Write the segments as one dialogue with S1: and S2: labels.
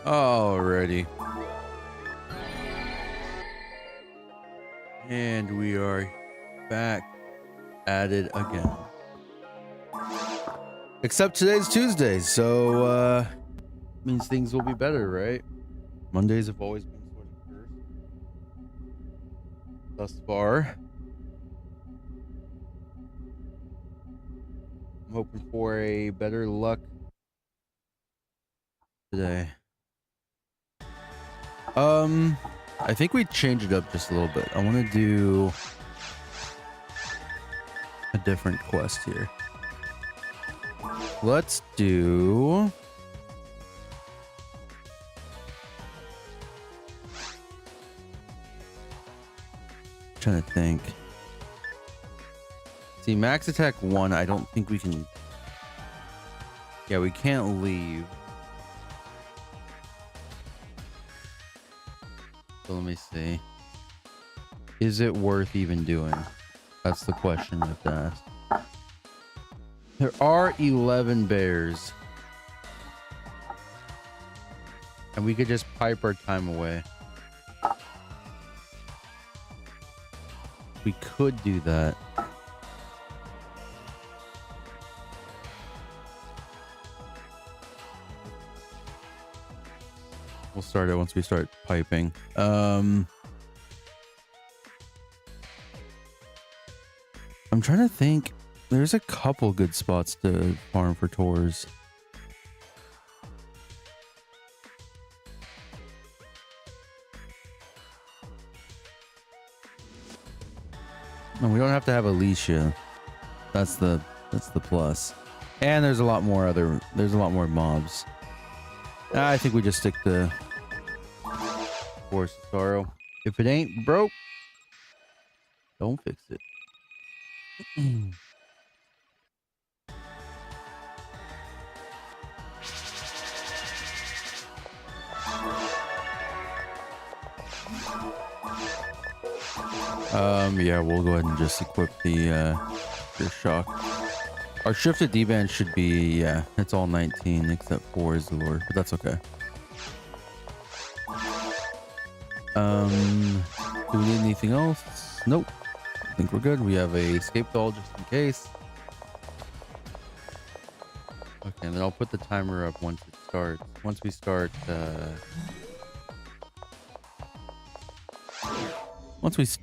S1: Alrighty. And we are back at it again. Except today's Tuesday, so means things will be better, right? Mondays have always been sort of cursed thus far. I'm hoping for a better luck today. I think we change it up just a little bit. I want to do a different quest here. Let's do... I'm trying to think. See, max attack 1, I don't think we can... Yeah, we can't leave. So let me see. Is it worth even doing? That's the question you have to ask. There are 11 bears. And we could just pipe our time away. We could do that. We'll start it once we start piping. I'm trying to think. There's a couple good spots to farm for tours. And we don't have to have Alicia. That's the plus. And there's a lot more mobs. I think we just stick to Force of Sorrow. If it ain't broke, don't fix it. Yeah, we'll go ahead and just equip the shock. Our shifted D-band should be, yeah, it's all 19 except for Azure, but that's okay. Do we need anything else? Nope. I think we're good. We have a escape doll just in case. Okay, and then I'll put the timer up once it starts. Once we start,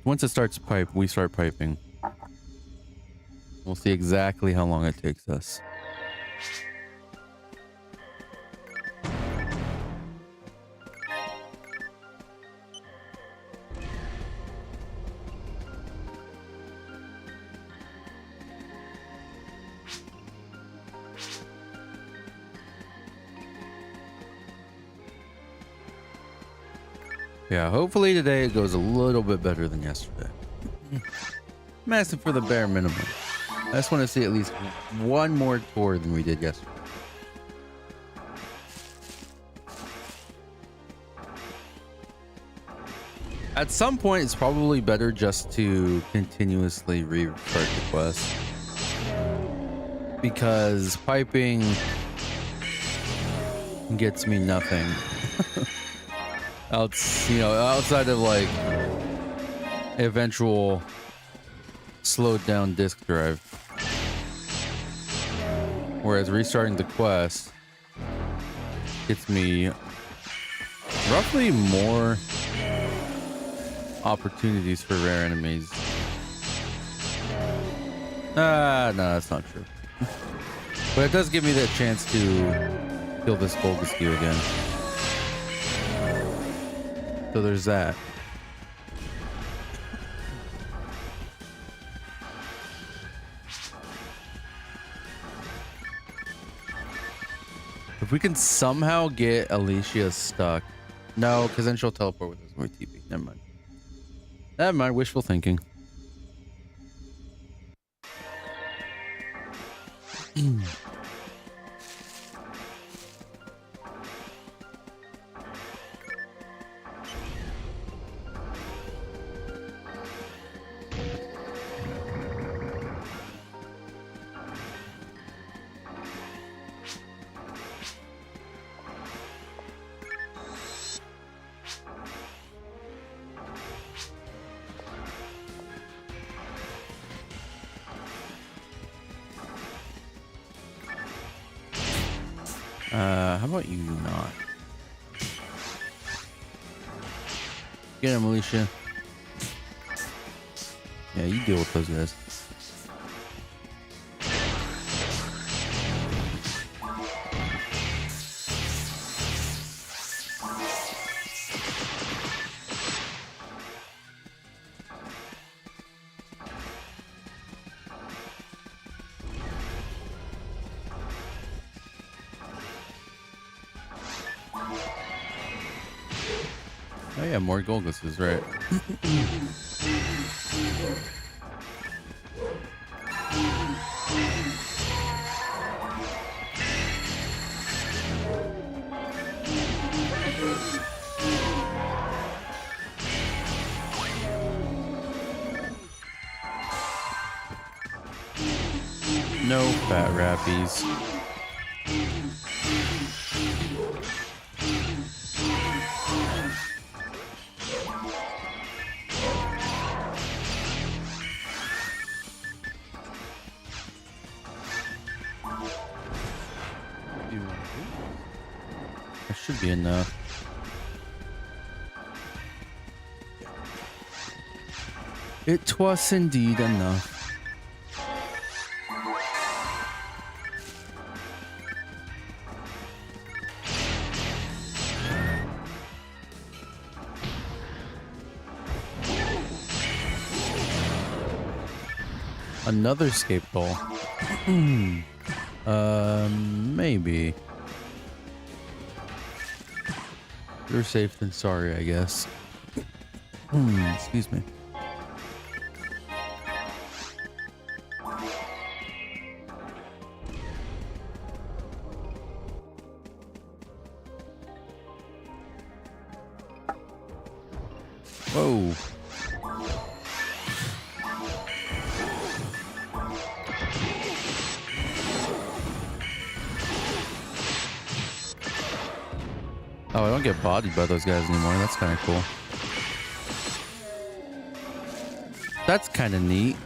S1: once it starts we start piping. We'll see exactly how long it takes us. Yeah, hopefully today it goes a little bit better than yesterday. I'm asking for the bare minimum. I just want to see at least one more tour than we did yesterday. At some point, it's probably better just to continuously restart the quest. Because piping gets me nothing. Outside of like eventual slowed down disk drive. Whereas restarting the quest gets me roughly more opportunities for rare enemies. No, that's not true. But it does give me that chance to kill this Golgaskew again. So there's that. If we can somehow get Alicia stuck. No, because then she'll teleport with us when we TP. Never mind. Never mind. Wishful thinking. How about you not? Get him, Alicia. Yeah, you deal with those guys. Oh yeah, more Golgus is right. No fat rappies. That should be enough. It was indeed enough. Another escape goal. Maybe. You're safe than sorry, I guess. Excuse me. Whoa. Oh, I don't get bodied by those guys anymore. That's kind of cool. That's kind of neat.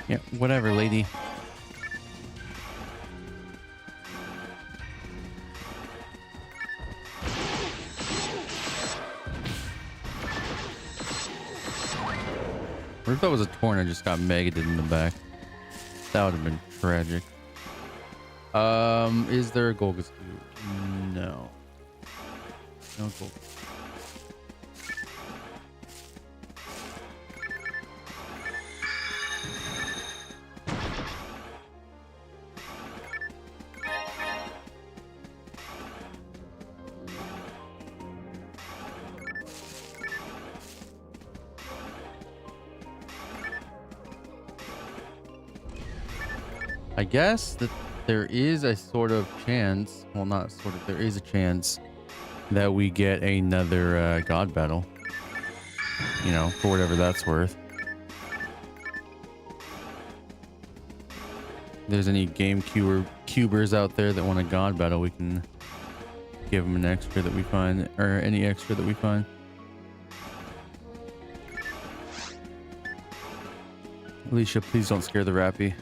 S1: Yeah, whatever, lady. What if that was a torn and just got megaed in the back? That would have been tragic. Is there a Golgus? No. No Golgus. I guess that there is a sort of chance, well, not sort of, there is a chance that we get another god battle, you know, for whatever that's worth. If there's any Gamecubers out there that want a god battle, we can give them an extra that we find, or any extra that we find. Alicia, please don't scare the rappy.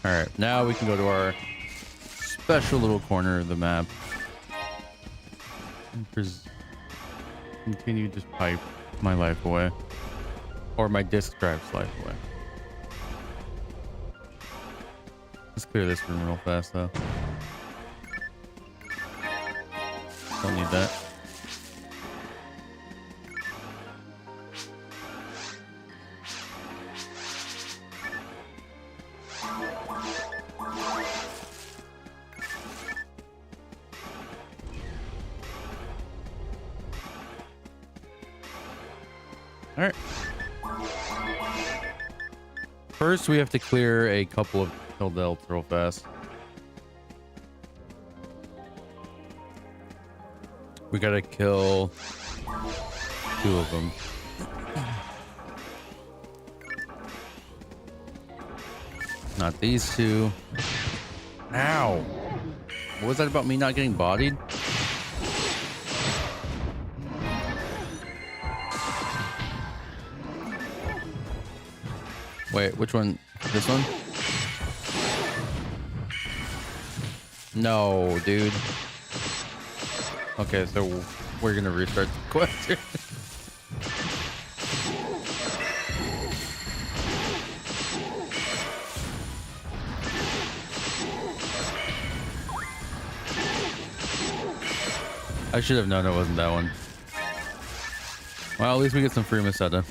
S1: All right, now we can go to our special little corner of the map. Continue to pipe my life away. Or my disk drive's life away. Let's clear this room real fast, though. Don't need that. All right. First, we have to clear a couple of kill delts real fast. We gotta kill 2 of them. Not these 2. Ow! What was that about me not getting bodied? Wait, which one? This one? No, dude. Okay, so we're gonna restart the quest. I should have known it wasn't that one. Well, at least we get some free Masetta.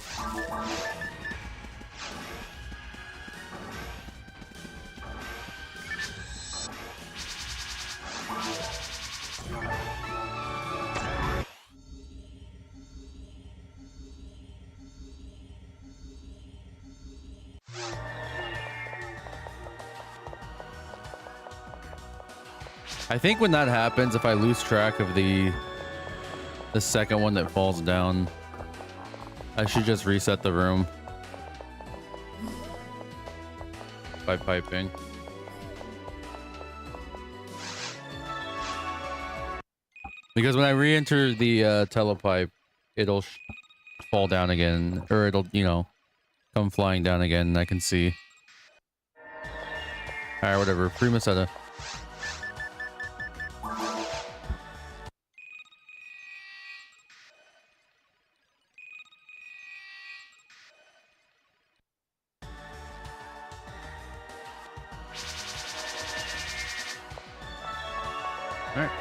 S1: I think when that happens, if I lose track of the second one that falls down, I should just reset the room by piping. Because when I re-enter the telepipe, it'll fall down again, or it'll, you know, come flying down again, and I can see. Alright, whatever. Free Masetta. Alright.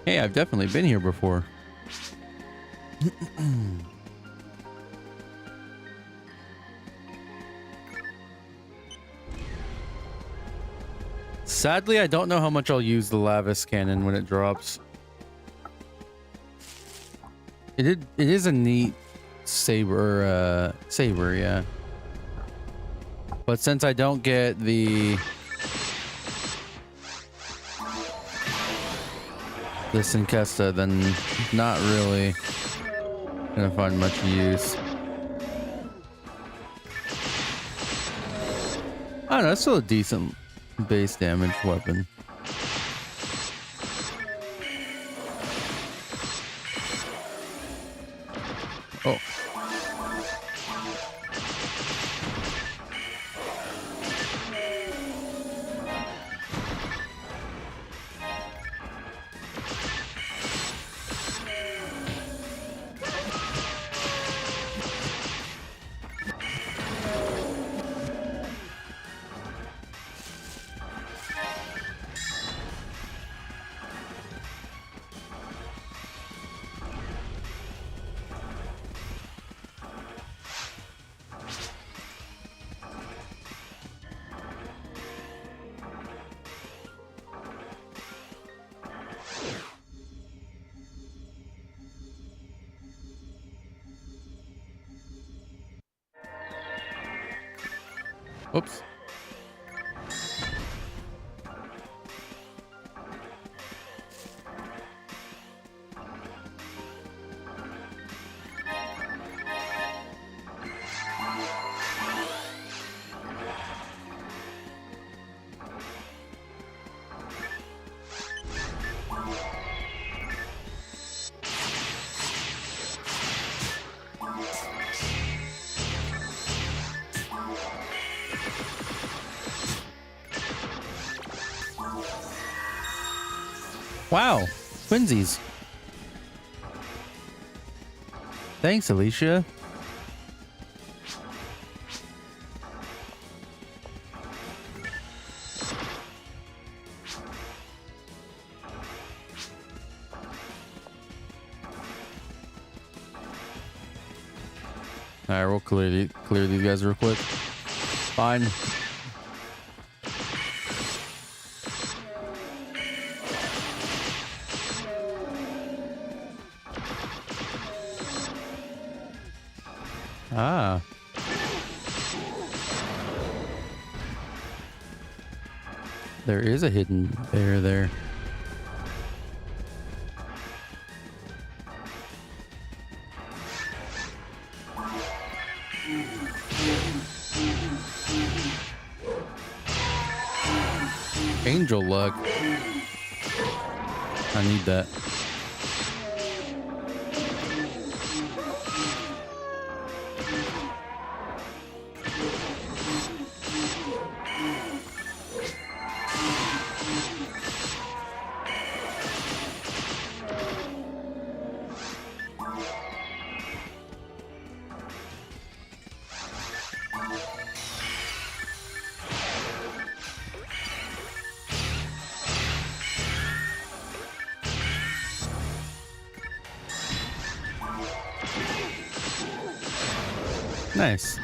S1: Hey, I've definitely been here before. Sadly, I don't know how much I'll use the Lavis cannon when it drops. It is a neat saber, yeah. But since I don't get the Sinkesta, then not really gonna find much use. I don't know, it's still a decent base damage weapon. Oh. Oops. Wow, twinsies. Thanks, Alicia. All right, we'll clear these guys real quick. Fine. Ah. There is a hidden bear there. Angel luck. I need that. Nice.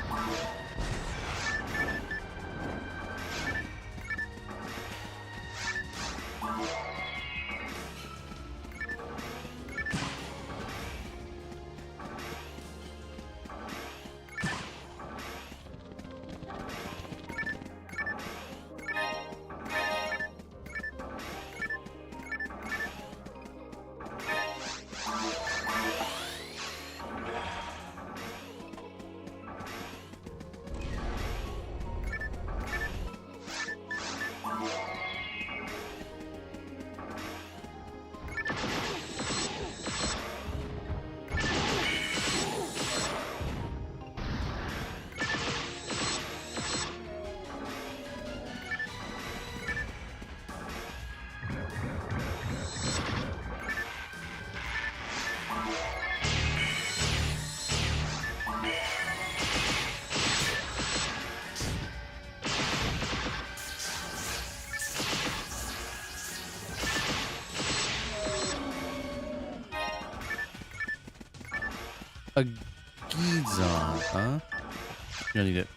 S1: A Gizon, huh? You don't need it.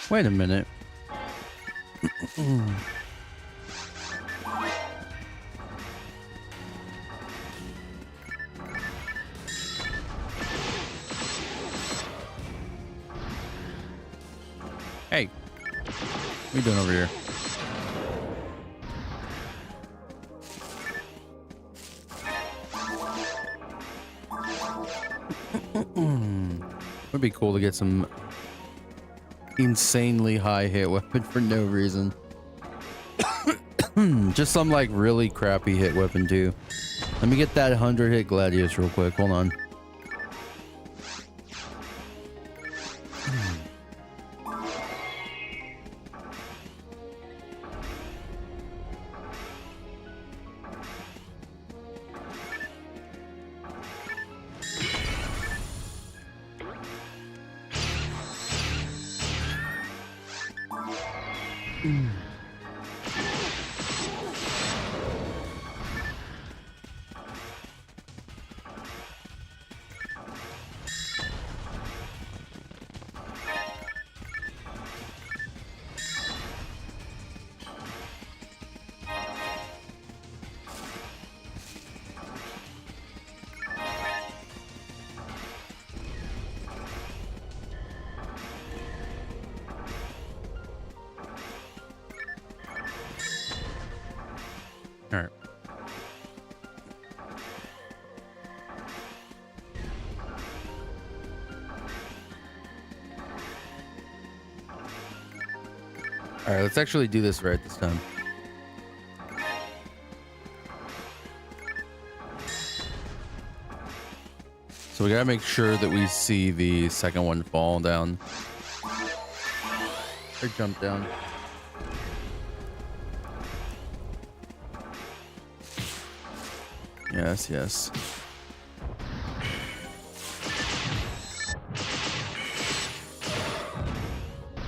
S1: Wait a minute. Hey, what are you doing over here? Would be cool to get some insanely high hit weapon for no reason. Just some like really crappy hit weapon too. Let me get that 100 hit Gladius real quick. Hold on. All right. All right, let's actually do this right this time. So we gotta make sure that we see the second one fall down. Or jump down. Yes, yes.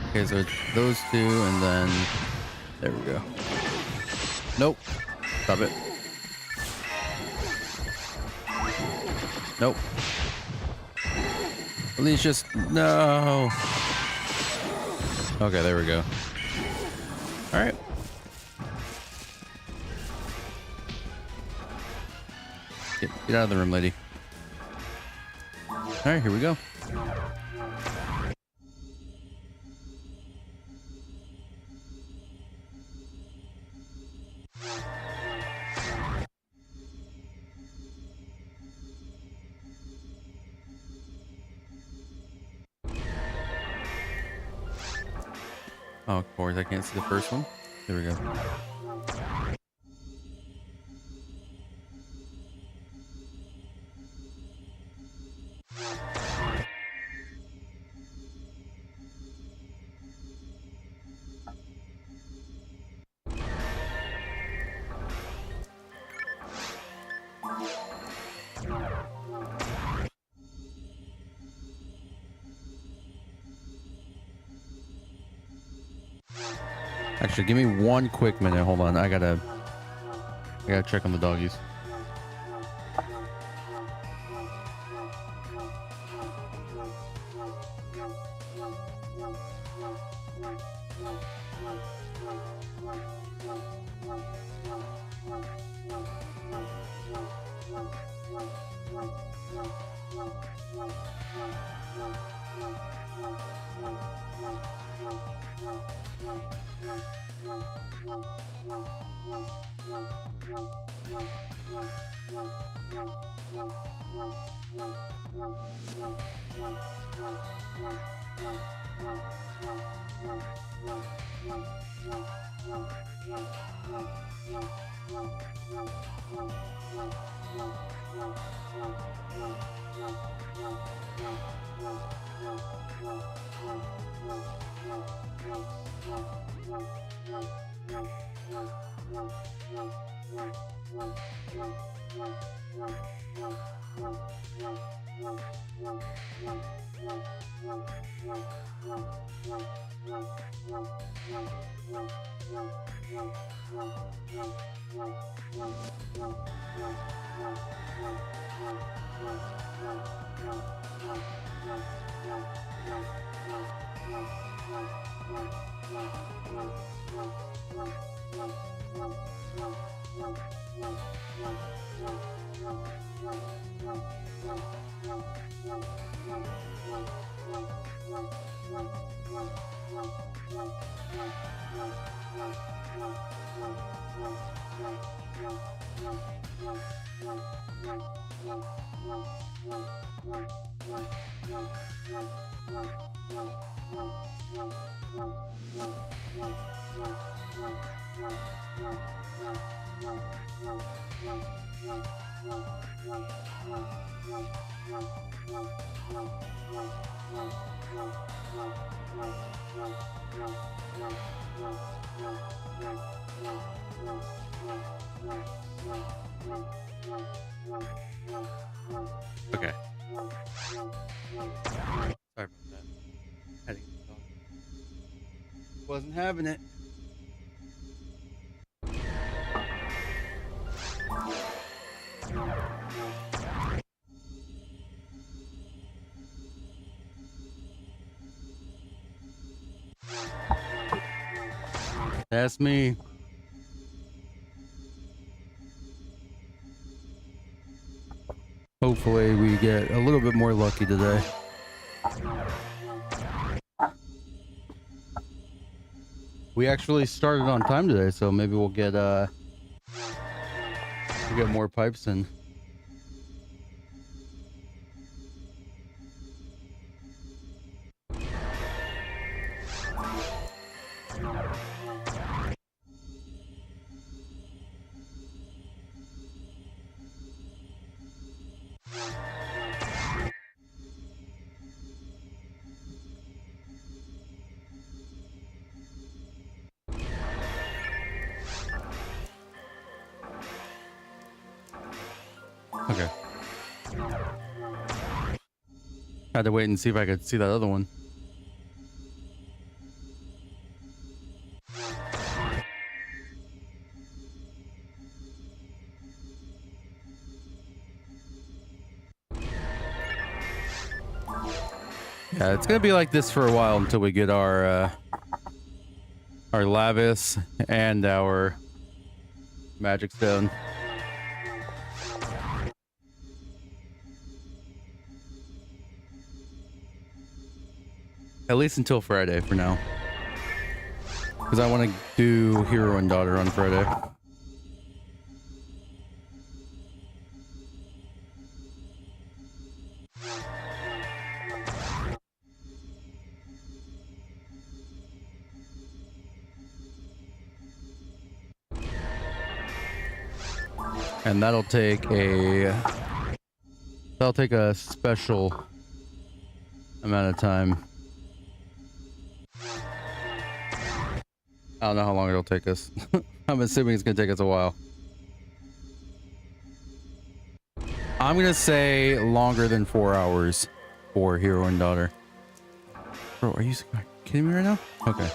S1: Okay, so it's those two, and then there we go. Nope. Stop it. Nope. At least just no. Okay, there we go. All right. Get out of the room, lady. All right, here we go. Oh, of course, I can't see the first one. There we go. Actually, give me one quick minute. Hold on. I gotta check on the doggies. Okay. Sorry about that. Had to get the dog. Wasn't having it. That's me. Hopefully we get a little bit more lucky today. We actually started on time today, so maybe we'll get more pipes in. Okay. Had to wait and see if I could see that other one. Yeah, it's gonna be like this for a while until we get our Lavis and our Magic Stone. At least until Friday for now. Because I want to do Hero and Daughter on Friday. And that'll take a special amount of time. I don't know how long it'll take us. I'm assuming it's gonna take us a while. I'm gonna say longer than 4 hours for Hero and Daughter. Bro, are you kidding me right now? Okay.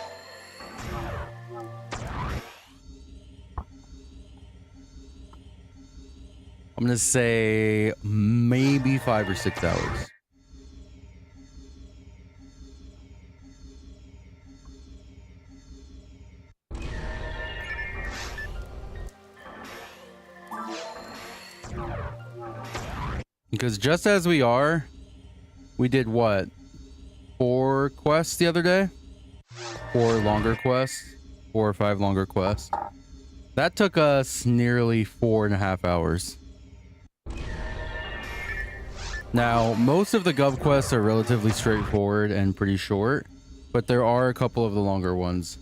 S1: I'm gonna say maybe 5 or 6 hours. Because just as we did what? 4 quests the other day? 4 longer quests? 4 or 5 longer quests. That took us nearly 4.5 hours. Now, most of the Gov quests are relatively straightforward and pretty short, but there are a couple of the longer ones.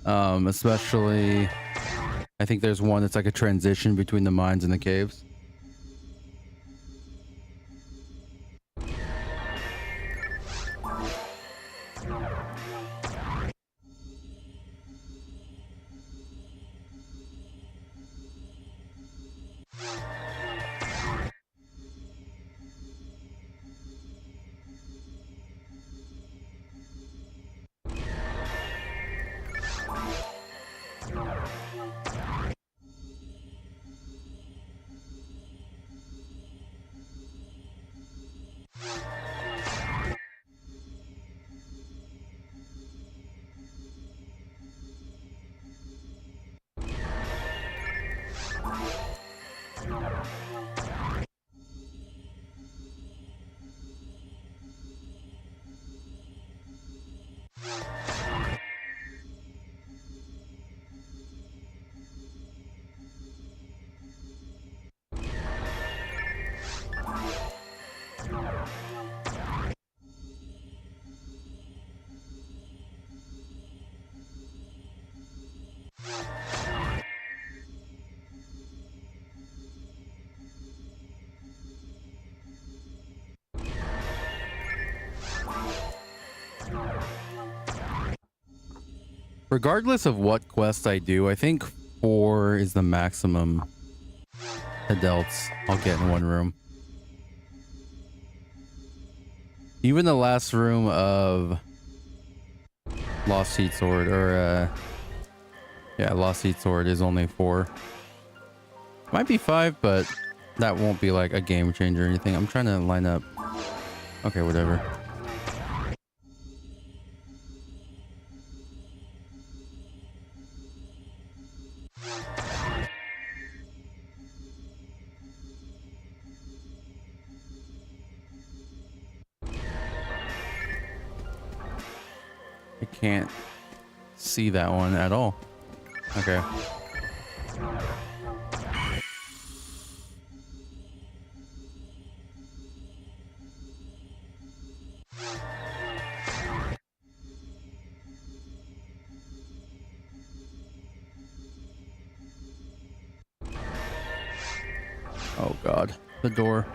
S1: Especially, I think there's one that's like a transition between the mines and the caves. Regardless of what quest I do, I think 4 is the maximum adults I'll get in one room. Even the last room of Lost Heat Sword, or yeah, Lost Heat Sword is only 4. Might be 5, but that won't be like a game changer or anything. I'm trying to line up. Okay, whatever. I can't see that one at all. Okay. The door.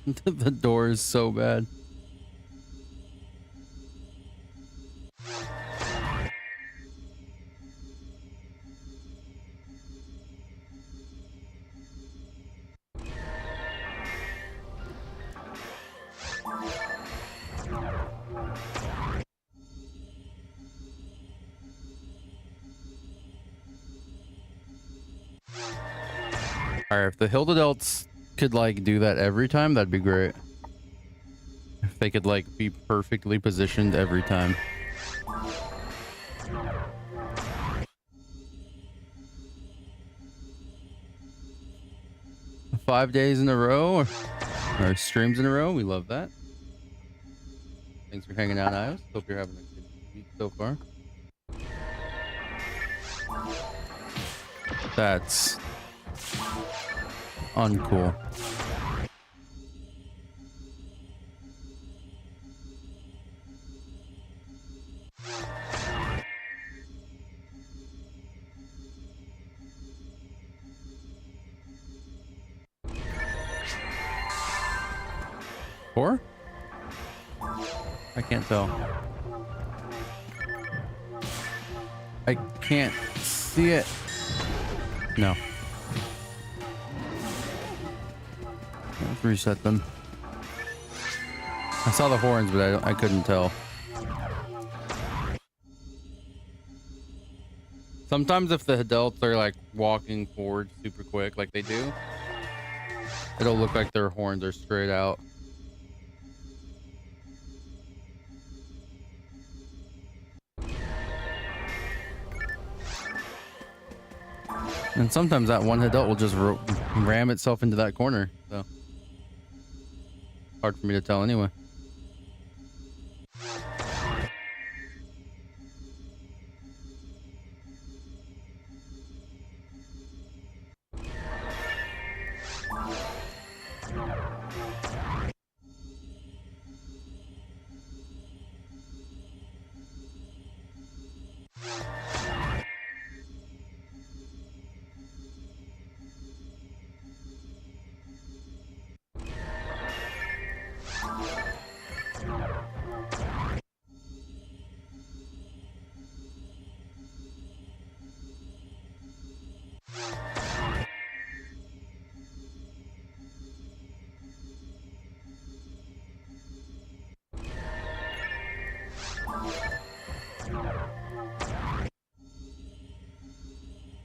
S1: The door is so bad. Alright, if the Hild adults could like do that every time, that'd be great. If they could like be perfectly positioned every time. Five days in a row or streams in a row, we love that. Thanks for hanging out, Ios. Hope you're having a good week so far. That's uncool. Four? I can't tell. I can't see it. No. Let's reset them. I saw the horns, but I couldn't tell. Sometimes if the adults are like walking forward super quick like they do, it'll look like their horns are straight out. And sometimes that one adult will just ram itself into that corner. So hard for me to tell anyway.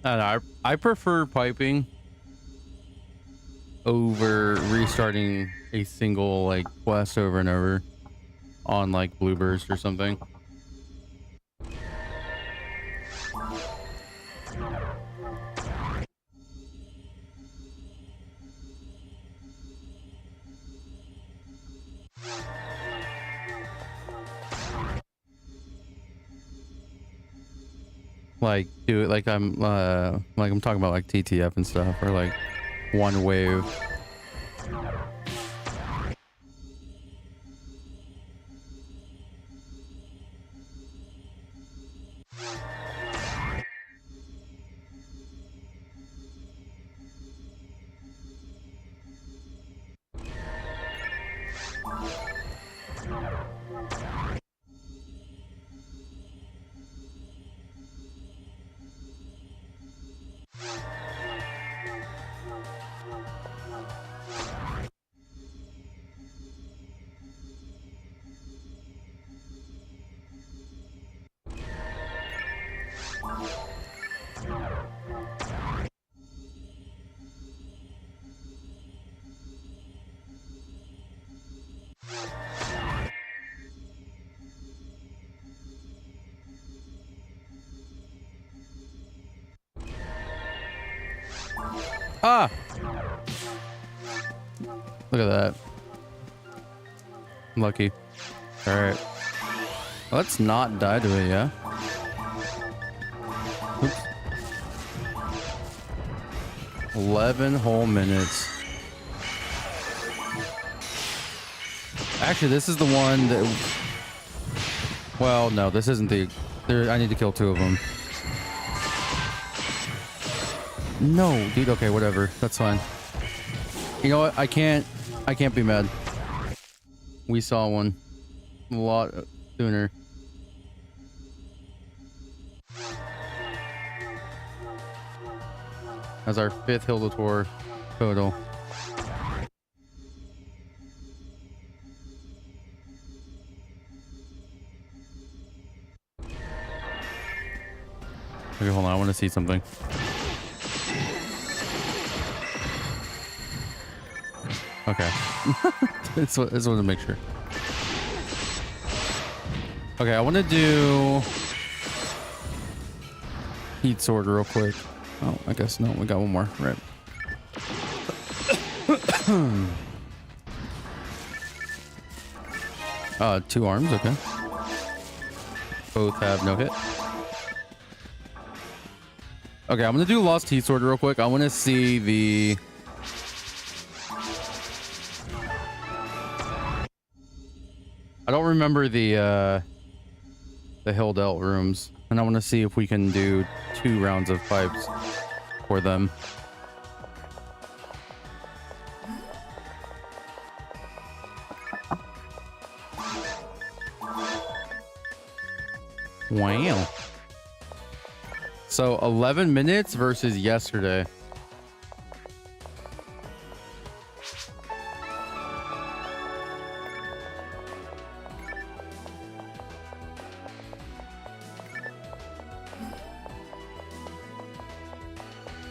S1: I don't know, I prefer piping over restarting a single like quest over and over on like Blueburst or something. Like do it like I'm talking about like TTF and stuff, or like one wave. Ah! Look at that. Lucky. Alright. Let's not die to it, yeah? Oops. 11 whole minutes. Actually, this is the one that... Well, no, this isn't the... I need to kill two of them. No, dude. Okay, whatever. That's fine. You know what? I can't be mad. We saw one a lot sooner. As our 5th Hilda tour total. Okay, hold on. I want to see something. Okay. This want to make sure. Okay, I want to do heat sword real quick. Oh, I guess no. We got one more. Right. Two arms. Okay. Both have no hit. Okay, I'm gonna do Lost Heat Sword real quick. I want to see the. I don't remember the Hill Delt rooms, and I want to see if we can do 2 rounds of pipes for them. Wow. So 11 minutes versus yesterday.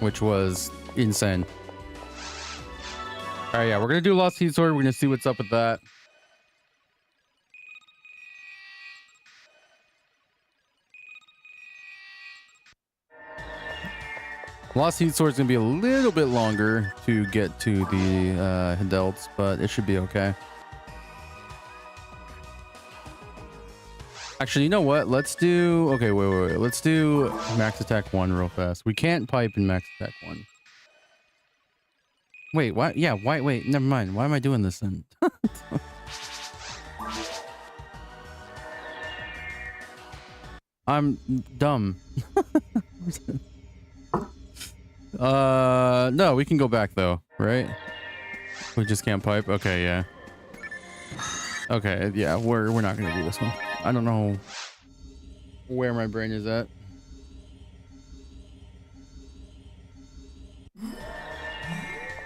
S1: Which was insane. All right, yeah, we're gonna do Lost Heat Sword. We're gonna see what's up with that. Lost Heat Sword is gonna be a little bit longer to get to the Delts, but it should be okay. Actually, you know what? Let's do... Okay, wait. Let's do Max Attack 1 real fast. We can't pipe in Max Attack 1. Wait, why? Yeah, why? Wait, never mind. Why am I doing this then? I'm dumb. No, we can go back though, right? We just can't pipe. Okay, yeah. Okay, yeah, we're not gonna do this one. I don't know where my brain is at.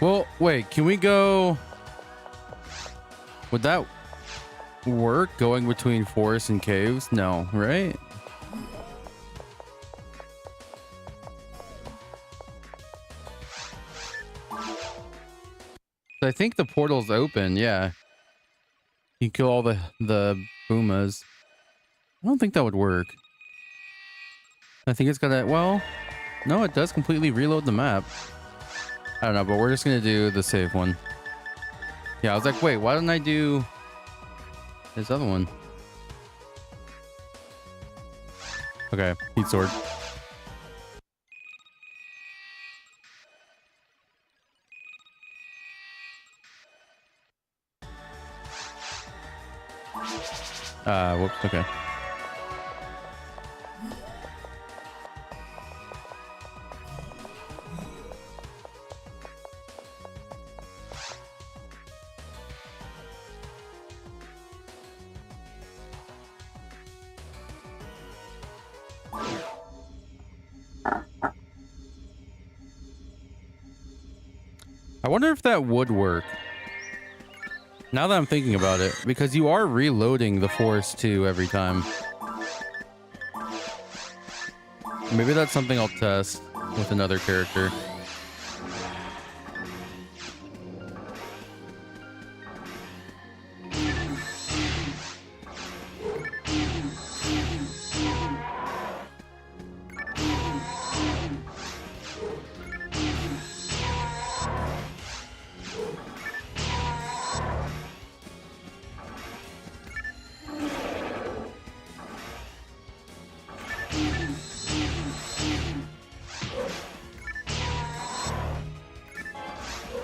S1: Well, wait, can we go? Would that work going between forests and caves? No, right? I think the portal's open, yeah. You kill all the boomas. I don't think that would work. I think it's gotta, well, no, it does completely reload the map. I don't know, but we're just gonna do the save one. Yeah, I was like, wait, why didn't I do this other one? Okay, heat sword. Whoops, okay. I wonder if that would work. Now that I'm thinking about it, because you are reloading the force too every time. Maybe that's something I'll test with another character.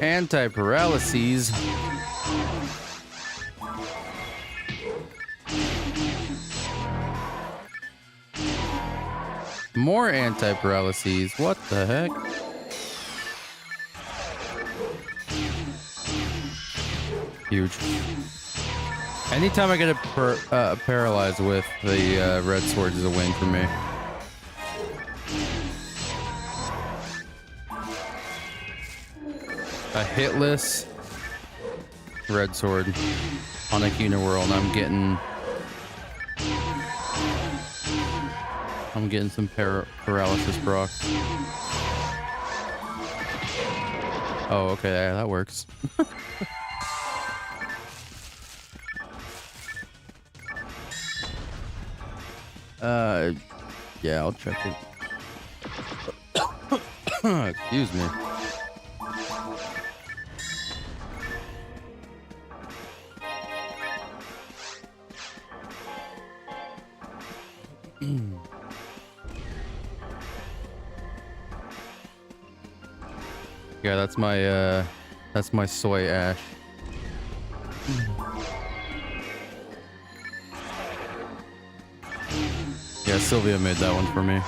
S1: Anti-paralyses. More anti-paralyses. What the heck? Huge. Anytime I get paralyzed with the red swords is a win for me. A hitless red sword on a Kina World. I'm getting some paralysis proc. Oh, okay, yeah, that works. Yeah, I'll check it. Excuse me. Yeah, that's my soy ash. Yeah, Sylvia made that one for me.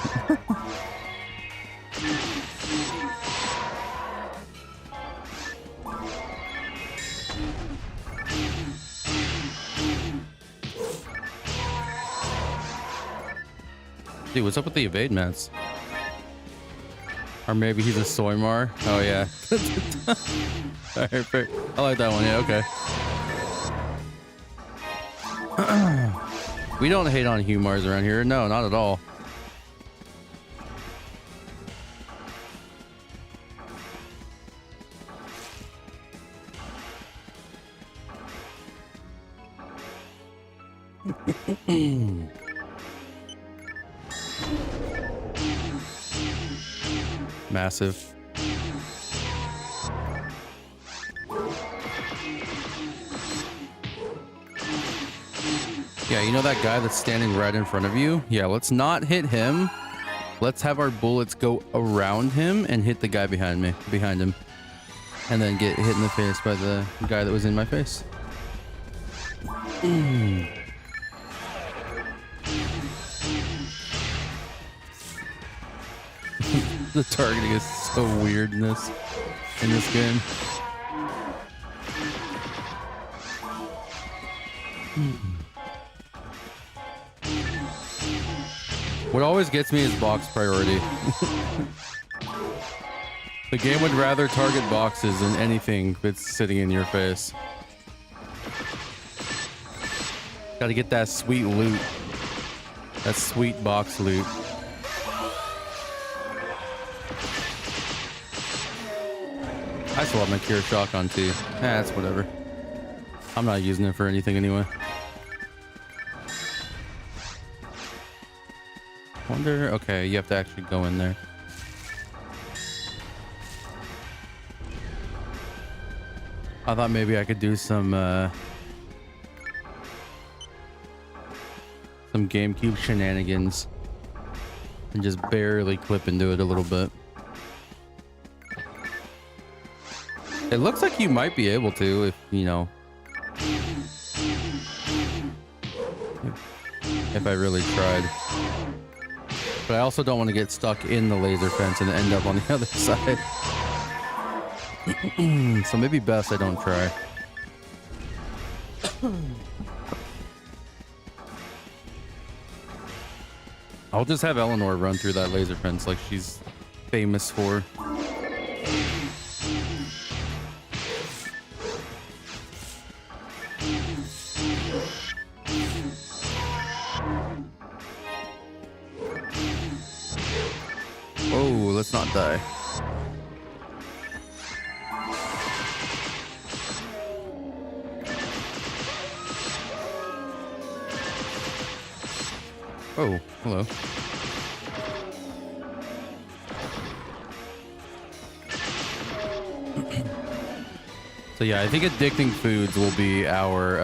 S1: Dude, what's up with the evade mats? Or maybe he's a soy mar. Oh yeah. All right, fair. I like that one. Yeah, okay. We don't hate on Humars around here. No, not at all. Massive. Yeah, you know that guy that's standing right in front of you? Yeah, let's not hit him. Let's have our bullets go around him and hit the guy behind him. And then get hit in the face by the guy that was in my face. The targeting is so weird in this game. What always gets me is box priority. The game would rather target boxes than anything that's sitting in your face. Gotta get that sweet loot. That sweet box loot. I still have my Cure Shotgun too. That's whatever. I'm not using it for anything anyway. Wonder, okay, you have to actually go in there. I thought maybe I could do some GameCube shenanigans and just barely clip into it a little bit. It looks like you might be able to if, you know, if I really tried. But I also don't want to get stuck in the laser fence and end up on the other side. So maybe best I don't try. I'll just have Eleanor run through that laser fence like she's famous for. Oh, let's not die. Oh, hello. So yeah, I think addicting foods will be our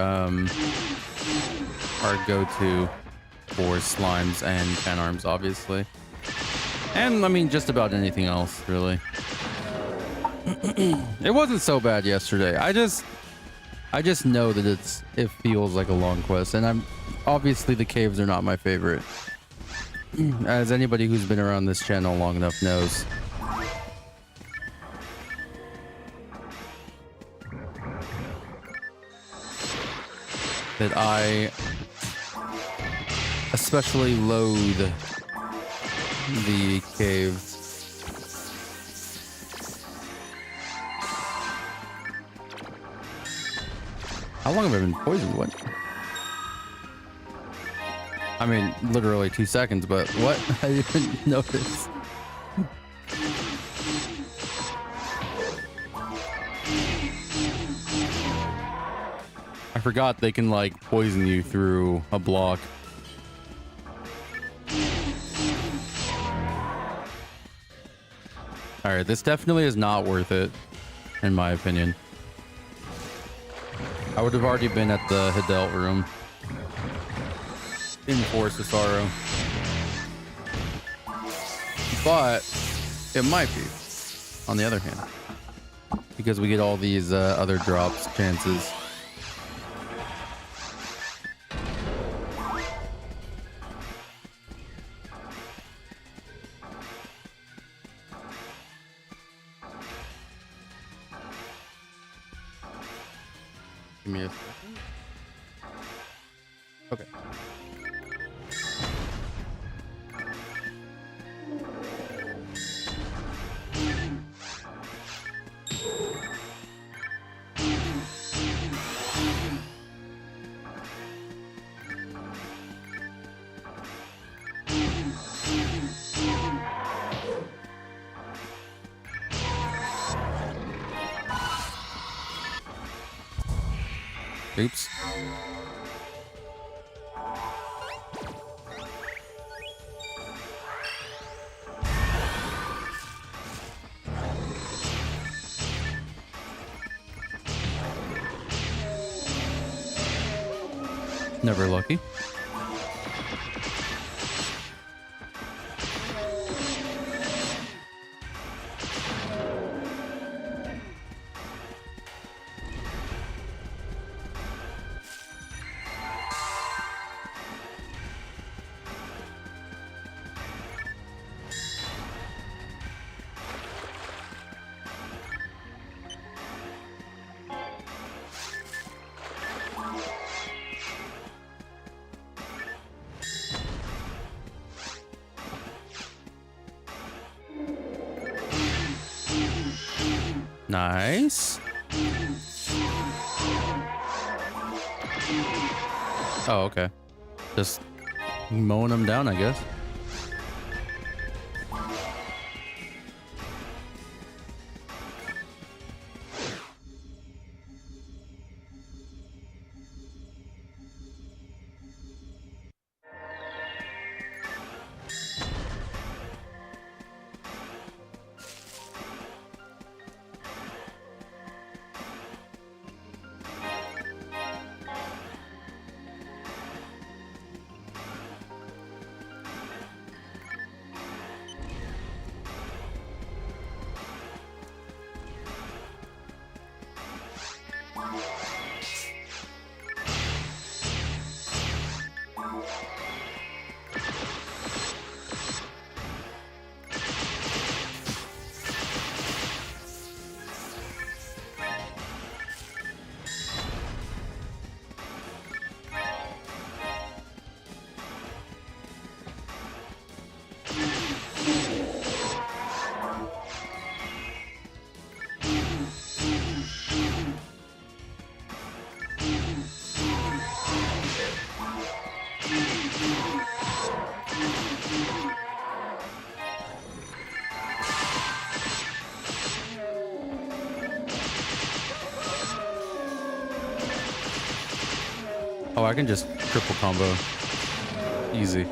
S1: go-to for slimes and fan arms, obviously. And I mean, just about anything else, really. It wasn't so bad yesterday. I just know that it feels like a long quest, and I'm obviously the caves are not my favorite. As anybody who's been around this channel long enough knows. that I especially loathe the caves. How long have I been poisoned? What? I mean, literally 2 seconds, but what? I didn't notice. I forgot they can, like, poison you through a block. Alright, this definitely is not worth it, in my opinion. I would have already been at the Hidelt room. In Forest of Sorrow. But it might be, on the other hand. Because we get all these other drops chances. Give me a second. Okay. Oops. Never lucky. Nice. Oh, okay. Just mowing them down, I guess. Oh, I can just triple combo. Easy.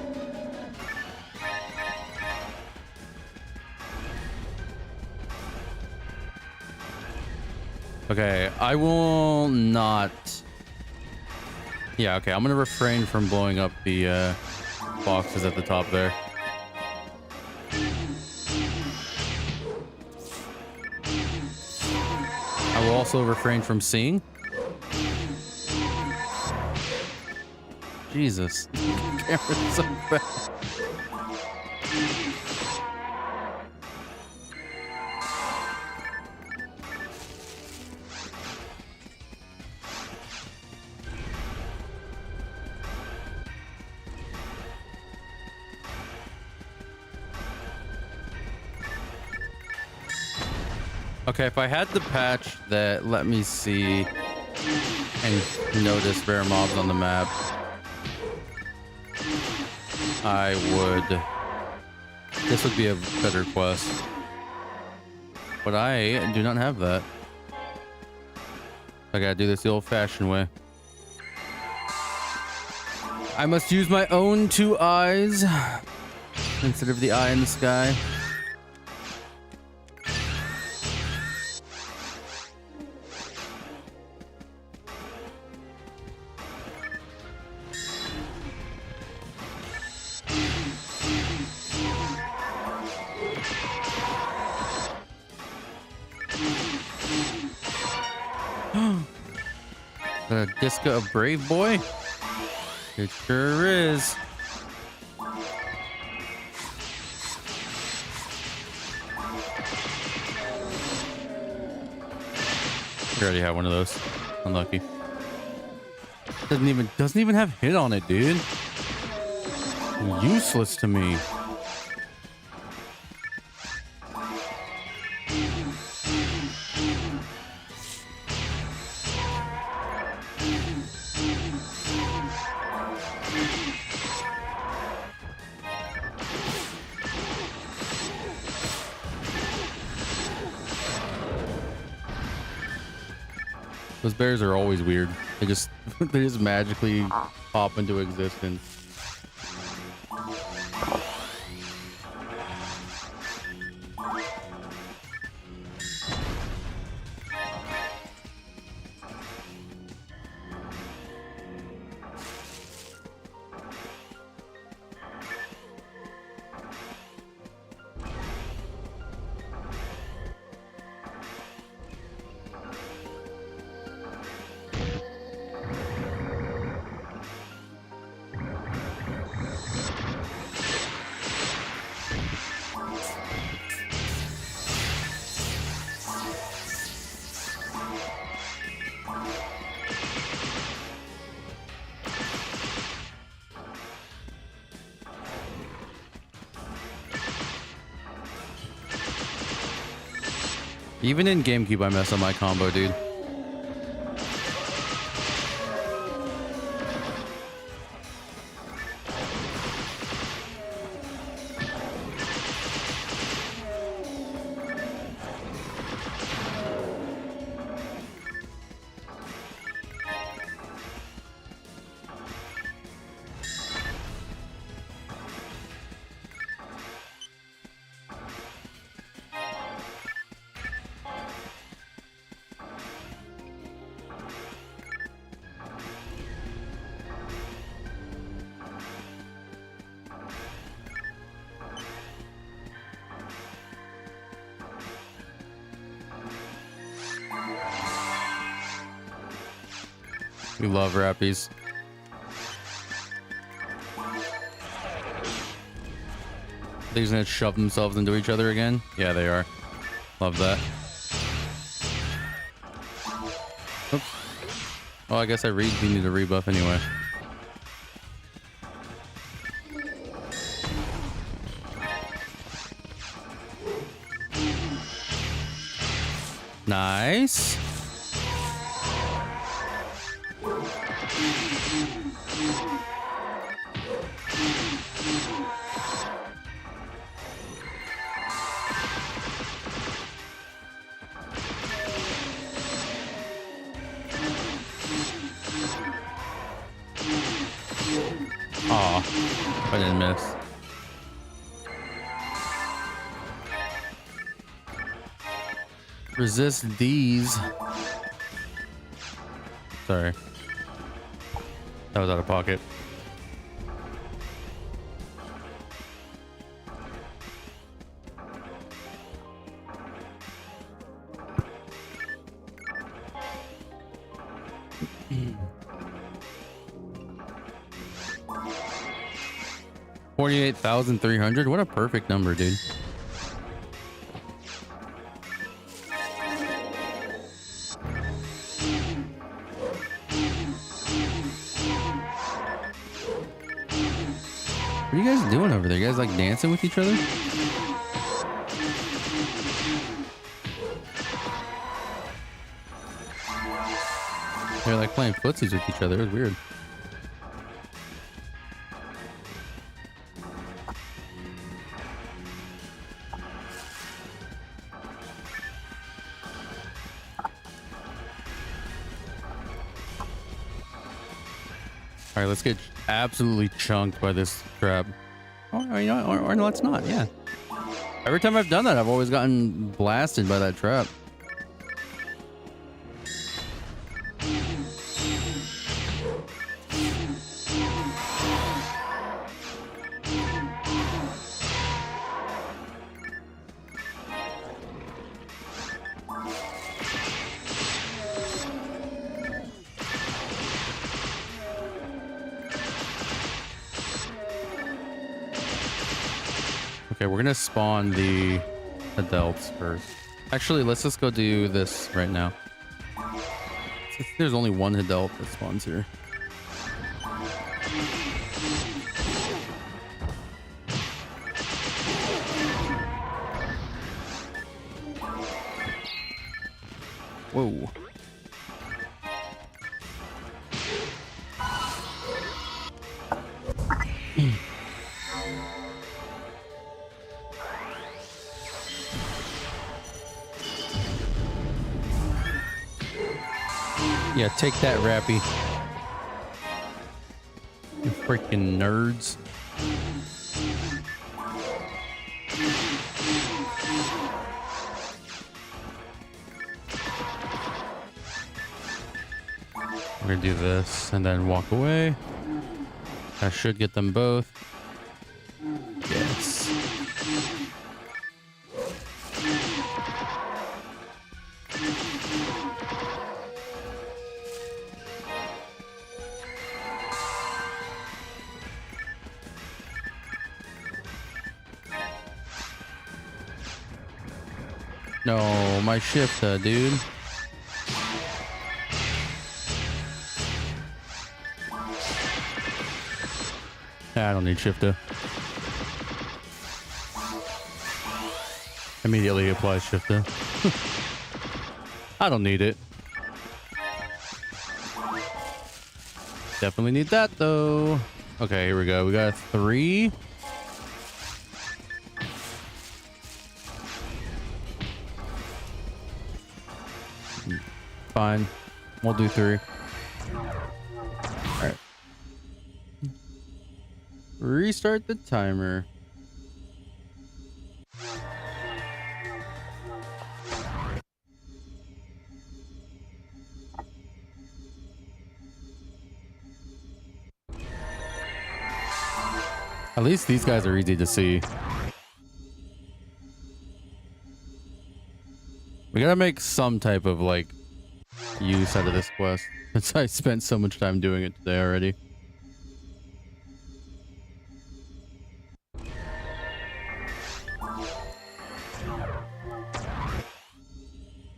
S1: Okay, I will not... Yeah, okay, I'm gonna refrain from blowing up the boxes at the top there. I will also refrain from seeing. Jesus, camera's so bad. Okay, if I had the patch that let me see and notice rare mobs on the map, I would... This would be a better quest. But I do not have that. I gotta do this the old-fashioned way. I must use my own 2 eyes instead of the eye in the sky. The Disco of Brave Boy? It sure is. You already have one of those. Unlucky. Doesn't even have hit on it, dude. Useless to me. Those bears are always weird. They just magically pop into existence. Even in Gamecube, I mess up my combo, dude. We love rappies. They're just gonna shove themselves into each other again? Yeah, they are. Love that. Oops. Oh, I guess I need a rebuff anyway. Nice. Aw, I didn't miss. Resist these. Sorry. That was out of pocket. $48,300. What a perfect number, dude. What are you guys doing over there? You guys like dancing with each other? They're like playing footsies with each other. It was weird. All right, let's get absolutely chunked by this trap. Or, you know, or no, let's not. Yeah. Every time I've done that, I've always gotten blasted by that trap. Okay, we're gonna spawn the adults first. Actually, let's just go do this right now. There's only one adult that spawns here. Whoa. Yeah, take that, Rappy. You freaking nerds. We're gonna do this and then walk away. I should get them both. Yes. No, my shifter, dude. I don't need shifter. Immediately apply shifter. I don't need it. Definitely need that though. Okay, here we go. We got 3. Fine. We'll do 3. Alright. Restart the timer. At least these guys are easy to see. We gotta make some type of like use out of this quest since I spent so much time doing it today already.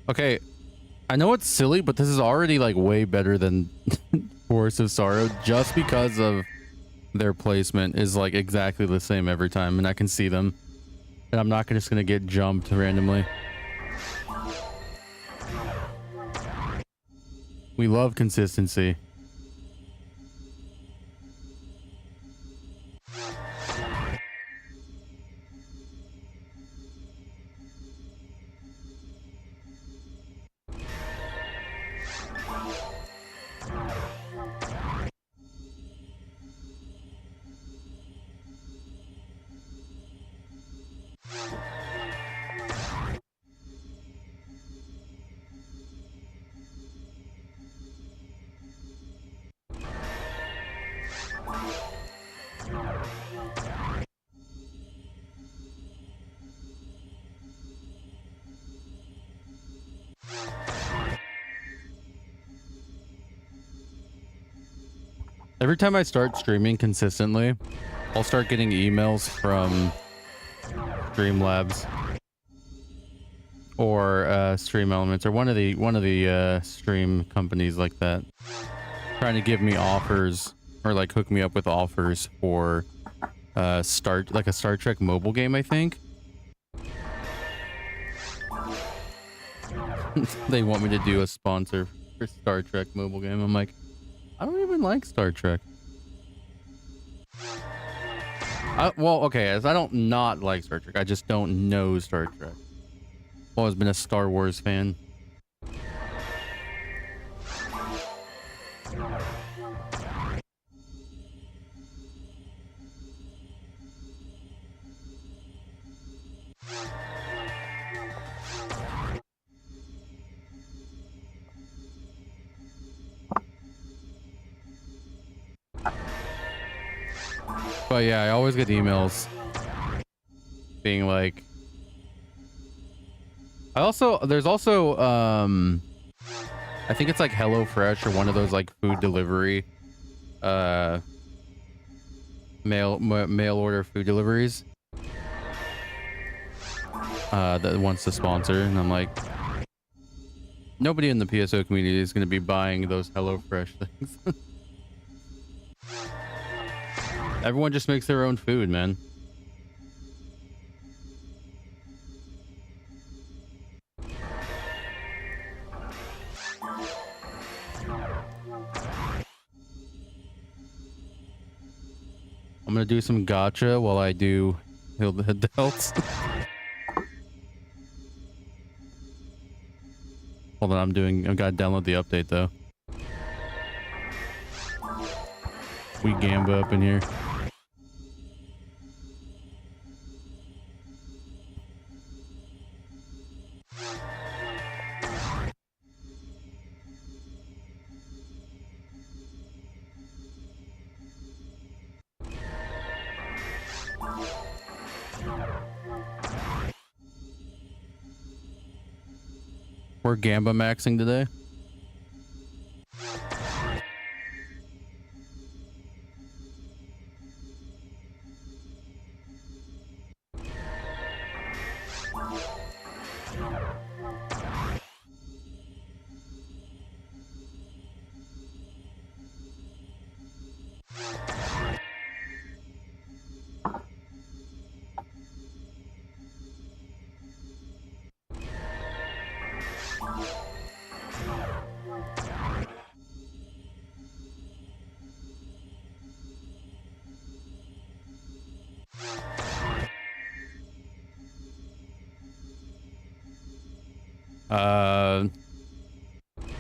S1: Okay, I know it's silly, but this is already like way better than Forest of Sorrow just because of their placement is like exactly the same every time and I can see them and I'm not just gonna get jumped randomly. We love consistency. Every time I start streaming consistently, I'll start getting emails from Streamlabs or Stream Elements or one of the stream companies like that, trying to give me offers or like hook me up with offers for a Star Trek mobile game, I think. They want me to do a sponsor
S2: for Star Trek mobile game. I'm like, I don't even like Star Trek. Well, okay, as I don't not like Star Trek. I just don't know Star Trek. I've always been a Star Wars fan. But yeah, I always get emails being like, there's also I think it's like HelloFresh or one of those like food delivery mail order food deliveries that wants to sponsor, and I'm like, nobody in the PSO community is going to be buying those HelloFresh things. Everyone just makes their own food, man. I'm gonna do some gacha while I do heal the adults. Hold on, I've got to download the update though. We Gamba up in here. We're Gamba maxing today.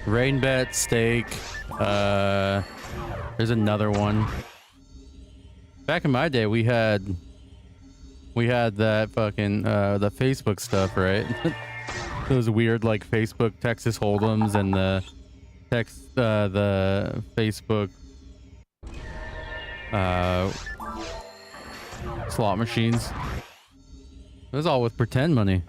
S2: Rainbet, steak. There's another one. Back in my day, we had that fucking the Facebook stuff, right? Those weird like Facebook Texas Hold'ems and the Facebook slot machines. It was all with pretend money.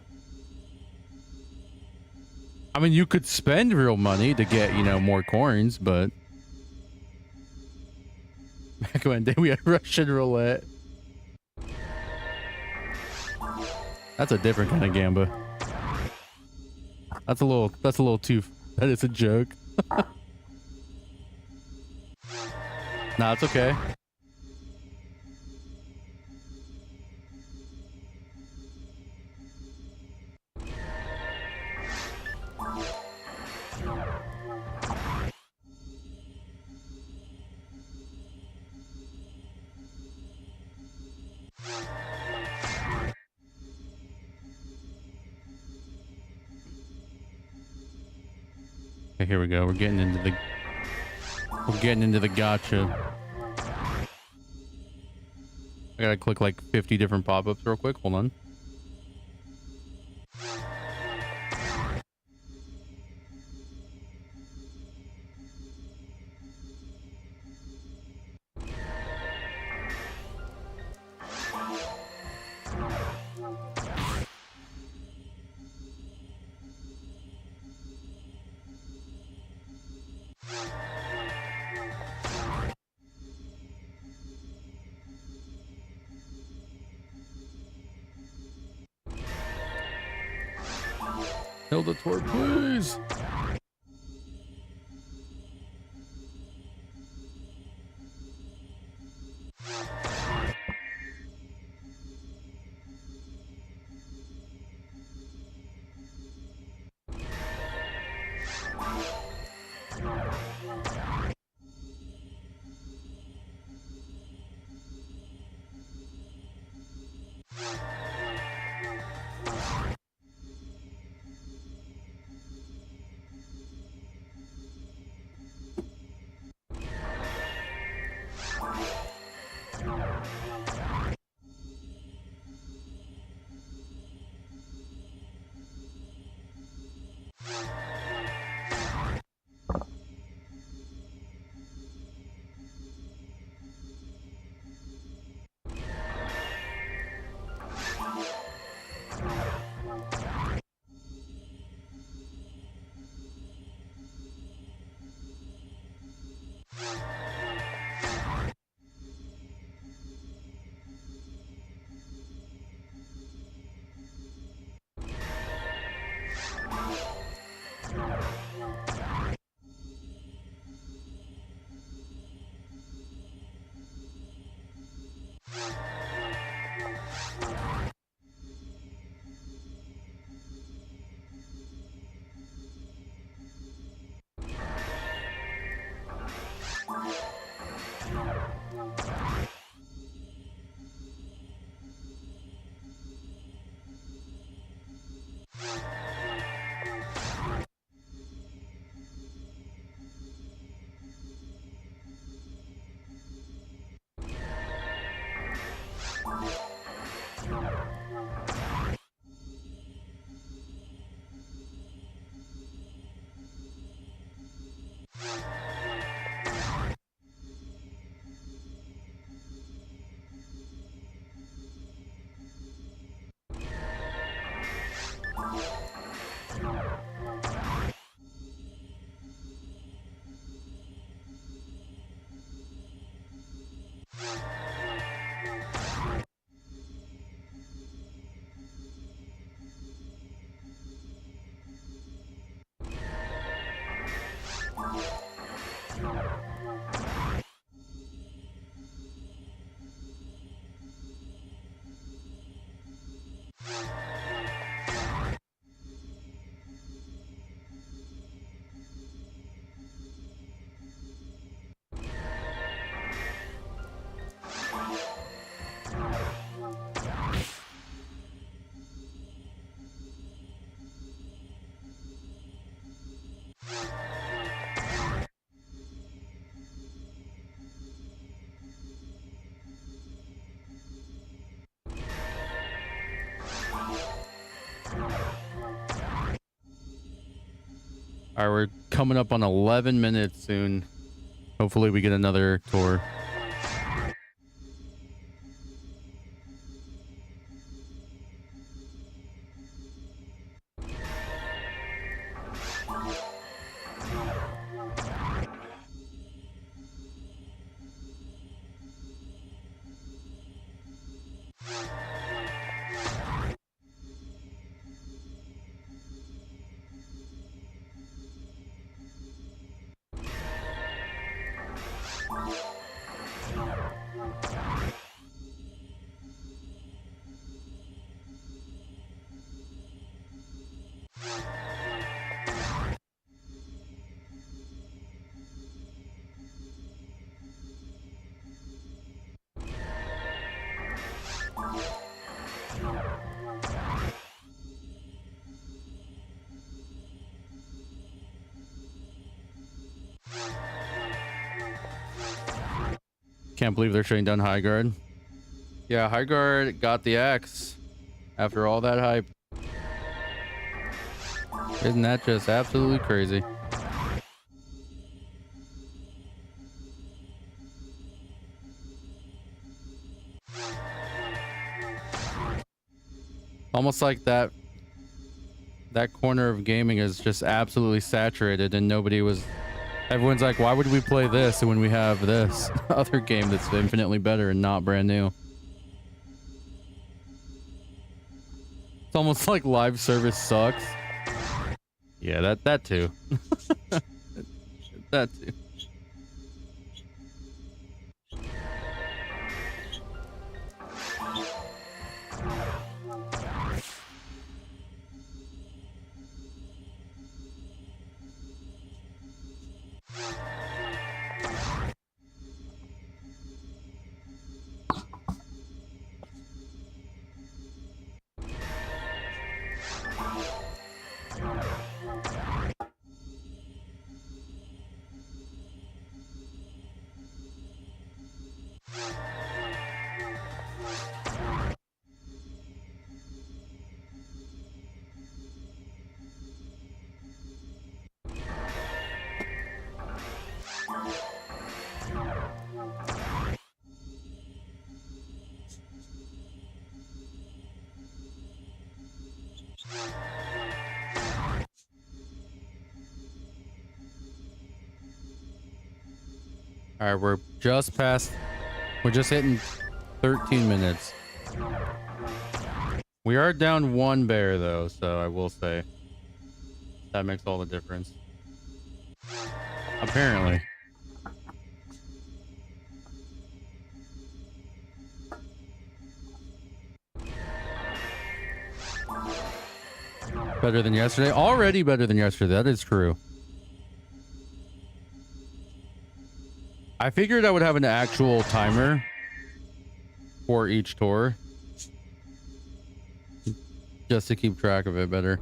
S2: I mean, you could spend real money to get, you know, more coins, but back in the day we had Russian roulette. That's a different kind of gamba. That's a little too, that is a joke. Nah, it's okay. Okay, here we go. We're getting into the gotcha. I gotta click like 50 different pop-ups real quick. Hold on. Kill the tort, please. All right, we're coming up on 11 minutes soon. Hopefully we get another tour. Can't believe they're shutting down High Guard. Yeah, High Guard got the axe after all that hype. Isn't that just absolutely crazy? Almost like that corner of gaming is just absolutely saturated and everyone's like, why would we play this when we have this other game that's infinitely better and not brand new? It's almost like live service sucks. Yeah, that too. That too. All right, we're just hitting 13 minutes. We are down one bear though, so I will say that makes all the difference. Apparently. Better than yesterday? Already better than yesterday, that is true. I figured I would have an actual timer for each tour. Just to keep track of it better.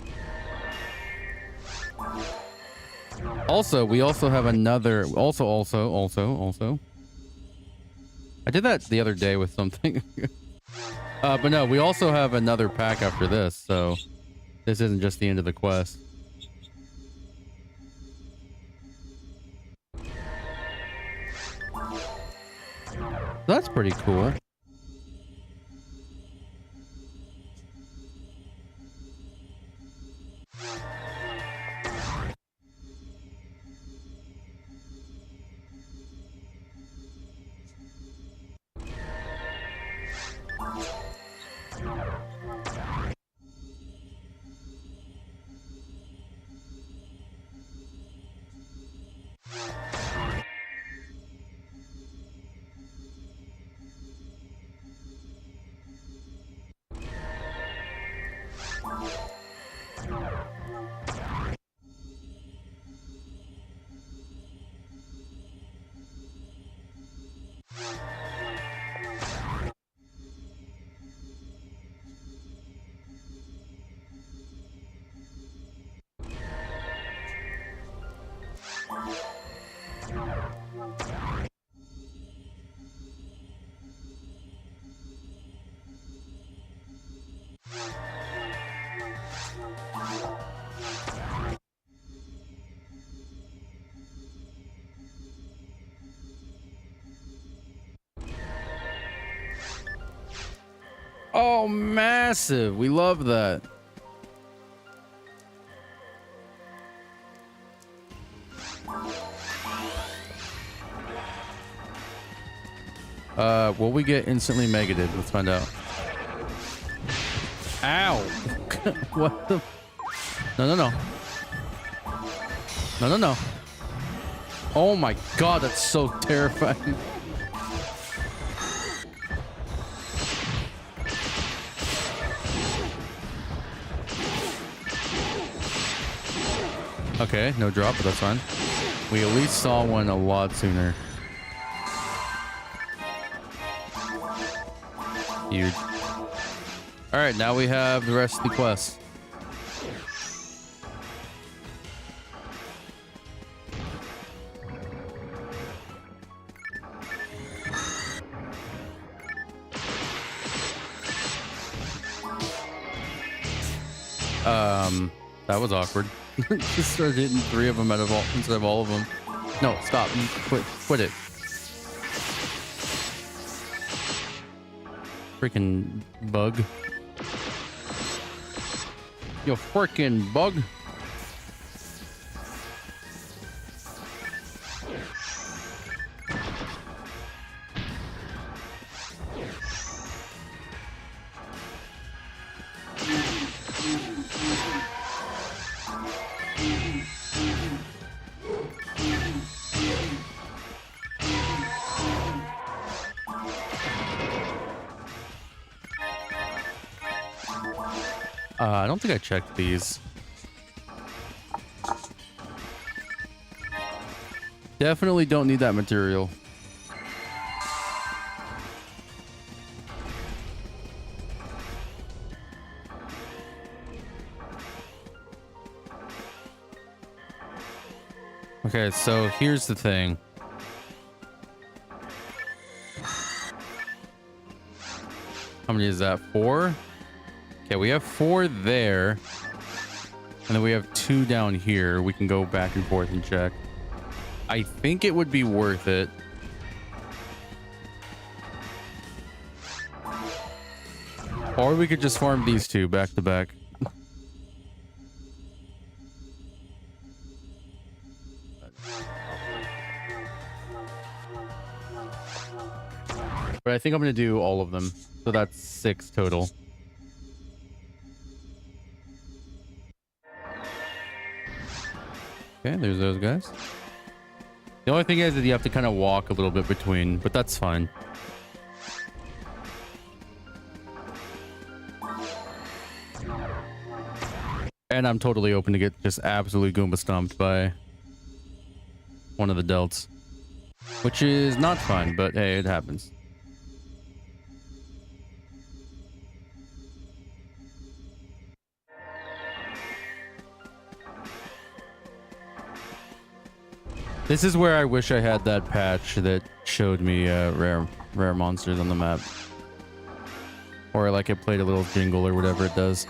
S2: Also, we also have another... Also. I did that the other day with something. But no, we also have another pack after this, so... This isn't just the end of the quest. That's pretty cool. Oh, massive. We love that. Will we get instantly megated? Let's find out. Ow. What the? No, no, no. No, no, no. Oh my god, that's so terrifying. Okay, no drop, but that's fine. We at least saw one a lot sooner. Huge. All right, now we have the rest of the quest. That was awkward. Just started hitting 3 of them out of all instead of all of them. No, stop. Quit it. Freaking bug. You freaking bug. I don't think I checked these. Definitely don't need that material. Okay, so here's the thing. How many is that? 4? Okay, we have 4 there. And then we have 2 down here. We can go back and forth and check. I think it would be worth it. Or we could just farm these 2 back to back. But I think I'm going to do all of them. So that's 6 total. Okay, there's those guys. The only thing is that you have to kind of walk a little bit between, but that's fine. And I'm totally open to get just absolutely Goomba stomped by one of the delts. Which is not fun, but hey, it happens. This is where I wish I had that patch that showed me rare monsters on the map. Or like it played a little jingle or whatever it does.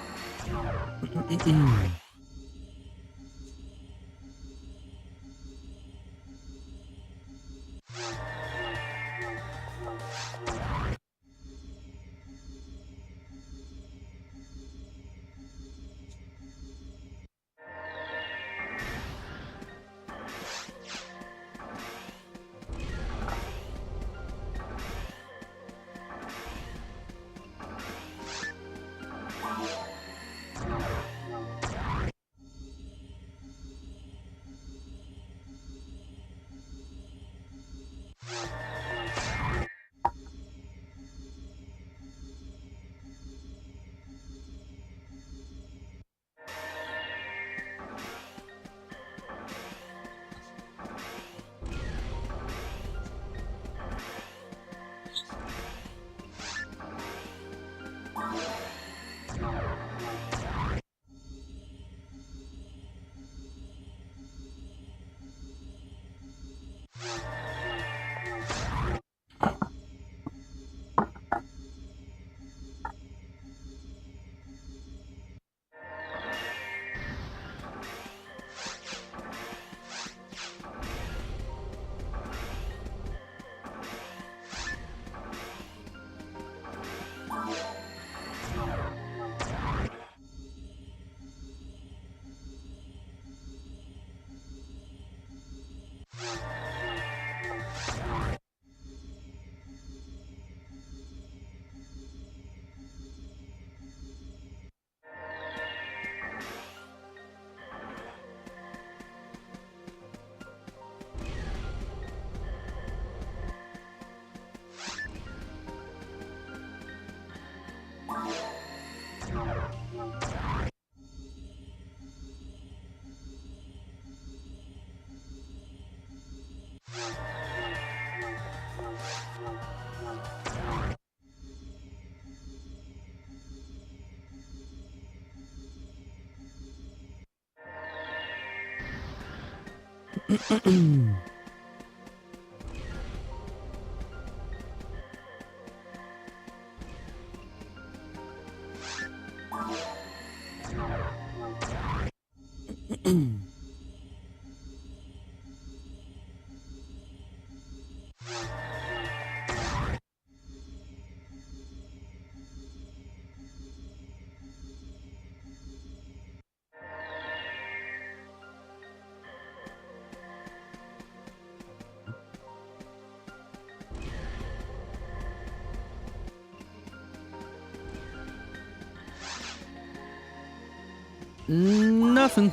S2: Nothing.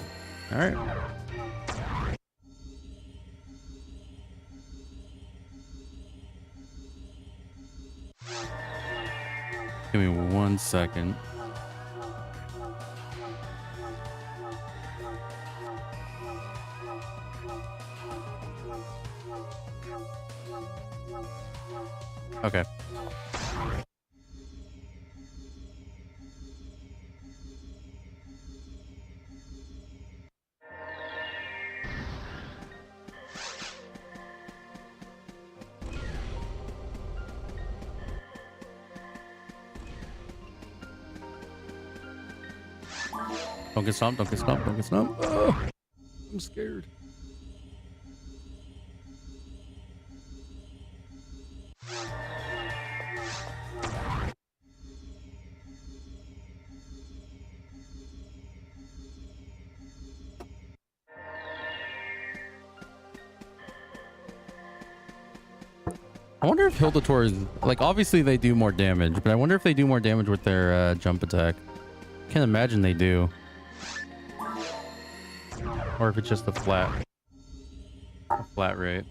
S2: All right. Give me 1 second. Okay. Don't get stomped, don't get stomped, don't get stomped. Oh, I'm scared. I wonder if Hildator's, like, obviously they do more damage, but I wonder if they do more damage with their jump attack. Can't imagine they do. Or if it's just a flat rate.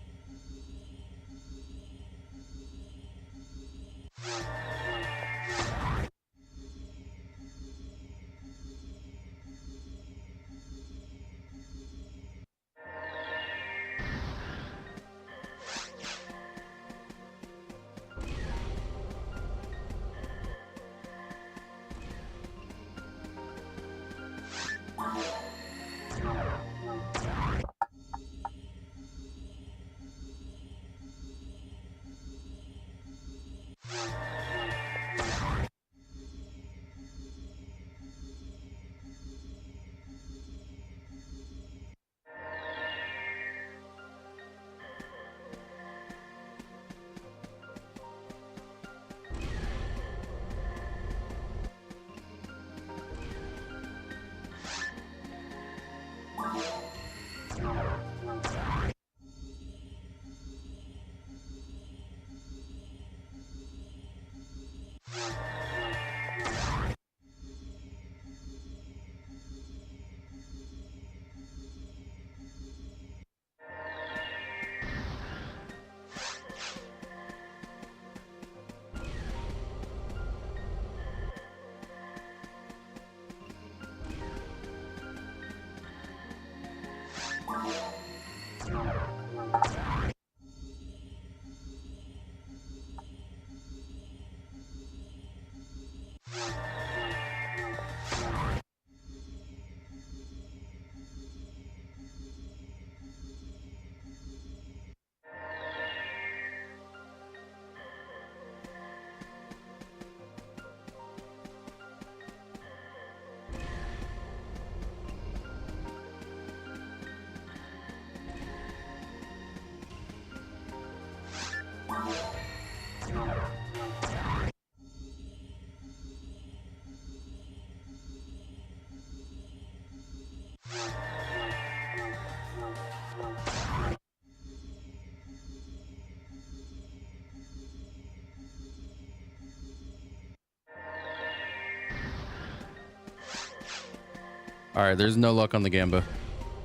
S2: All right, there's no luck on the Gamba.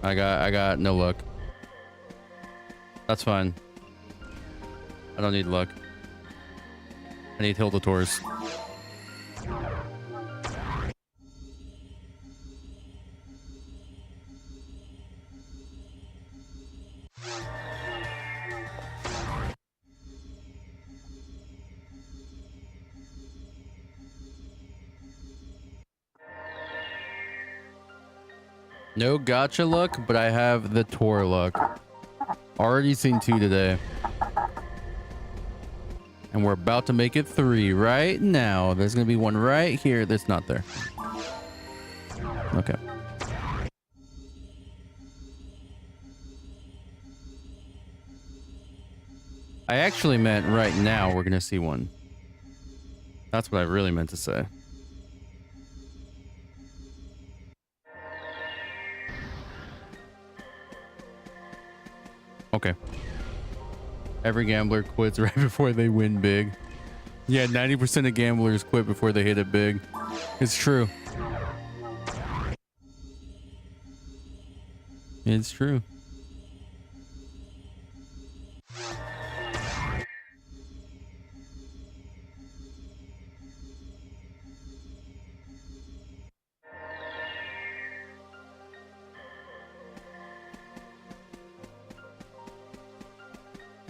S2: I got no luck. That's fine. I don't need luck. I need Hildators. No gotcha luck, but I have the Tor luck. Already seen 2 today. And we're about to make it 3 right now. There's going to be one right here that's not there. Okay. I actually meant right now we're going to see one. That's what I really meant to say. Okay. Every gambler quits right before they win big. Yeah, 90% of gamblers quit before they hit it big. It's true. It's true.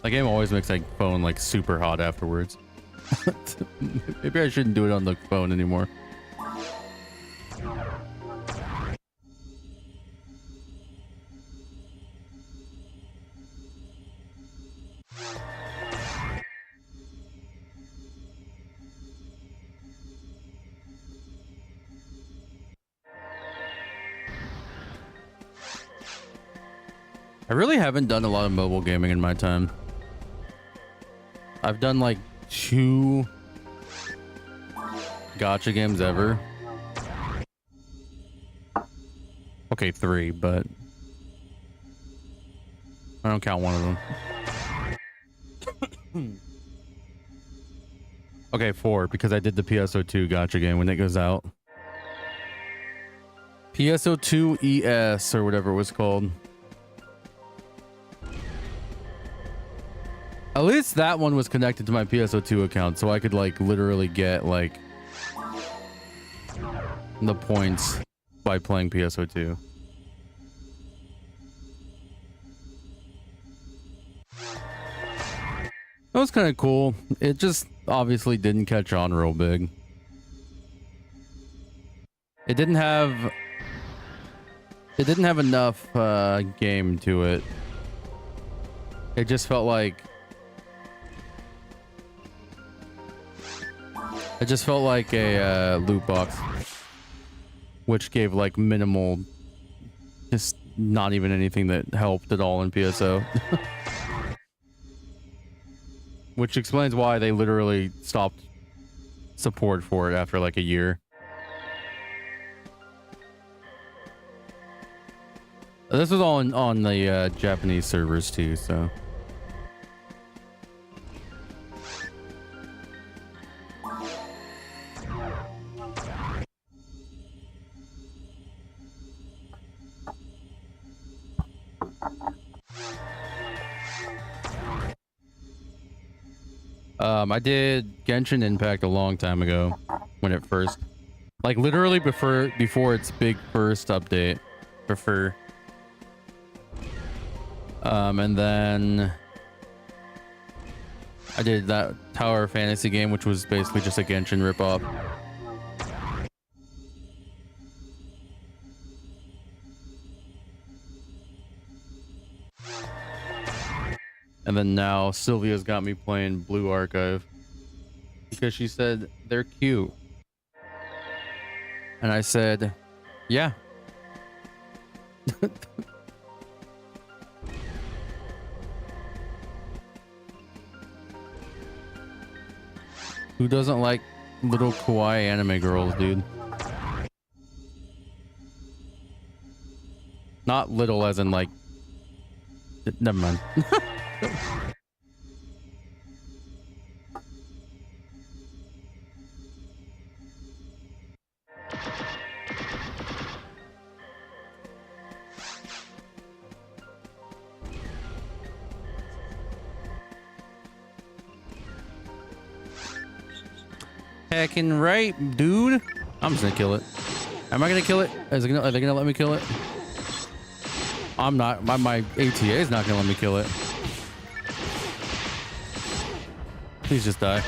S2: That game always makes my phone like super hot afterwards. Maybe I shouldn't do it on the phone anymore. I really haven't done a lot of mobile gaming in my time. I've done like 2 gacha games ever. Okay, 3, but I don't count one of them. Okay, 4, because I did the PSO2 gacha game when it goes out. PSO2 ES or whatever it was called. At least that one was connected to my PSO2 account, so I could like literally get like the points by playing PSO2. That was kind of cool. It just obviously didn't catch on real big. It didn't have enough game to it. It just felt like a loot box, which gave like minimal, just not even anything that helped at all in PSO. Which explains why they literally stopped support for it after like a year. This was all on the Japanese servers too, so. I did Genshin Impact a long time ago when it first, like literally before its big first update. And then I did that Tower Fantasy game, which was basically just a Genshin ripoff. And then now Sylvia's got me playing Blue Archive because she said they're cute. And I said, yeah. Who doesn't like little kawaii anime girls, dude? Not little as in like... Never mind. Heckin' right, dude. I'm just gonna kill it. Am I gonna kill it? Are they gonna let me kill it? I'm not. My ATA is not gonna let me kill it. Please just die.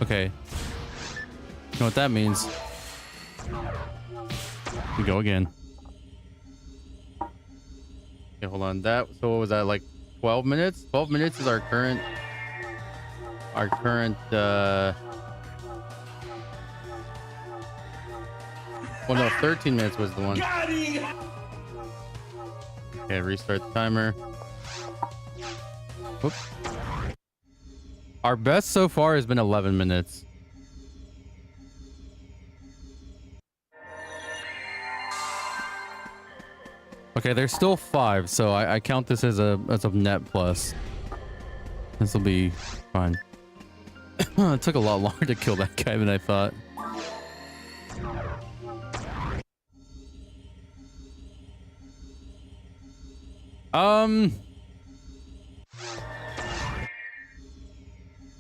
S2: Okay. You know what that means? We go again. Okay, hold on. So what was that, like 12 minutes. 12 minutes is our current well, no, 13 minutes was the one. Okay, restart the timer. Whoop. Our best so far has been 11 minutes. Okay, there's still 5, so I count this as a net plus. This will be fine. It took a lot longer to kill that guy than I thought.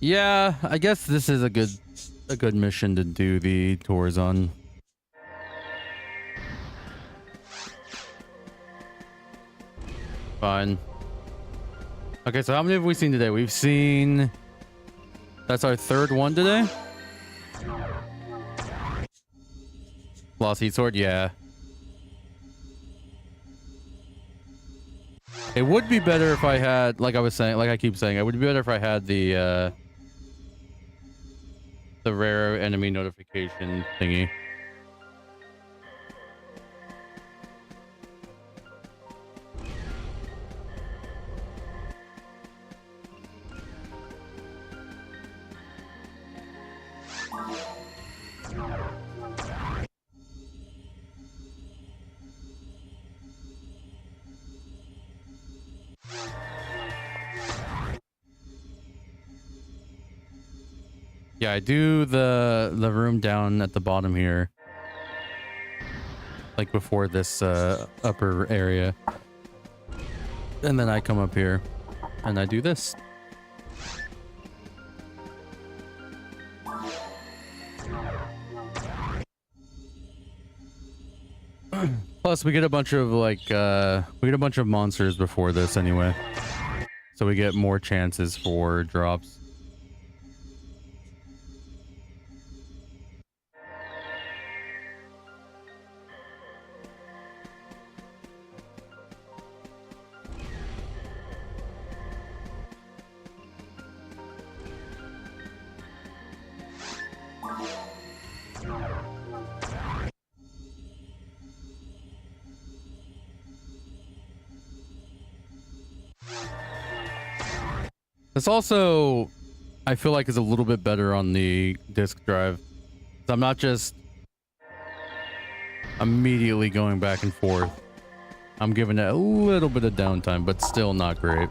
S2: Yeah, I guess this is a good mission to do the tours on. Fine. Okay, so how many have we seen today? We've seen... That's our 3rd one today? Lost Heat Sword? Yeah. It would be better if I had, like I was saying, like I keep saying, it would be better if I had the rare enemy notification thingy. Yeah, I do the room down at the bottom here. Like before this upper area. And then I come up here and I do this. Plus we get a bunch of like we get a bunch of monsters before this anyway. So we get more chances for drops. This also, I feel like, is a little bit better on the disk drive. So I'm not just immediately going back and forth. I'm giving it a little bit of downtime, but still not great.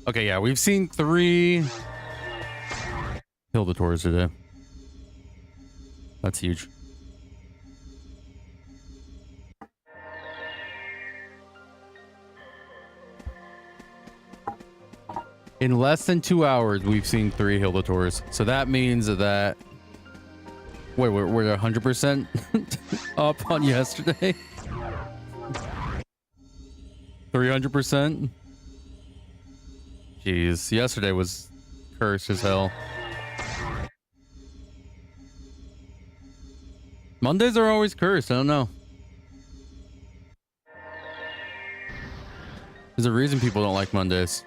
S2: Okay, yeah, we've seen 3 Hilda tours today. That's huge. In less than 2 hours, we've seen 3 Hilda tours. So that means that... Wait, we're 100% up on yesterday? 300%? Jeez, yesterday was cursed as hell. Mondays are always cursed. I don't know. There's a reason people don't like Mondays.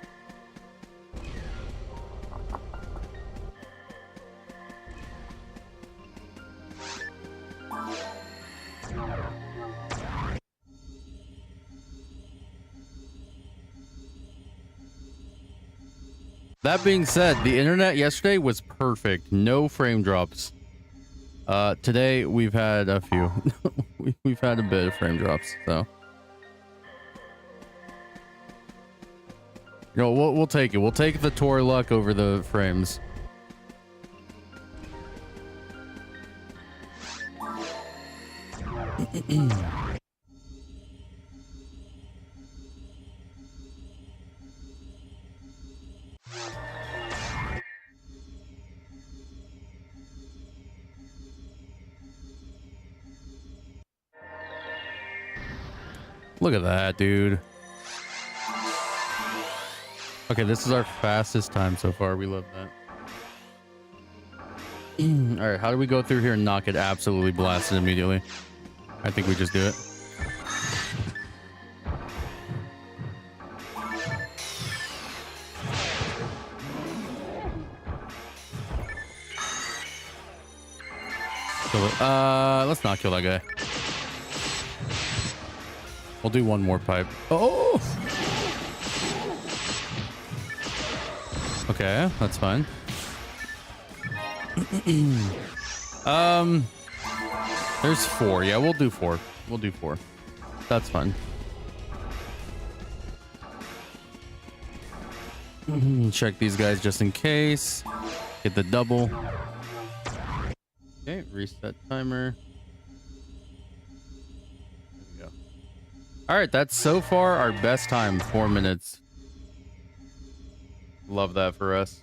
S2: That being said, the internet yesterday was perfect. No frame drops. Today we've had a few. We've had a bit of frame drops, so. You know, we'll take it. We'll take the tour luck over the frames. Look at that, dude. Okay, this is our fastest time so far. We love that. All right, how do we go through here and not get absolutely blasted immediately? I think we just do it. Kill it. Let's not kill that guy. We'll do one more pipe. Oh! Okay, that's fine. There's 4. Yeah, we'll do 4. We'll do 4. That's fine. Check these guys just in case. Get the double. Okay, reset timer. There we go. All right, that's so far our best time, 4 minutes. Love that for us.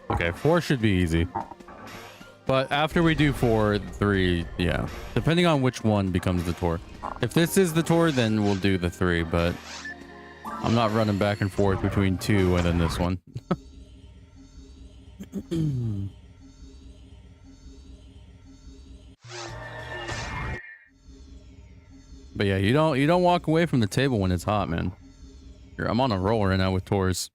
S2: Okay, 4 should be easy. But after we do 4, 3, yeah. Depending on which one becomes the tour. If this is the tour, then we'll do the 3, but I'm not running back and forth between 2 and then this one. But yeah, you don't walk away from the table when it's hot, man. I'm on a roll right now with tours.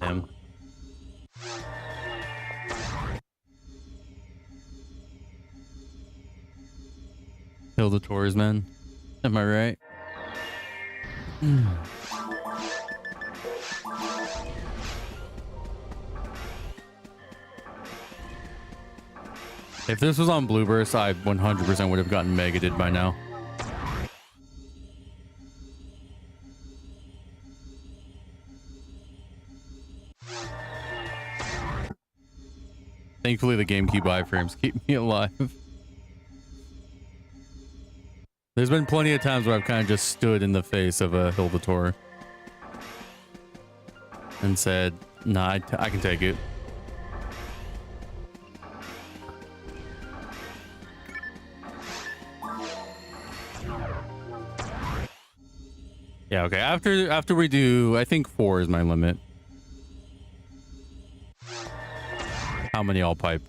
S2: Damn. Kill the tours, man. Am I right? If this was on Blueburst, I 100% would have gotten megated by now. Thankfully, the GameCube iframes keep me alive. There's been plenty of times where I've kind of just stood in the face of a Hildator and said, nah, I can take it. Yeah, okay. After we do, I think 4 is my limit. How many I'll pipe?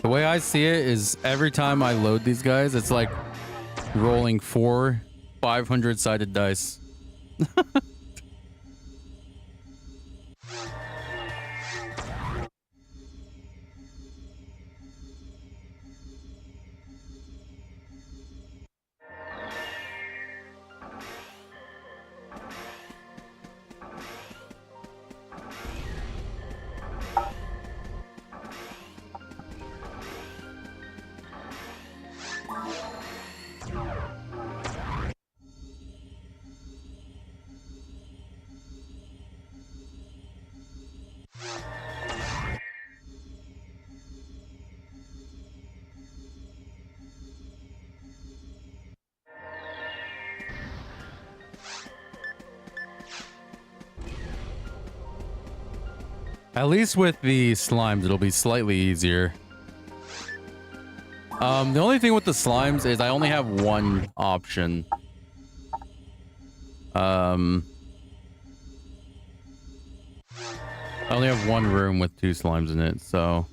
S2: The way I see it is every time I load these guys, it's like rolling 4 500-sided dice. At least with the slimes, it'll be slightly easier. The only thing with the slimes is I only have one option. I only have one room with 2 slimes in it, so...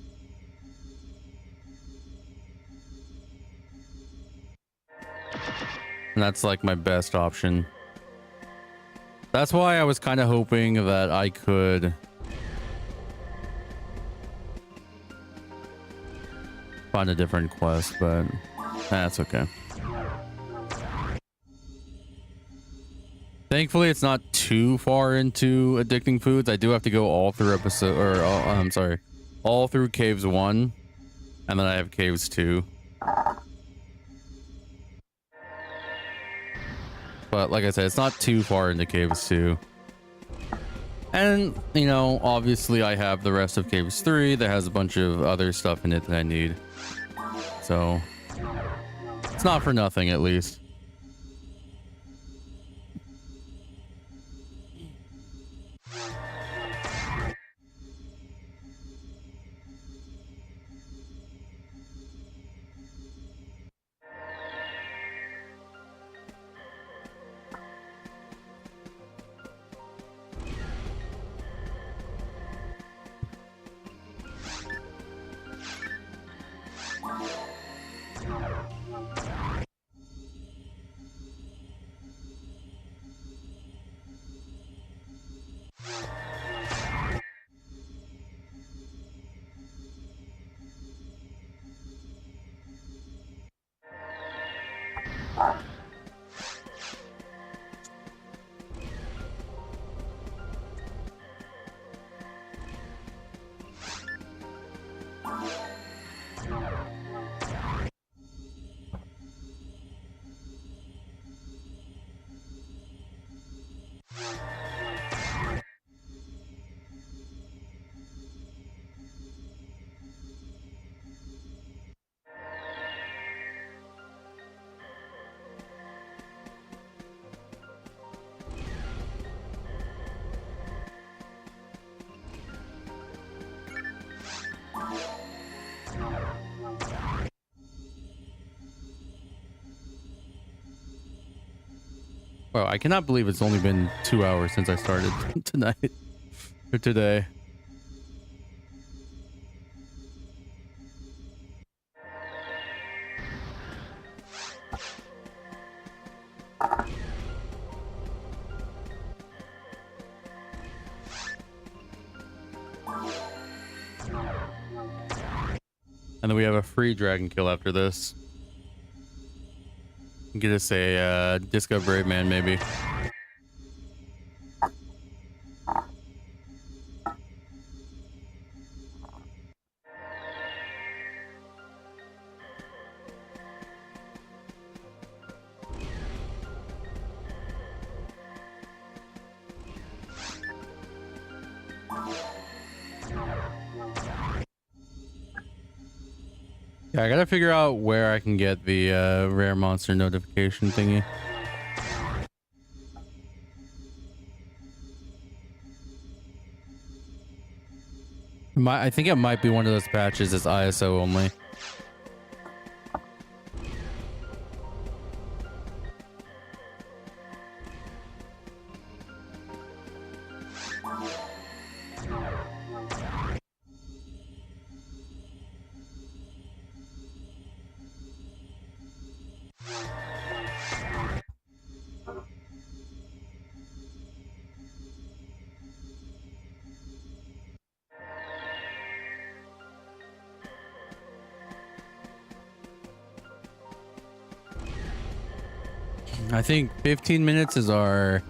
S2: And that's like my best option. That's why I was kind of hoping that I could... find a different quest, but that's okay. Thankfully, it's not too far into addicting foods. I do have to go all through all through caves 1, and then I have caves 2. But like I said, it's not too far into caves 2. And, you know, obviously I have the rest of caves 3 that has a bunch of other stuff in it that I need. So, it's not for nothing, at least. Wow, I cannot believe it's only been 2 hours since I started tonight or today. And then we have a free dragon kill after this. Get us a Disco Brave Man, maybe. Yeah, I gotta figure out where I can get the rare monster notification thingy. I think it might be one of those patches that's ISO only. I think 15 minutes is our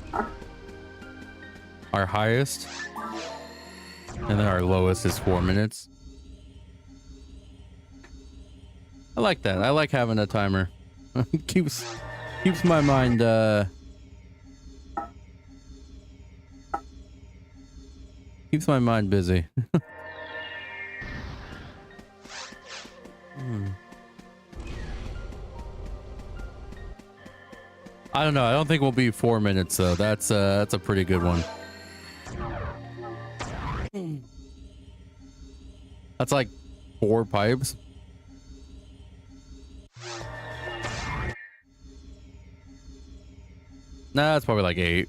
S2: highest, and then our lowest is 4 minutes. I like that. I like having a timer. keeps my mind keeps my mind busy. I don't know. I don't think we'll be 4 minutes though. That's a pretty good one. That's like 4 pipes. Nah, it's probably like 8.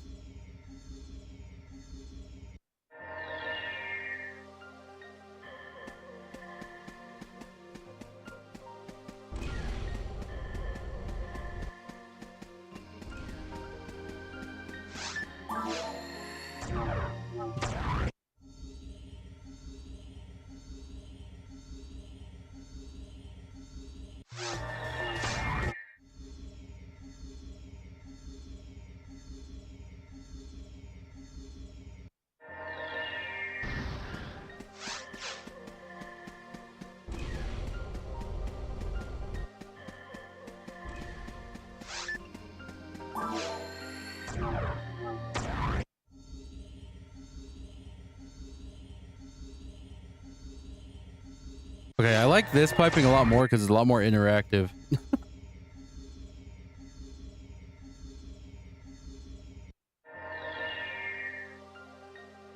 S2: Okay, I like this piping a lot more because it's a lot more interactive.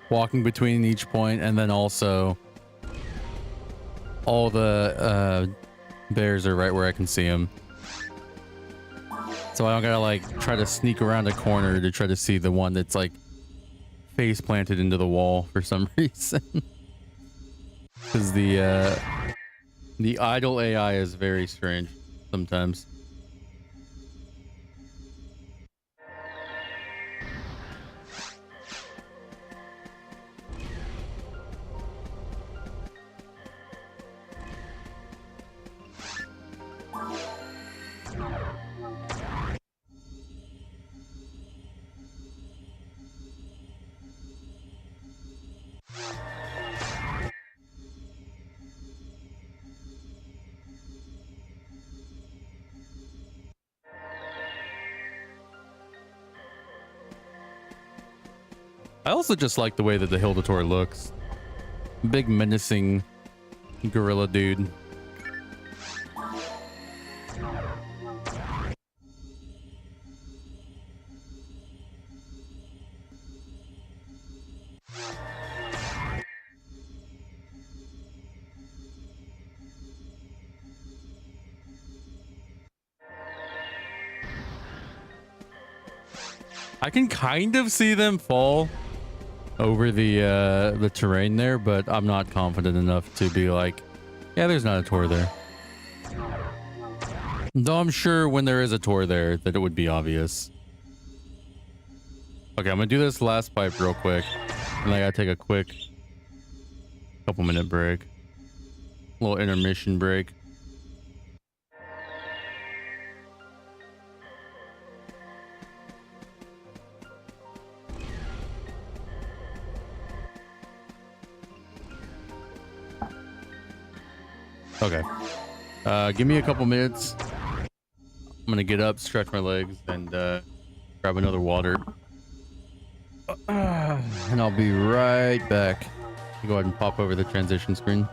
S2: Walking between each point, and then also all the bears are right where I can see them. So I don't gotta like try to sneak around a corner to try to see the one that's like face planted into the wall for some reason. Because the idle AI is very strange sometimes. I also just like the way that the Hildator looks. Big menacing gorilla dude. I can kind of see them fall over the terrain there, but I'm not confident enough to be like, yeah, there's not a tor there. Though I'm sure when there is a tor there that it would be obvious. Okay, I'm gonna do this last pipe real quick, and I gotta take a quick couple-minute break, a little intermission break. Okay. Give me a couple minutes. I'm gonna get up, stretch my legs, and grab another water. And I'll be right back. Go ahead and pop over the transition screen.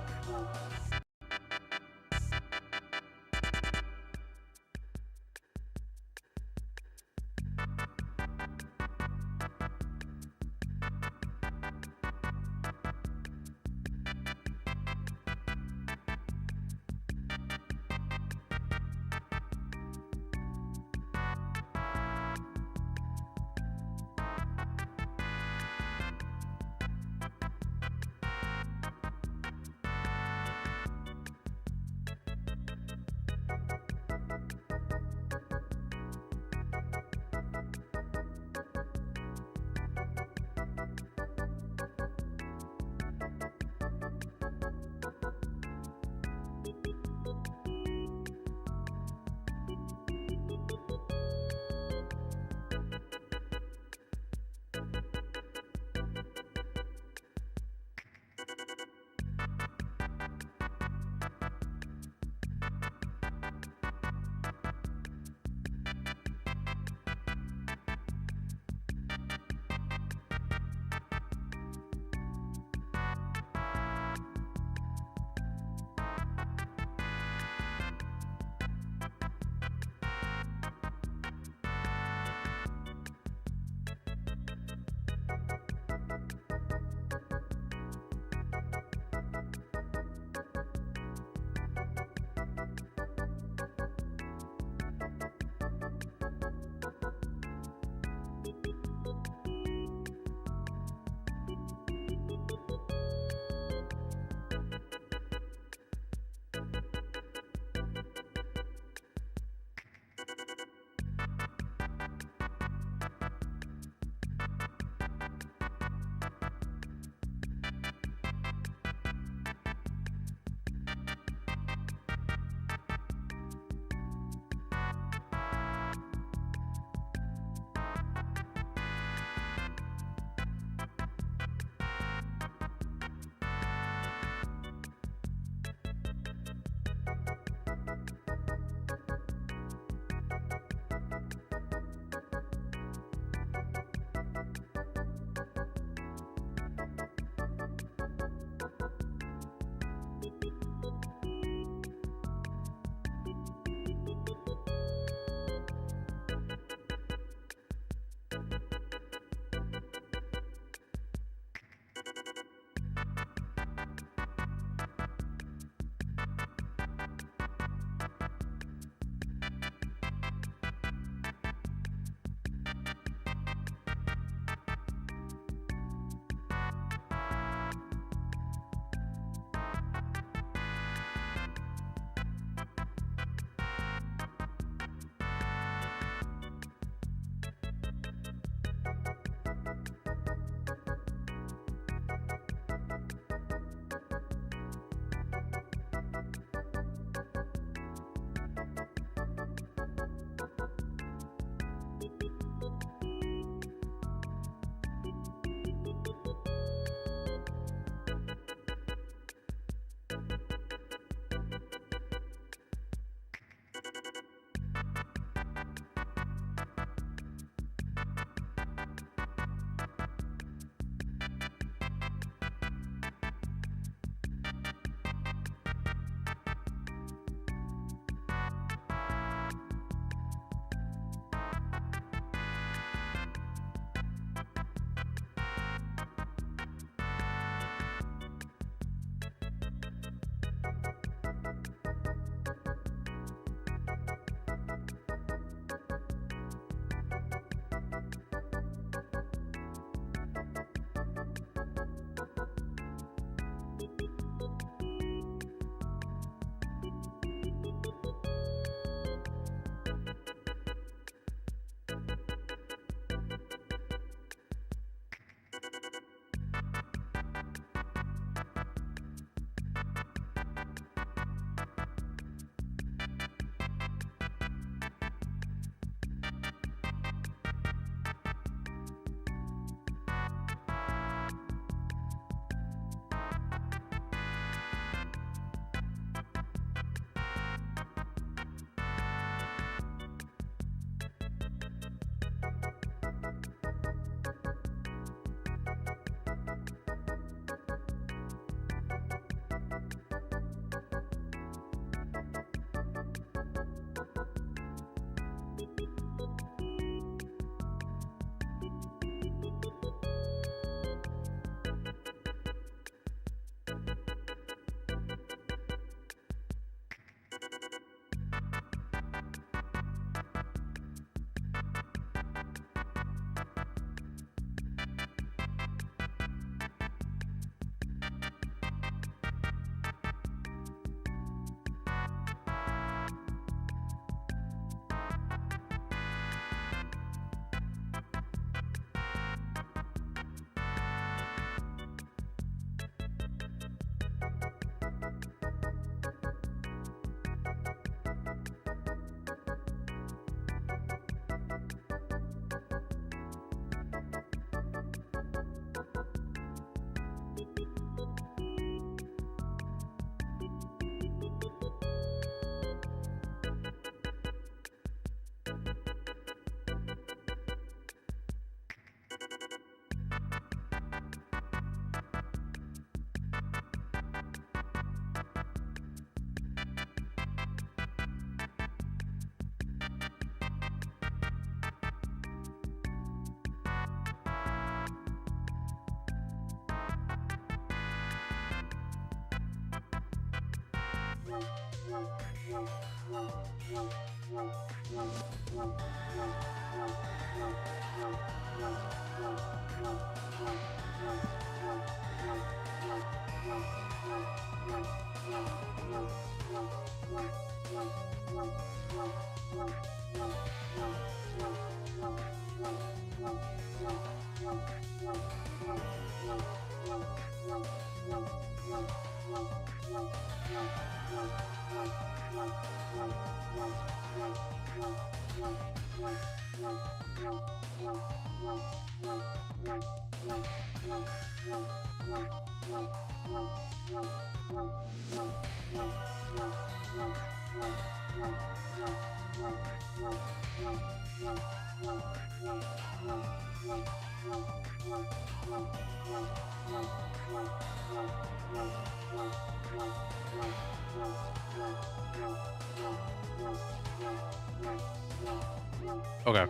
S2: Okay.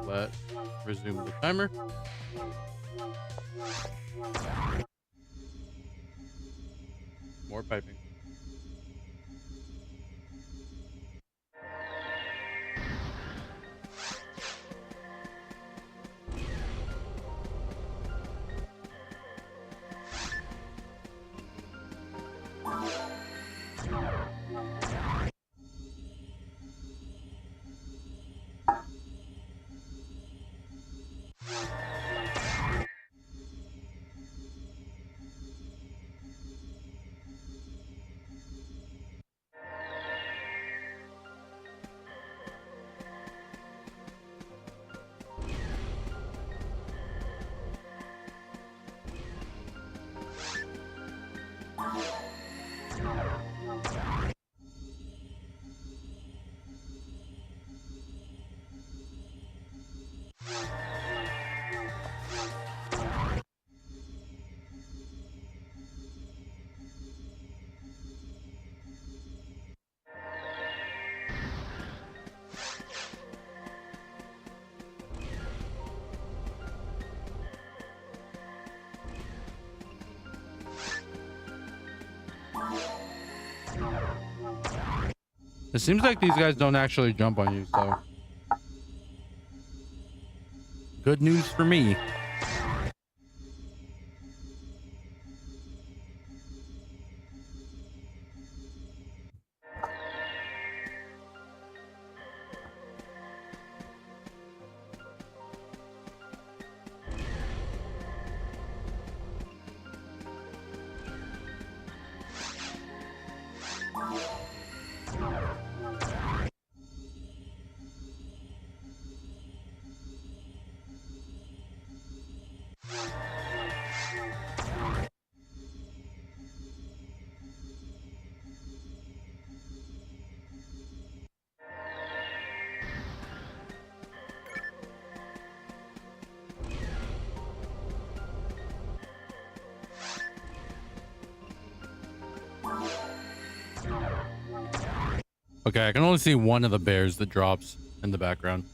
S2: Let's resume the timer. More piping. It seems like these guys don't actually jump on you, so good news for me. Okay, I can only see one of the bears that drops in the background.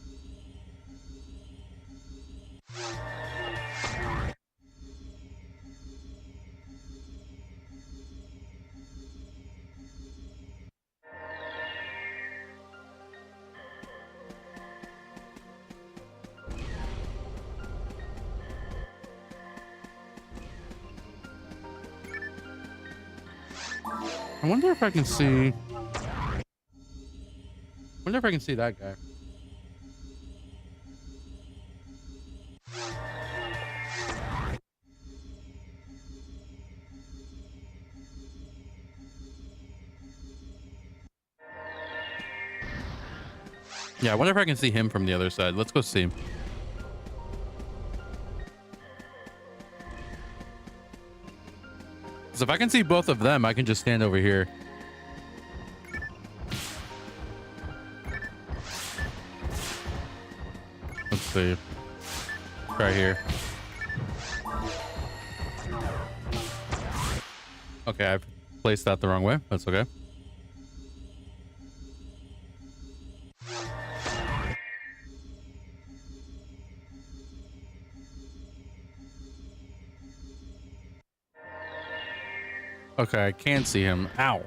S2: I wonder if I can see. Wonder if I can see that guy. Yeah, I wonder if I can see him from the other side. Let's go see him. So if I can see both of them, I can just stand over here. Let's see. Right here. Okay, I've placed that the wrong way. That's okay. Okay, I can see him. Ow.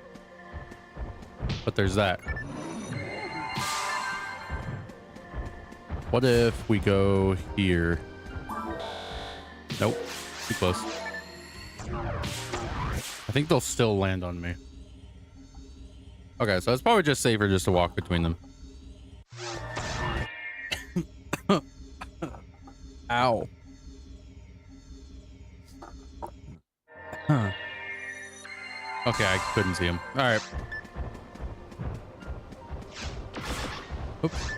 S2: But there's that. What if we go here? Nope. Too close. I think they'll still land on me. Okay, so it's probably just safer just to walk between them. Ow. Huh. Okay, I couldn't see him. All right. Oops.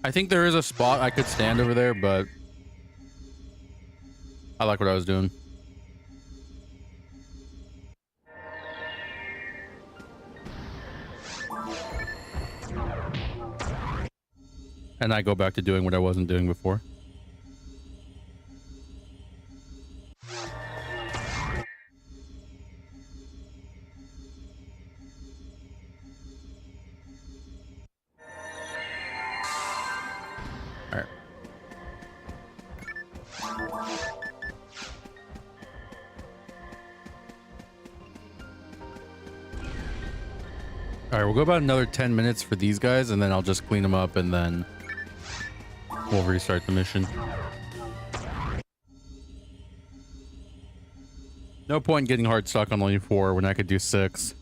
S2: I think there is a spot I could stand over there, but I like what I was doing. And I go back to doing what I wasn't doing before. All right. All right, we'll go about another 10 minutes for these guys, and then I'll just clean them up, and then we'll restart the mission. No point in getting hard stuck on only 4 when I could do 6.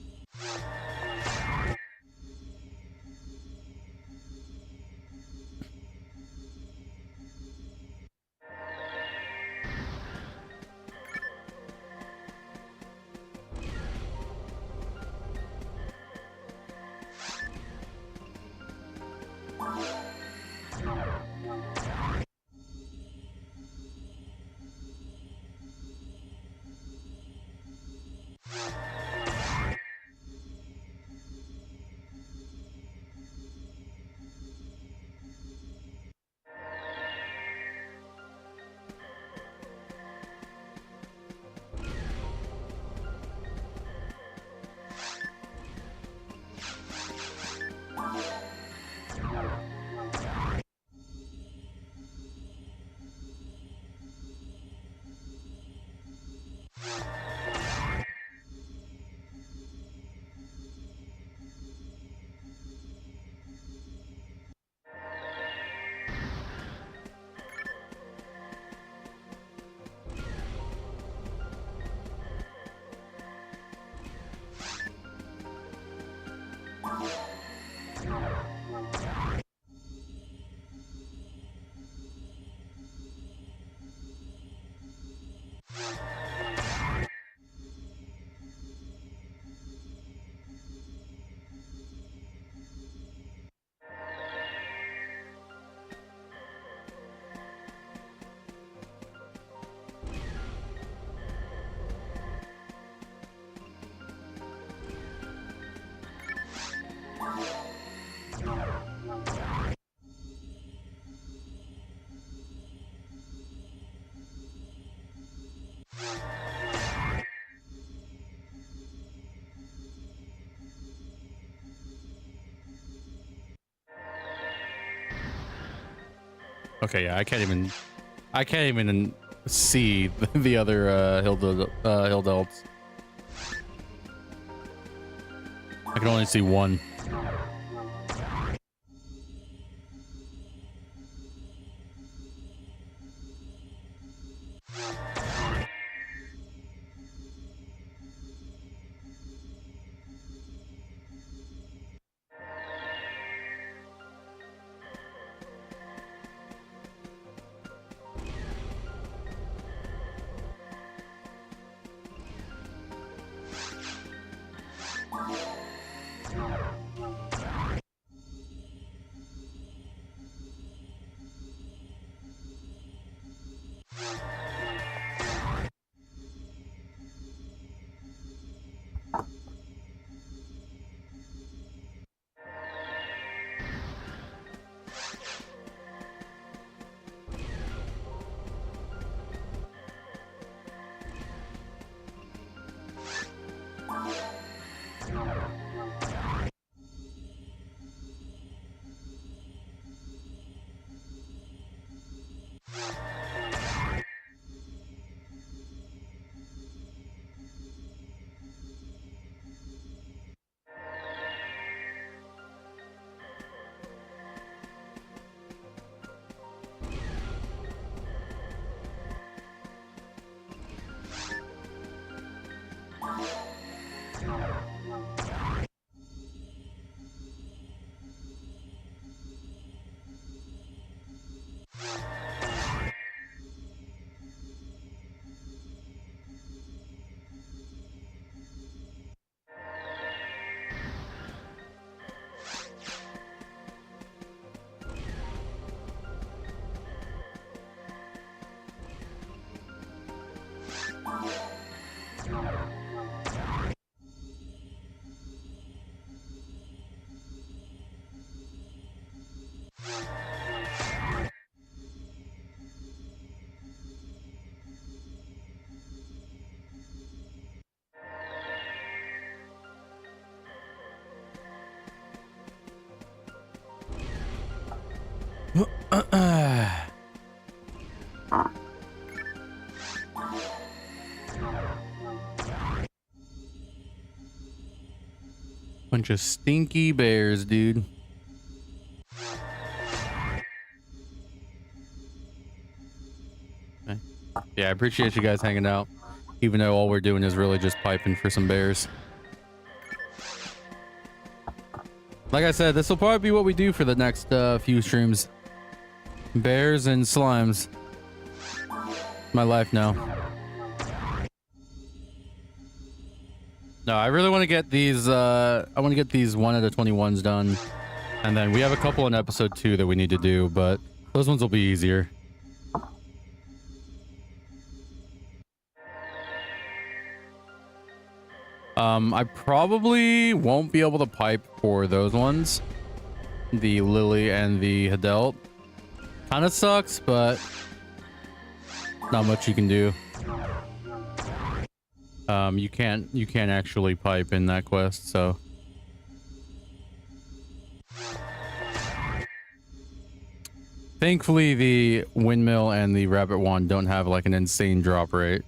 S2: Okay, yeah, I can't even see the other hill delts. I can only see one. Bunch of stinky bears, dude. Okay. Yeah, I appreciate you guys hanging out, even though all we're doing is really just piping for some bears. Like I said, this will probably be what we do for the next few streams. Bears and slimes. My life now. No, I really want to get these, I want to get these 1 out of 21s done. And then we have a couple in episode 2 that we need to do, but those ones will be easier. I probably won't be able to pipe for those ones. The Lily and the Hadelt. Kind of sucks, but not much you can do. You can't actually pipe in that quest, so. Thankfully, the windmill and the rabbit wand don't have like an insane drop rate.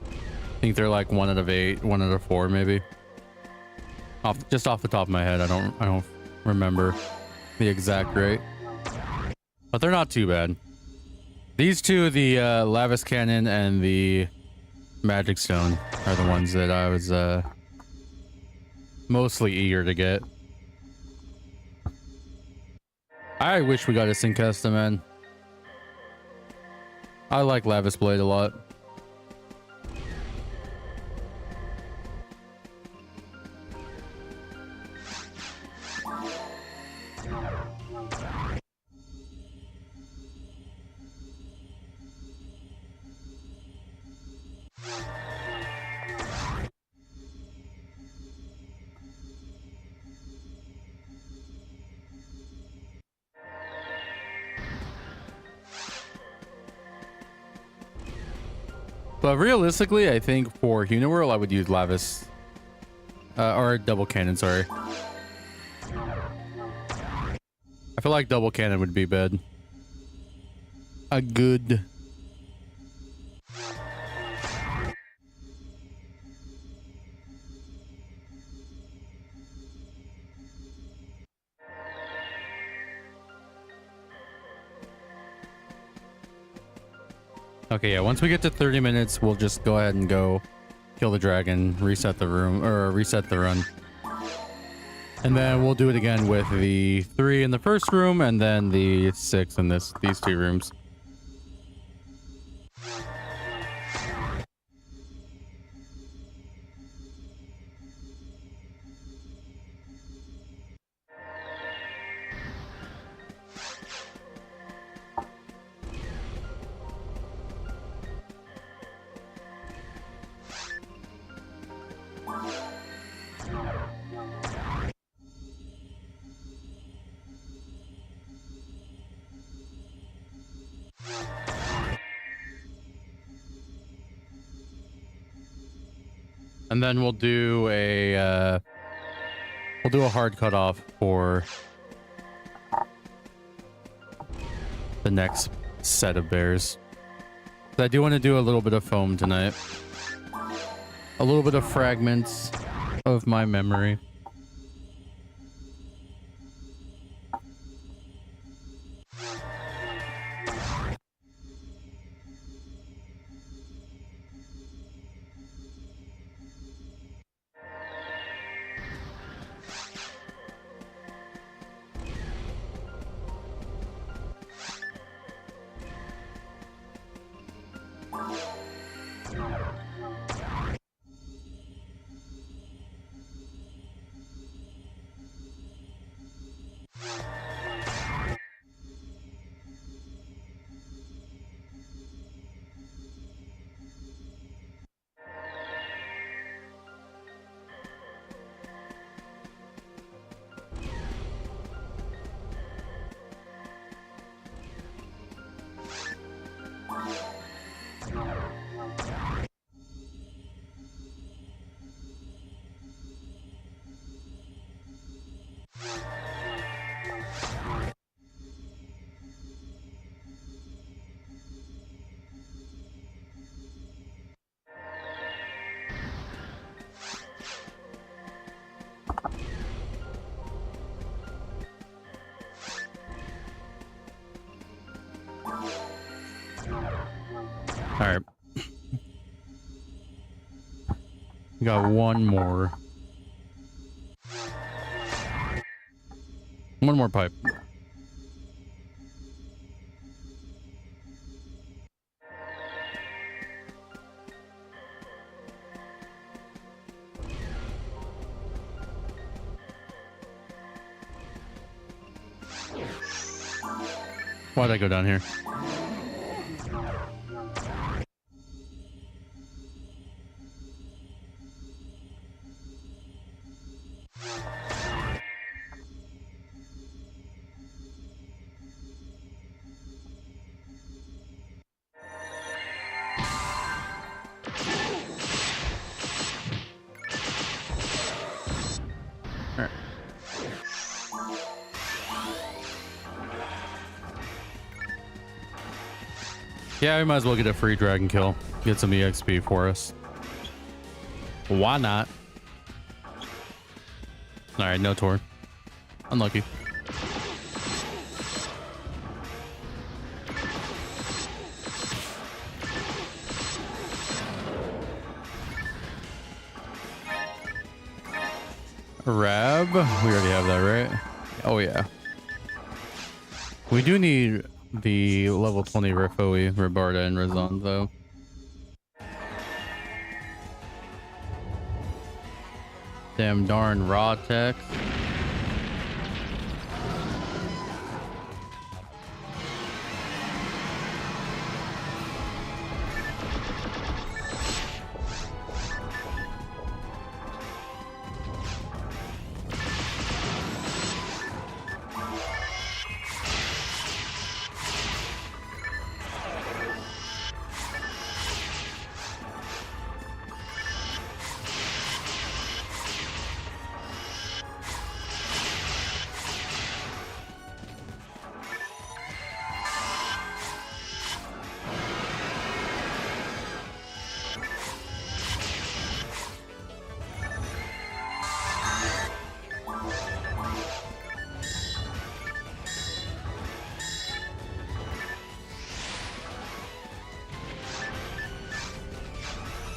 S2: I think they're like 1 out of 8, 1 out of 4, maybe. Just off the top of my head, I don't remember the exact rate, but they're not too bad. These two, the Lavis Cannon and the Magic Stone, are the ones that I was mostly eager to get. I wish we got a Syncesta, man. I like Lavis Blade a lot. But realistically, I think for Uniworld, I would use Lavis. Or double cannon, sorry. I feel like double cannon would be bad. A good. Okay, yeah, once we get to 30 minutes, we'll just go ahead and go kill the dragon, reset the room, or reset the run. And then we'll do it again with the 3 in the first room, and then the 6 in these 2 rooms. And then we'll do a hard cutoff for the next set of bears. I do want to do a little bit of foam tonight. A little bit of fragments of my memory. All right. Got one more. One more pipe. Why'd I go down here? Yeah, we might as well get a free dragon kill. Get some EXP for us. Why not? Alright, no Tor. Unlucky. Rab. We already have that, right? Oh, yeah. We do need the level 20 Rafoi, Rabarda, and Razan, though. Damn darn raw tech.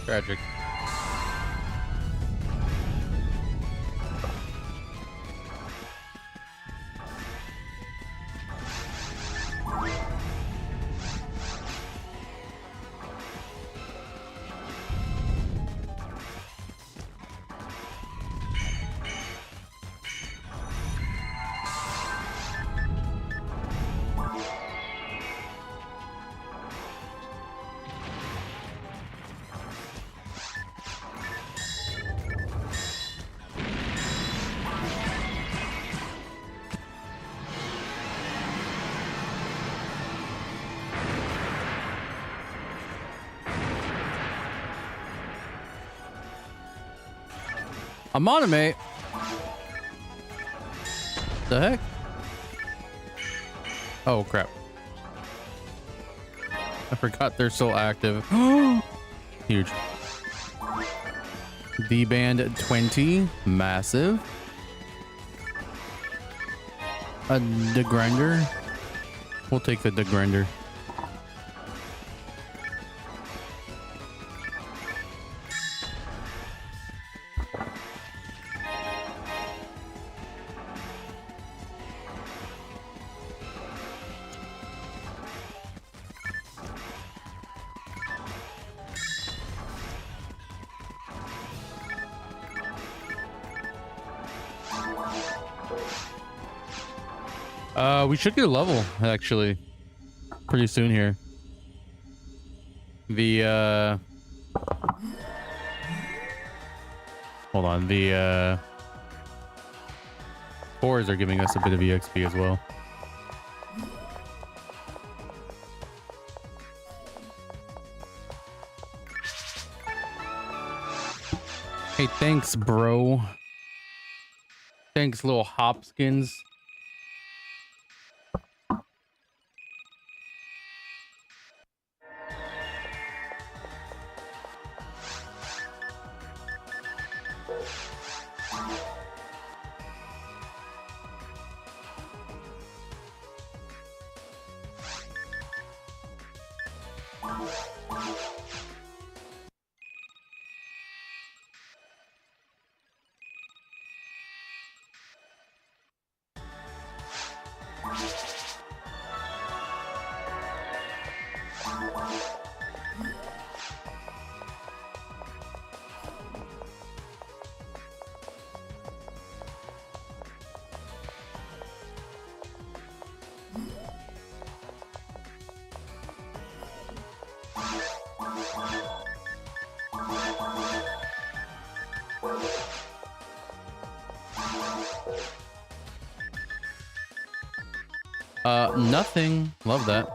S2: Tragic. I'm on it, mate. The heck? Oh, crap. I forgot they're still active. Huge. D-band 20. Massive. A degrinder. We'll take the degrinder. We should get a level actually pretty soon here. The hold on, the cores are giving us a bit of EXP as well. Hey, thanks, bro. Thanks, little Hopkins. Nothing. Love that.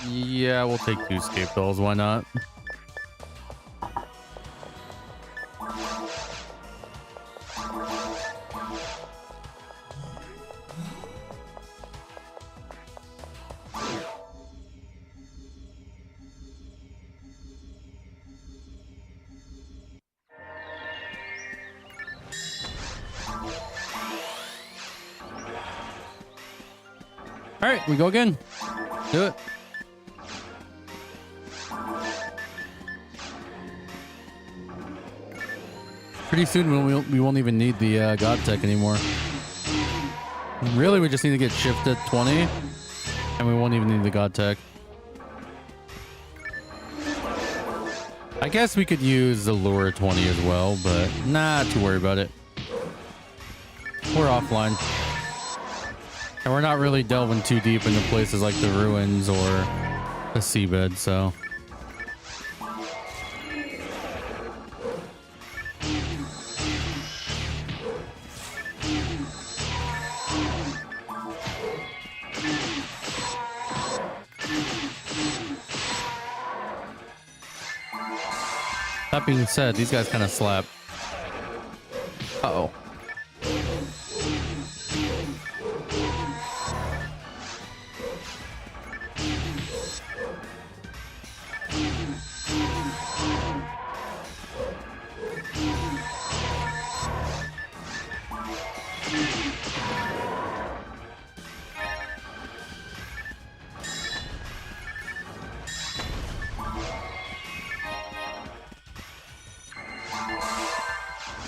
S2: Yeah, we'll take 2 scape dolls. Why not? All right, we go again. Do it. Pretty soon we won't even need the God Tech anymore. Really, we just need to get shift at 20, and we won't even need the God Tech. I guess we could use the lure 20 as well, but not to worry about it. We're offline. And we're not really delving too deep into places like the ruins or the seabed, so. That being said, these guys kind of slap. Uh-oh.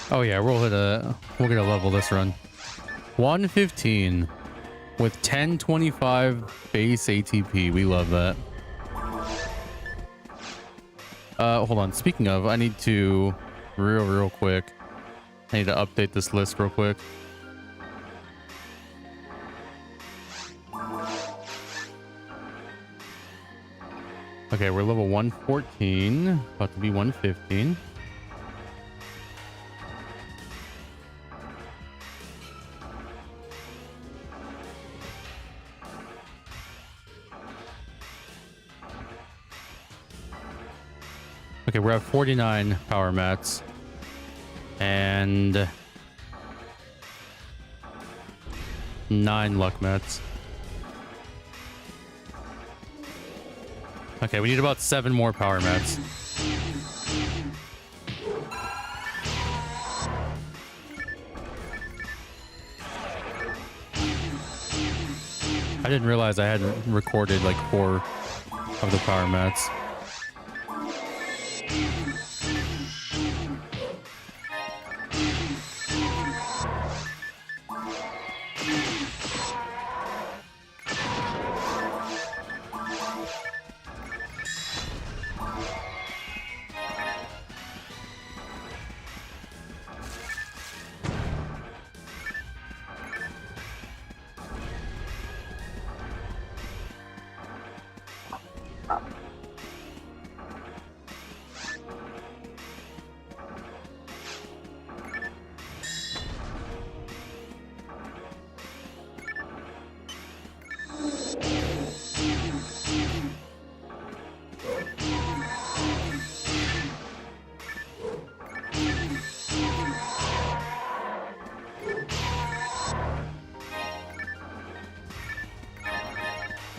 S2: Oh yeah, we'll get a level this run. 115 with 1025 base ATP. We love that. Hold on. Speaking of, I need to real quick. I need to update this list real quick. Okay, we're level 114, about to be 115. Okay, we're at 49 power mats and 9 luck mats. Okay, we need about 7 more power mats. I didn't realize I hadn't recorded like 4 of the power mats.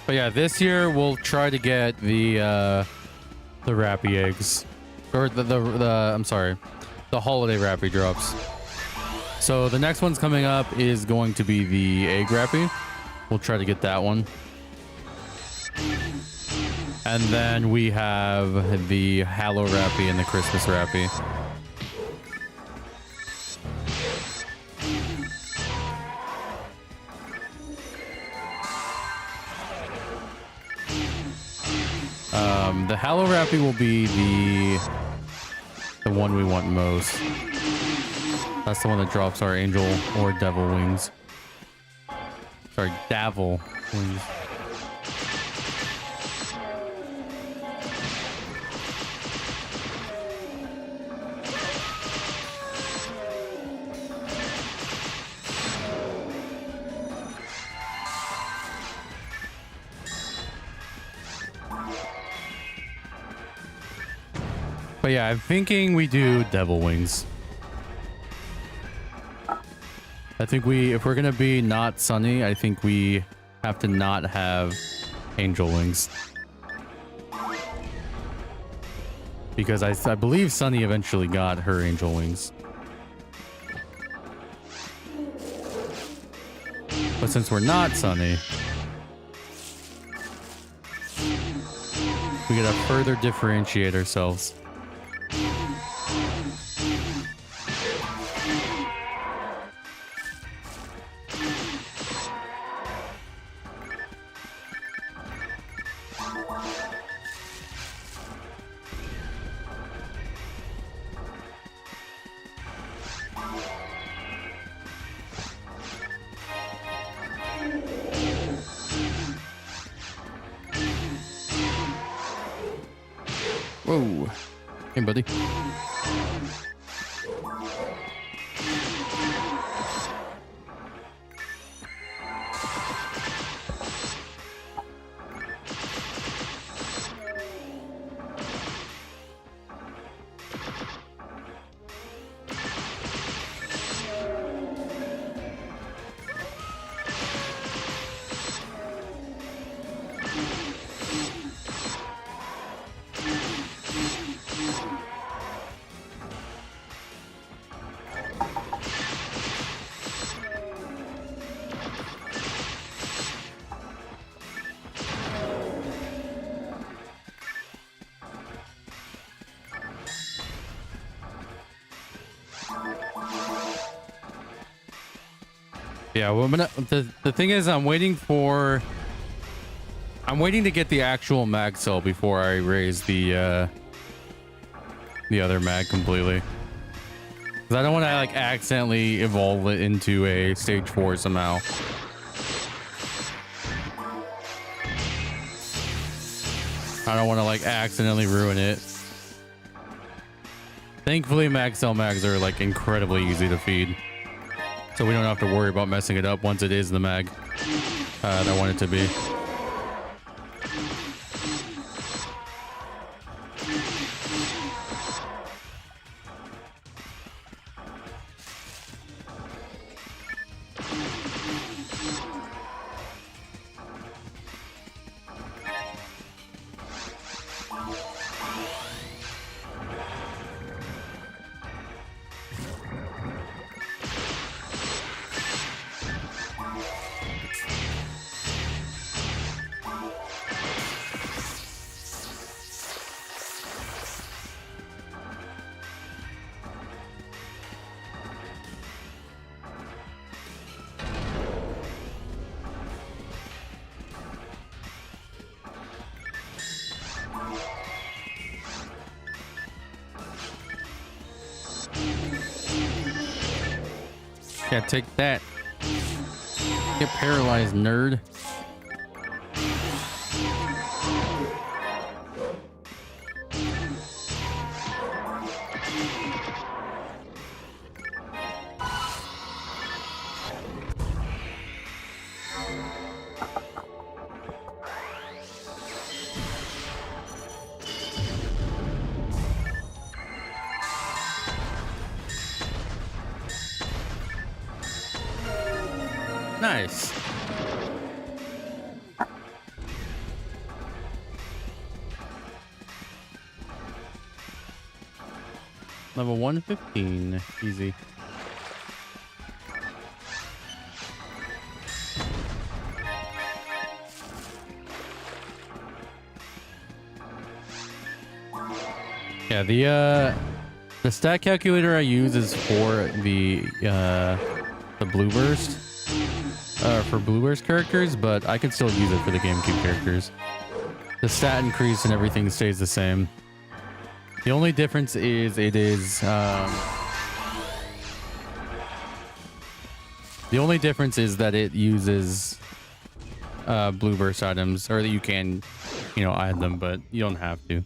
S2: But yeah, this year we'll try to get the Rappy eggs, or I'm sorry, the holiday Rappy drops. So the next one's coming up is going to be the egg Rappy. We'll try to get that one. And then we have the Hallow Rappy and the Christmas Rappy. The Hallow Rappy will be the one we want most. That's the one that drops our angel or devil wings. Sorry, Davil wings. But yeah, I'm thinking we do devil wings. I think if we're gonna be not Sunny, I think we have to not have angel wings. Because I believe Sunny eventually got her angel wings. But since we're not Sunny, we gotta further differentiate ourselves. Whoa. Hey, buddy. Yeah, well, the thing is, I'm waiting to get the actual mag cell before I raise the other mag completely. Because I don't want to like accidentally evolve it into a stage 4 somehow. I don't want to like accidentally ruin it. Thankfully, mag cell mags are like incredibly easy to feed. So we don't have to worry about messing it up once it is the mag that I want it to be. Yeah, take that. Get paralyzed, nerd. Nice. Level 115. Easy. Yeah, the stat calculator I use is for the blue burst. For blue burst characters, but I can still use it for the GameCube characters. The stat increase and everything stays the same. The only difference is it is the only difference is that it uses blue burst items, or that you can, you know, add them, but you don't have to.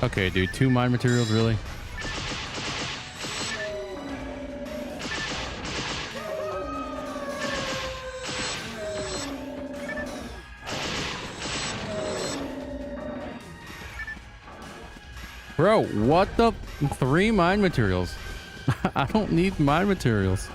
S2: Okay, dude, 2 mine materials, really? Bro, what the? 3 mine materials. I don't need mine materials.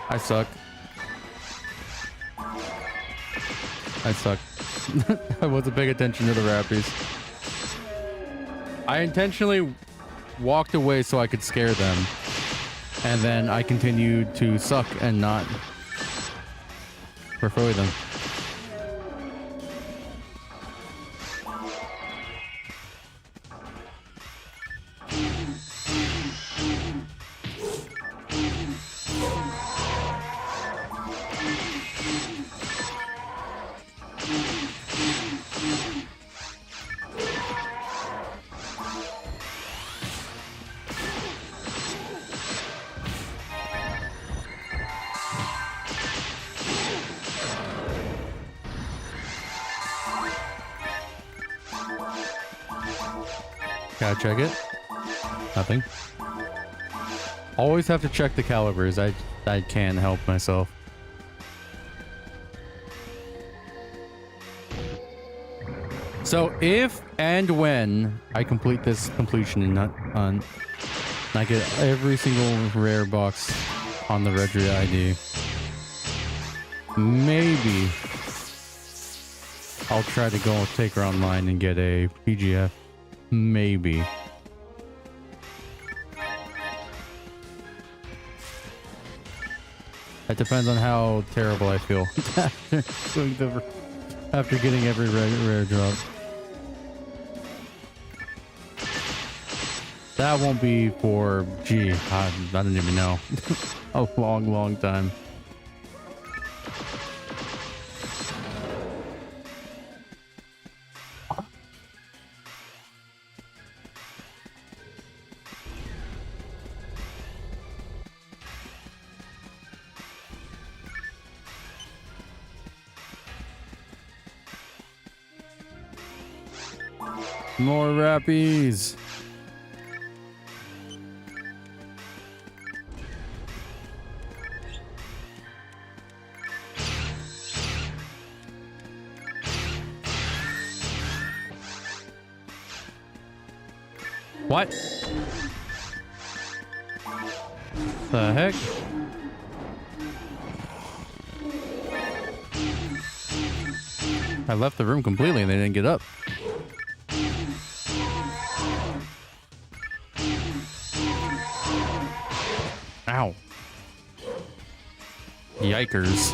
S2: I suck. I suck. I wasn't paying attention to the rappies. I intentionally walked away so I could scare them. And then I continued to suck and not prefer them. Gotta check it. Nothing. Always have to check the calibers. I can't help myself. So if and when I complete this completion and I get every single rare box on the Redria ID, maybe I'll try to go take her online and get a PGF. Maybe. It depends on how terrible I feel after getting every rare drop. That won't be for, gee, I don't even know. A long time. More rappies. What? The heck? I left the room completely and they didn't get up. Ow. Yikers.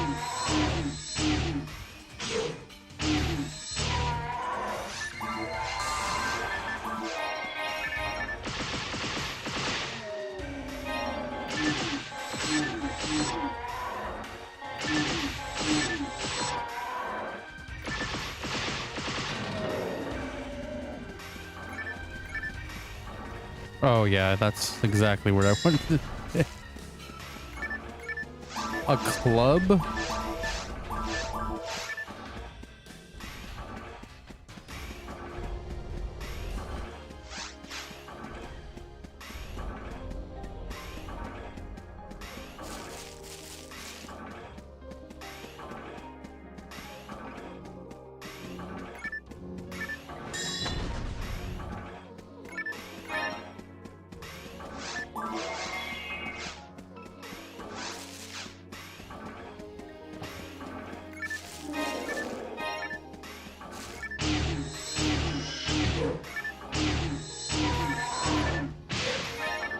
S2: Oh yeah, that's exactly what I wanted to say. A club?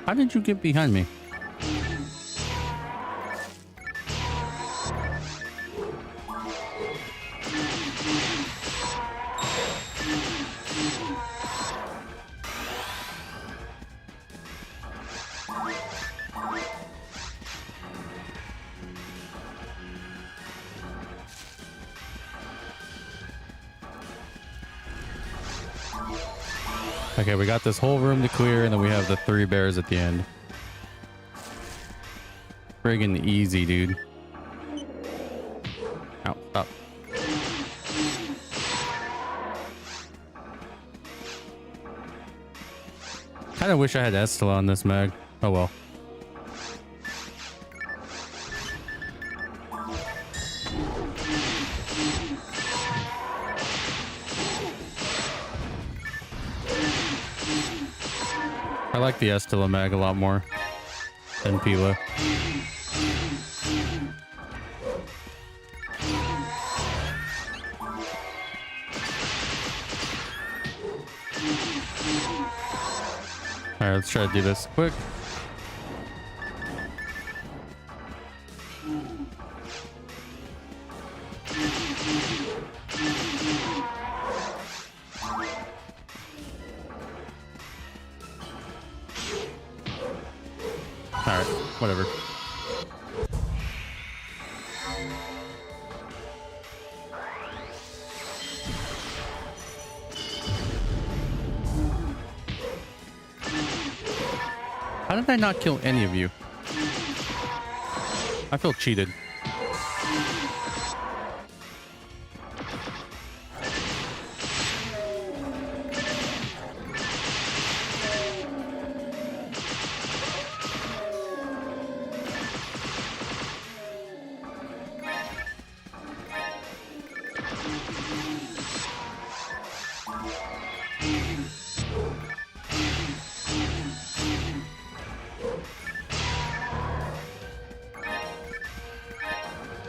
S2: How did you get behind me? Okay, we got this whole room to clear, and then we have the 3 bears at the end. Friggin' easy, dude. Ow, stop. Kinda wish I had Estella on this mag. Oh well. I like the Estella mag a lot more than Pila. Alright, let's try to do this quick. Alright, whatever. How did I not kill any of you? I feel cheated.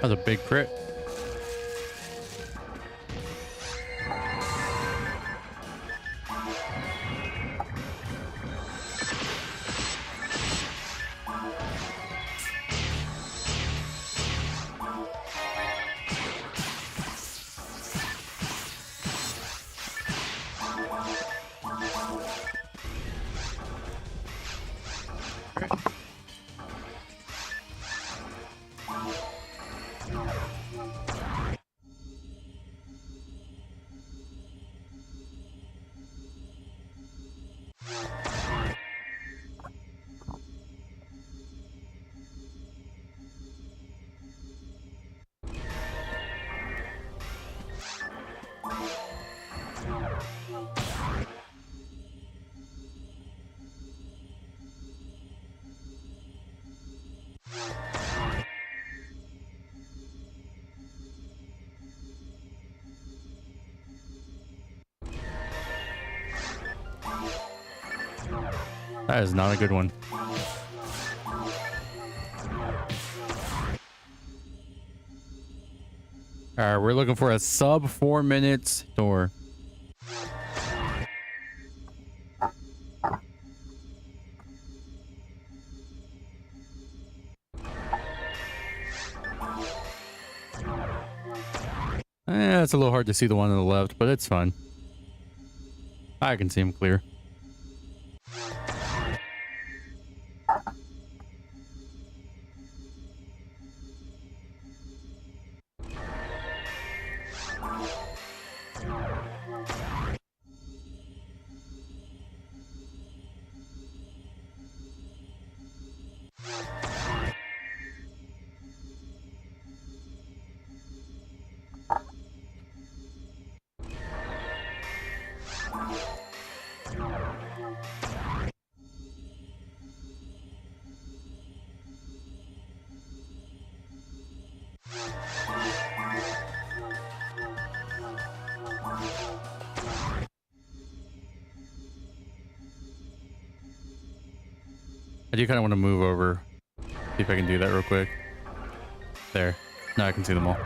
S2: That's a big crit. That is not a good one. All right, we're looking for a sub 4 minutes door. It's a little hard to see the one on the left, but it's fine. I can see him clear. I do kind of want to move over. See if I can do that real quick. There. Now I can see them all.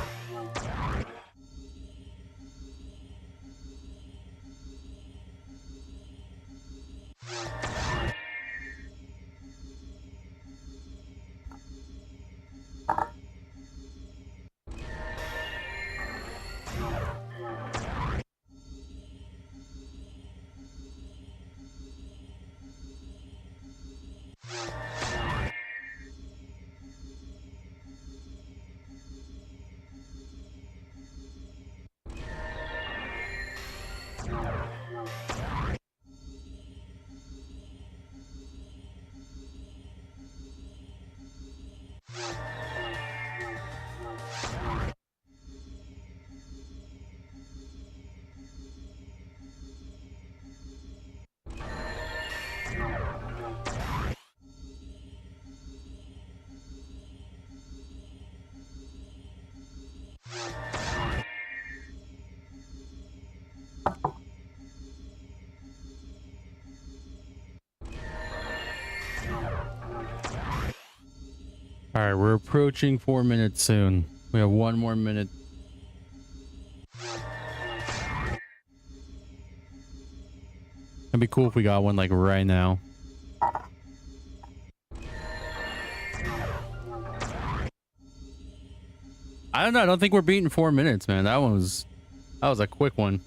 S2: All right, we're approaching 4 minutes soon. We have 1 more minute. It'd be cool if we got one like right now. I don't know. I don't think we're beating 4 minutes, man. That was a quick one.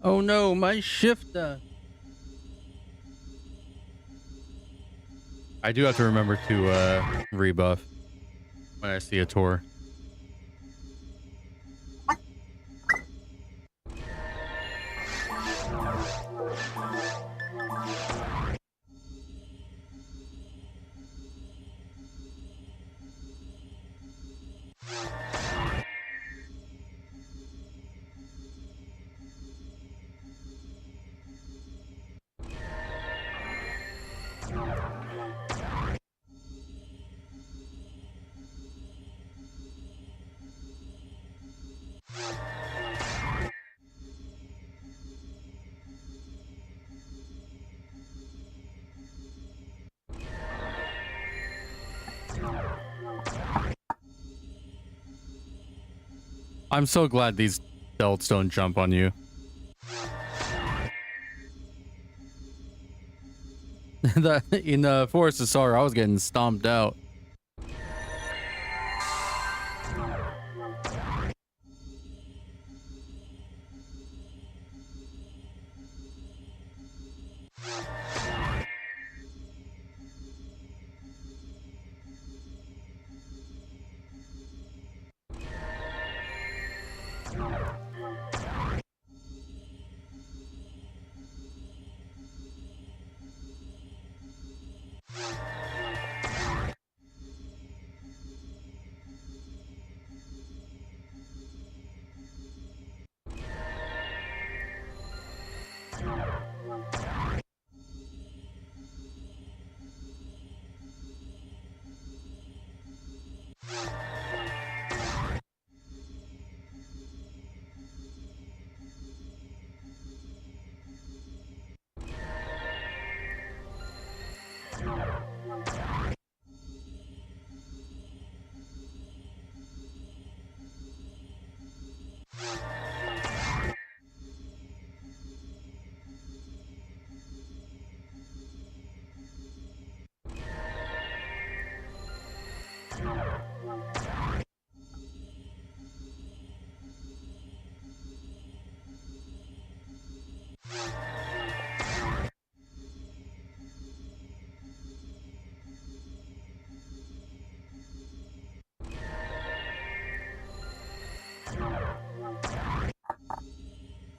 S2: Oh no, my shifter. I do have to remember to rebuff when I see a tour. I'm so glad these belts don't jump on you. In the Forest of Sorrow, I was getting stomped out.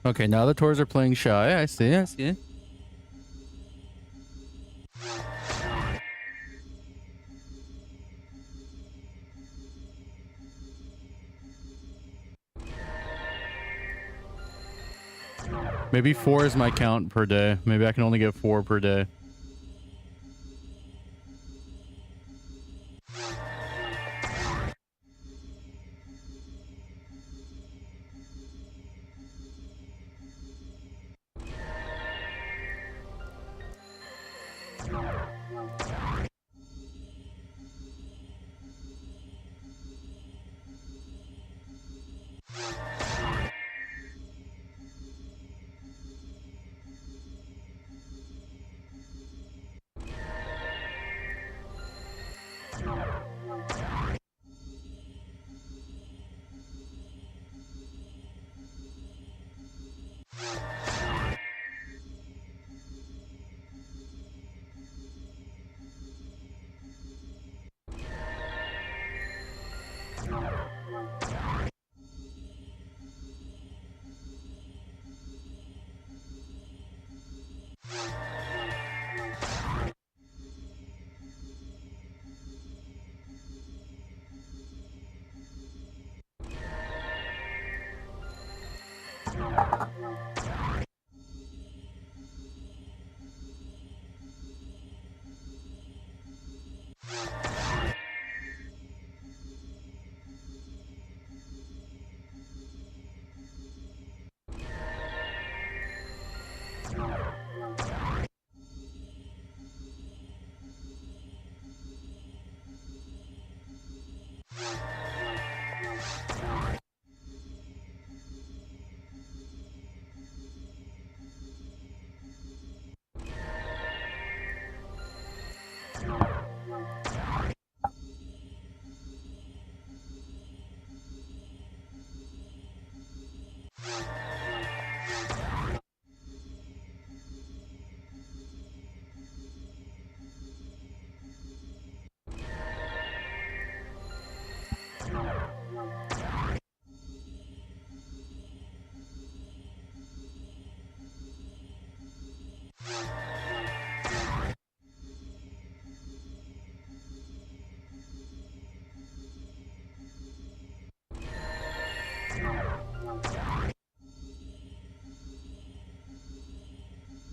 S2: Okay, now the tours are playing shy. I see, I see. Maybe 4 is my count per day. Maybe I can only get 4 per day.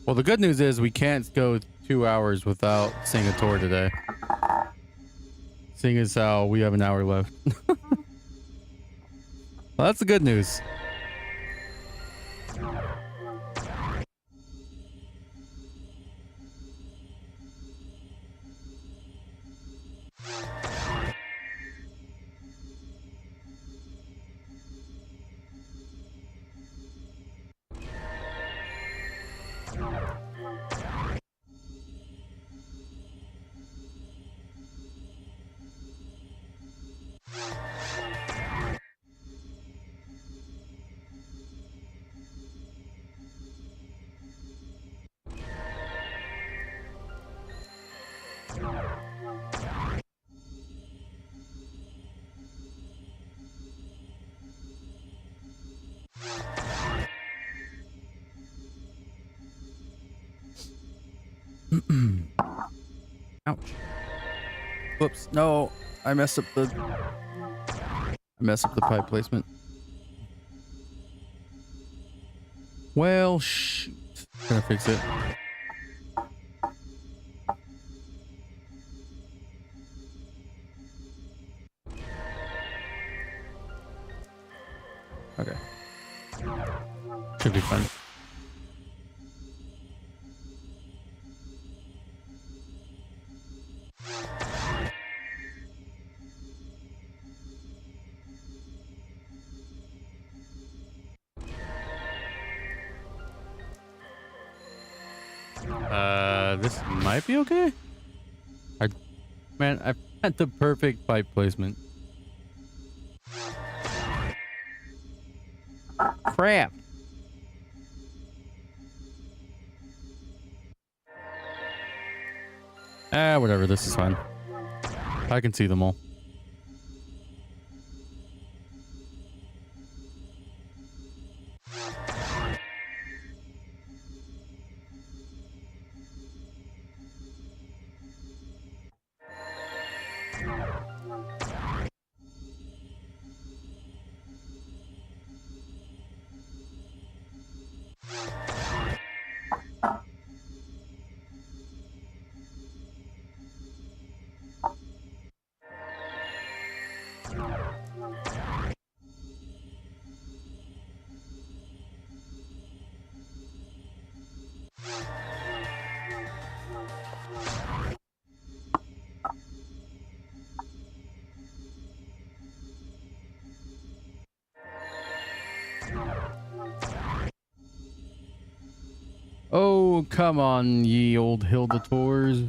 S2: Well, the good news is we can't go 2 hours without seeing a tour today. Seeing as how we have an hour left. Well, that's the good news. Ouch. Whoops. No, I messed up the pipe placement. Well, shoot. Gotta fix it. Okay. Should be fine. This might be okay. Man, I've had the perfect pipe placement. Crap. Whatever. This is fine. I can see them all. Oh, come on, ye old Hilda tours.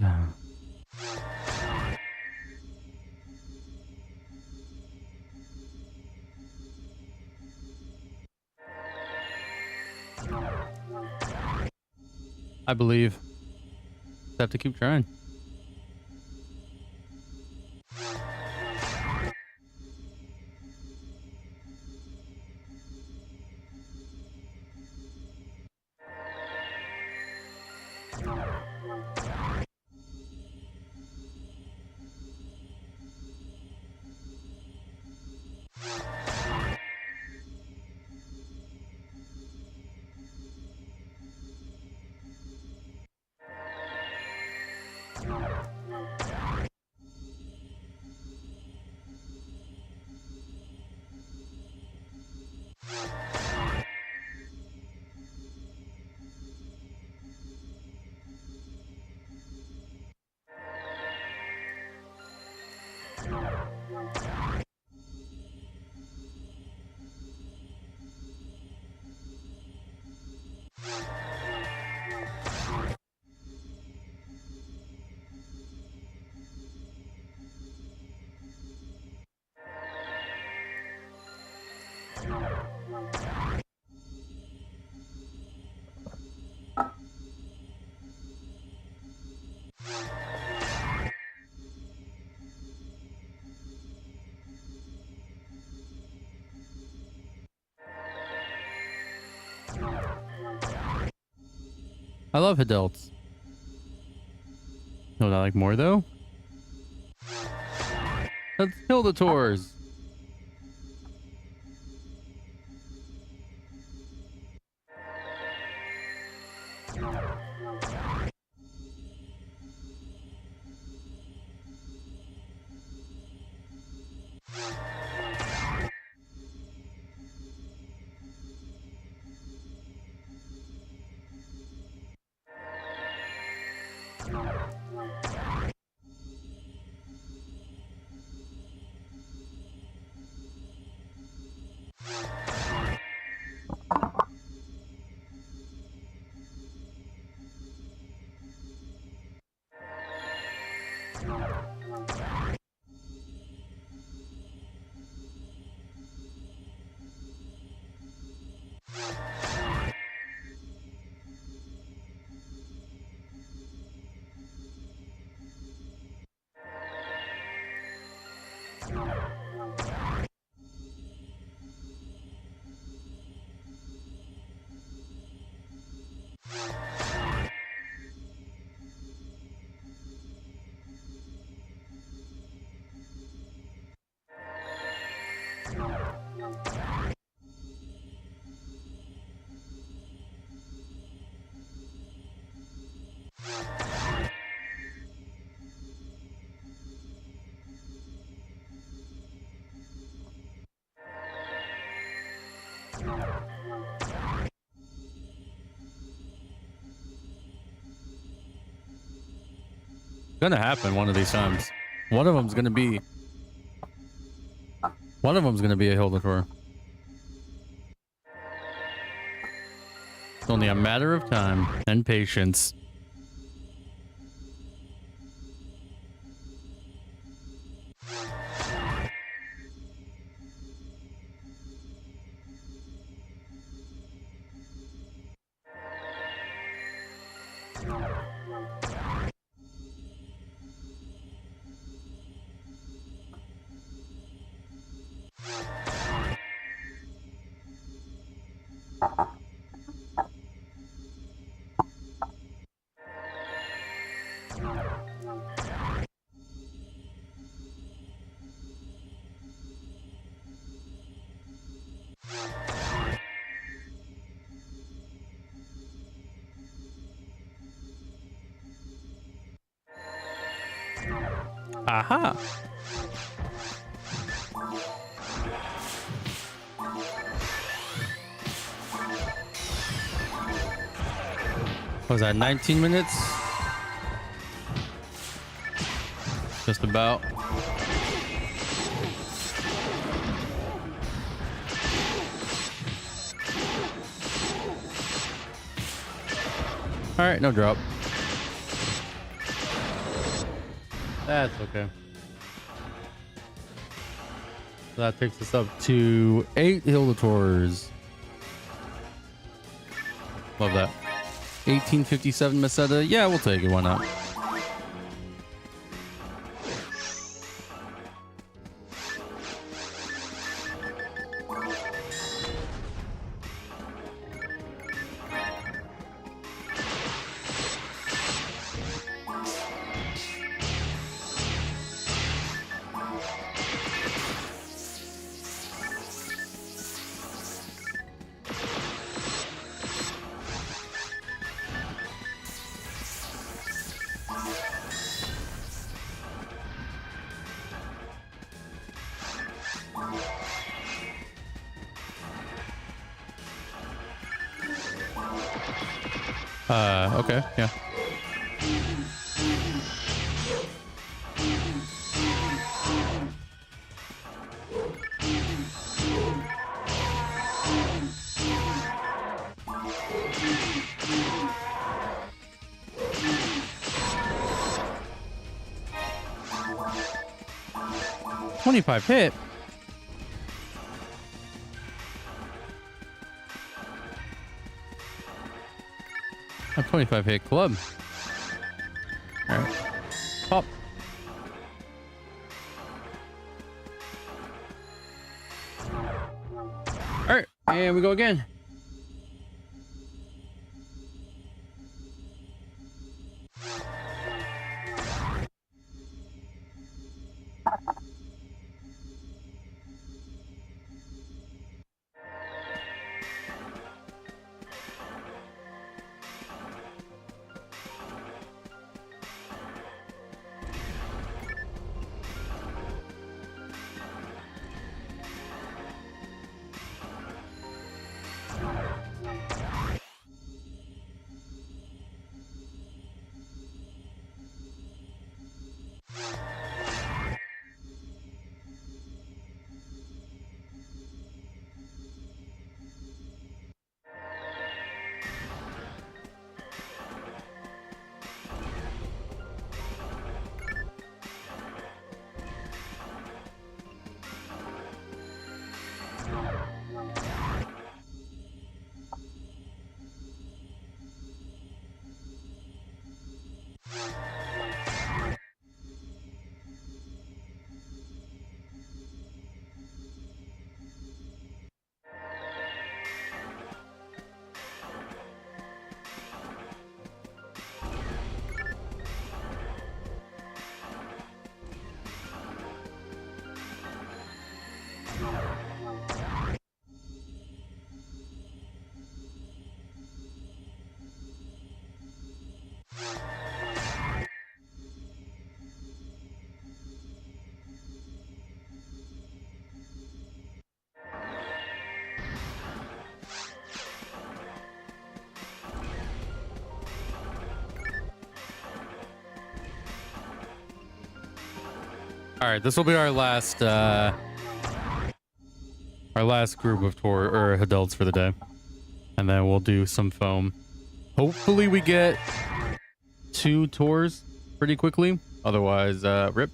S2: I believe. Just have to keep trying. I love adults. No, I like more though. Let's kill the tours. Gonna happen one of these times. One of them's gonna be a Hildator. It's only a matter of time and patience. Aha! Was that 19 minutes? Just about. All right, no drop. That's okay. So that takes us up to 8 Hildators. Love that. 1857 Meseta. Yeah, we'll take it. Why not? Okay, yeah. $25 hit. A 25 hit club. All right. Pop. All right. And we go again. All right, this will be our last group of tour or adults for the day, and then we'll do some foam. Hopefully, we get 2 tours pretty quickly. Otherwise, rip.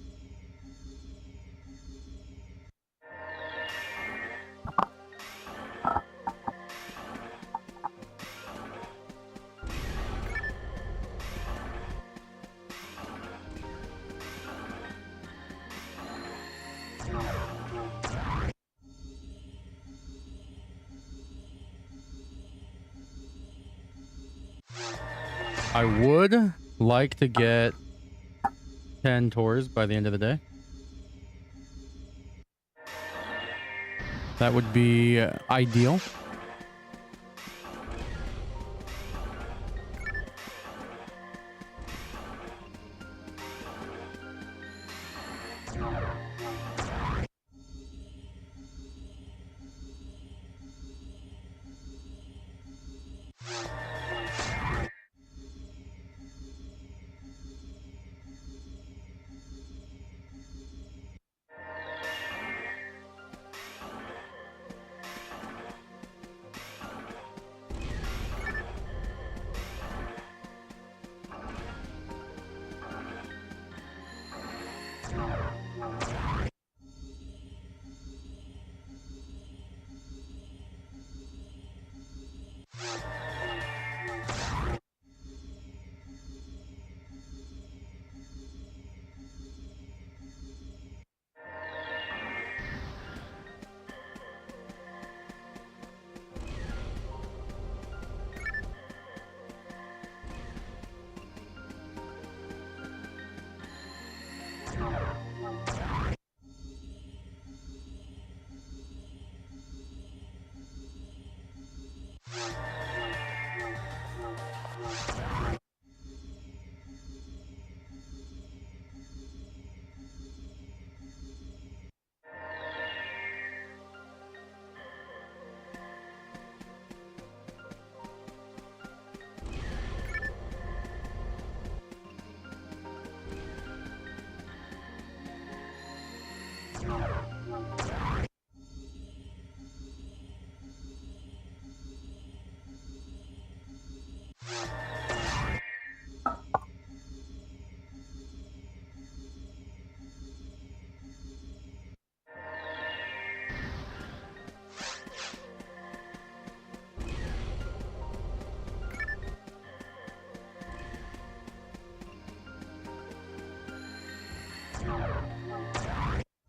S2: I would like to get 10 tours by the end of the day. That would be ideal.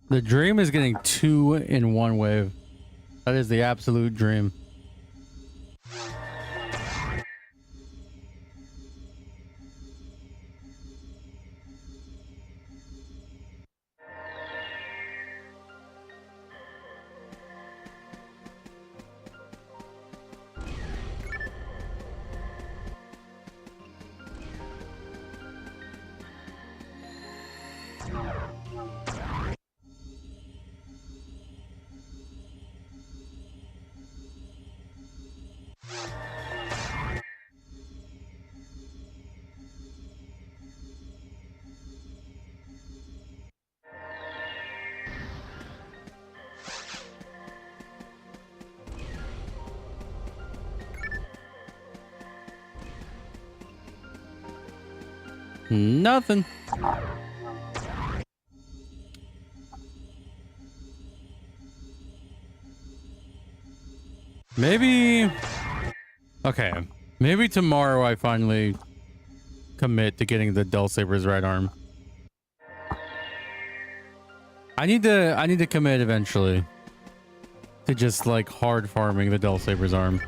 S2: The dream is getting 2 in one wave. That is the absolute dream. Nothing. Maybe. Okay. Maybe tomorrow I finally commit to getting the Dulsaber's right arm. I need to commit eventually to just like hard farming the Dulsaber's arm.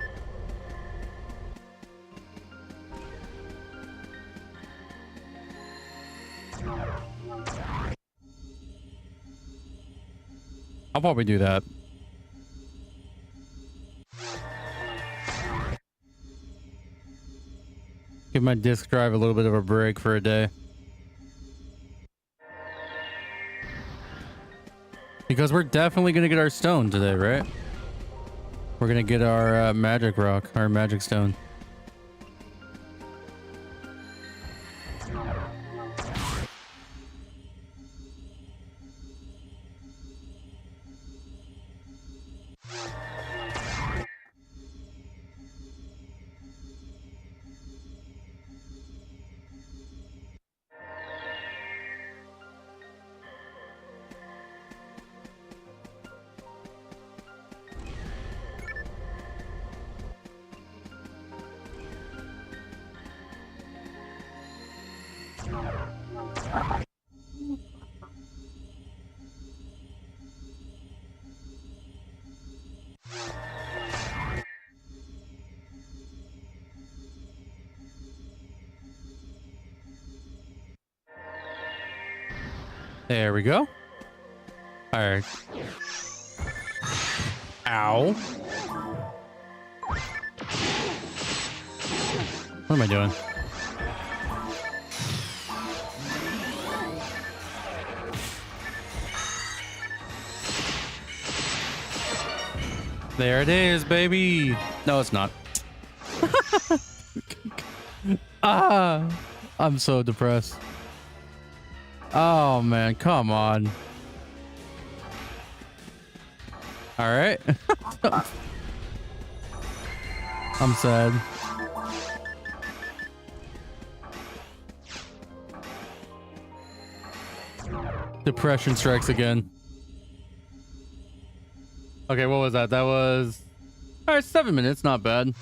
S2: I'll probably do that. Give my disk drive a little bit of a break for a day. Because we're definitely going to get our stone today, right? We're going to get our magic rock, our magic stone. There we go. All right. Ow. What am I doing? There it is, baby. No, it's not. Ah, I'm so depressed. Oh man, come on. All right. I'm sad. Depression strikes again. Okay, what was that? That was... All right, 7 minutes. Not bad.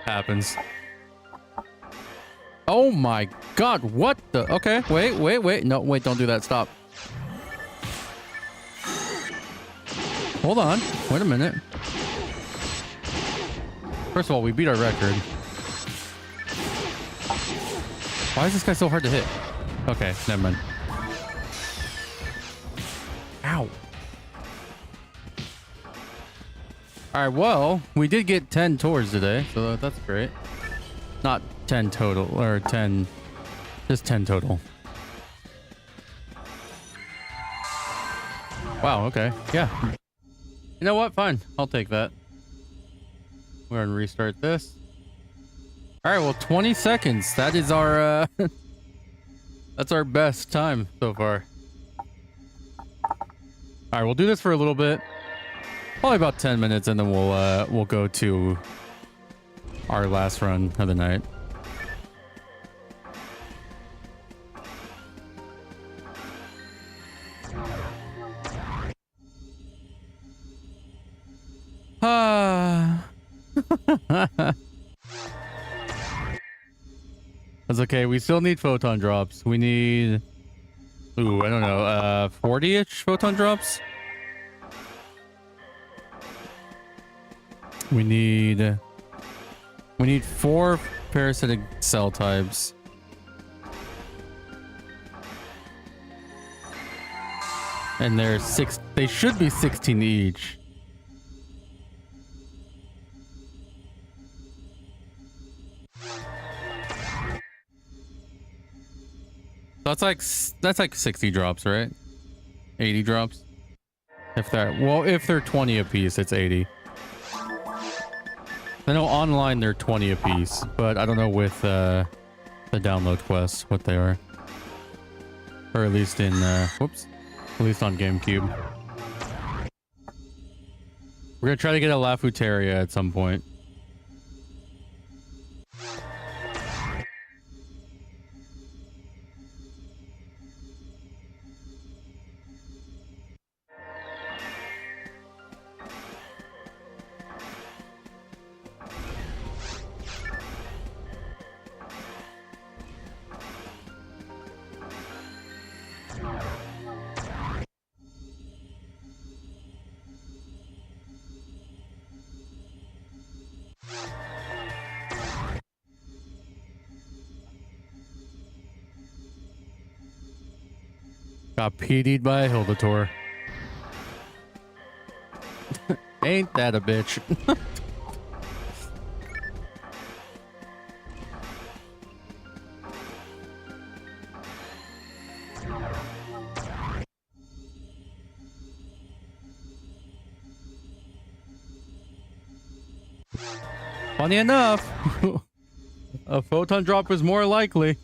S2: Happens. Oh my god, what the... Okay, wait. No, wait, don't do that. Stop. Hold on. Wait a minute. First of all, we beat our record. Why is this guy so hard to hit? Okay, never mind. Ow. All right, well, we did get 10 tours today, so that's great. Not 10 total, or 10, just 10 total. Wow, okay, yeah. You know what? Fine, I'll take that. We're gonna restart this. All right, well, 20 seconds. That is our, that's our best time so far. All right, we'll do this for a little bit. Probably about 10 minutes, and then we'll go to our last run of the night. That's okay. We still need photon drops. We need... Ooh, I don't know. 40-ish photon drops? We need 4 parasitic cell types. And there's 6... They should be 16 each. That's like 60 drops, right? 80 drops. If they're 20 apiece, it's 80. I know online they're 20 apiece, but I don't know with the download quests what they are. Or at least in whoops. At least on Gamecube. We're gonna try to get a Lafuteria at some point. Got PD'd by a Hildator. Ain't that a bitch? Funny enough, a photon drop is more likely.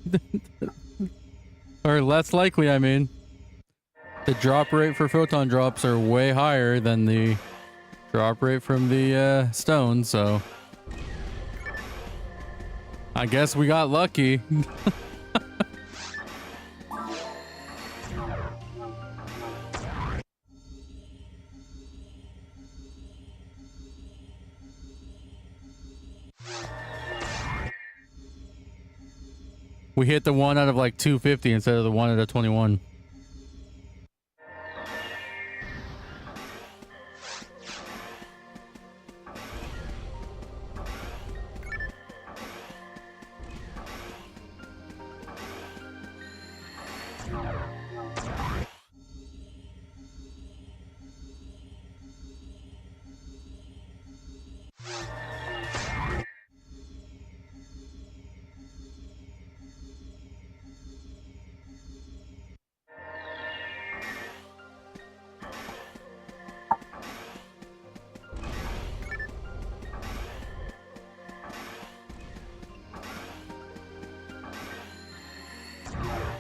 S2: Or less likely, I mean. The drop rate for photon drops are way higher than the drop rate from the stone, so I guess we got lucky. We hit the 1 out of like 250 instead of the 1 out of 21.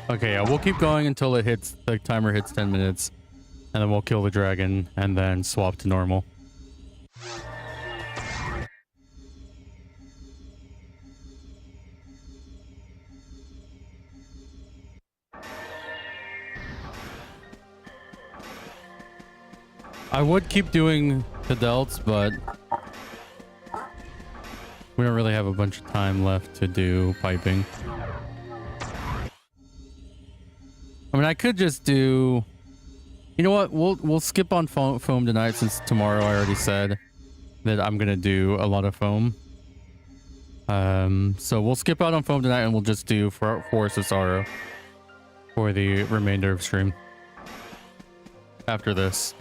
S2: Okay, yeah, we'll keep going until it hits, the timer hits 10 minutes. And then we'll kill the dragon and then swap to normal. I would keep doing the delts, but we don't really have a bunch of time left to do piping. I mean, I could just do... You know what? We'll skip on foam tonight since tomorrow I already said that I'm gonna do a lot of foam. So we'll skip out on foam tonight and we'll just do Forest of Sorrow for the remainder of stream after this.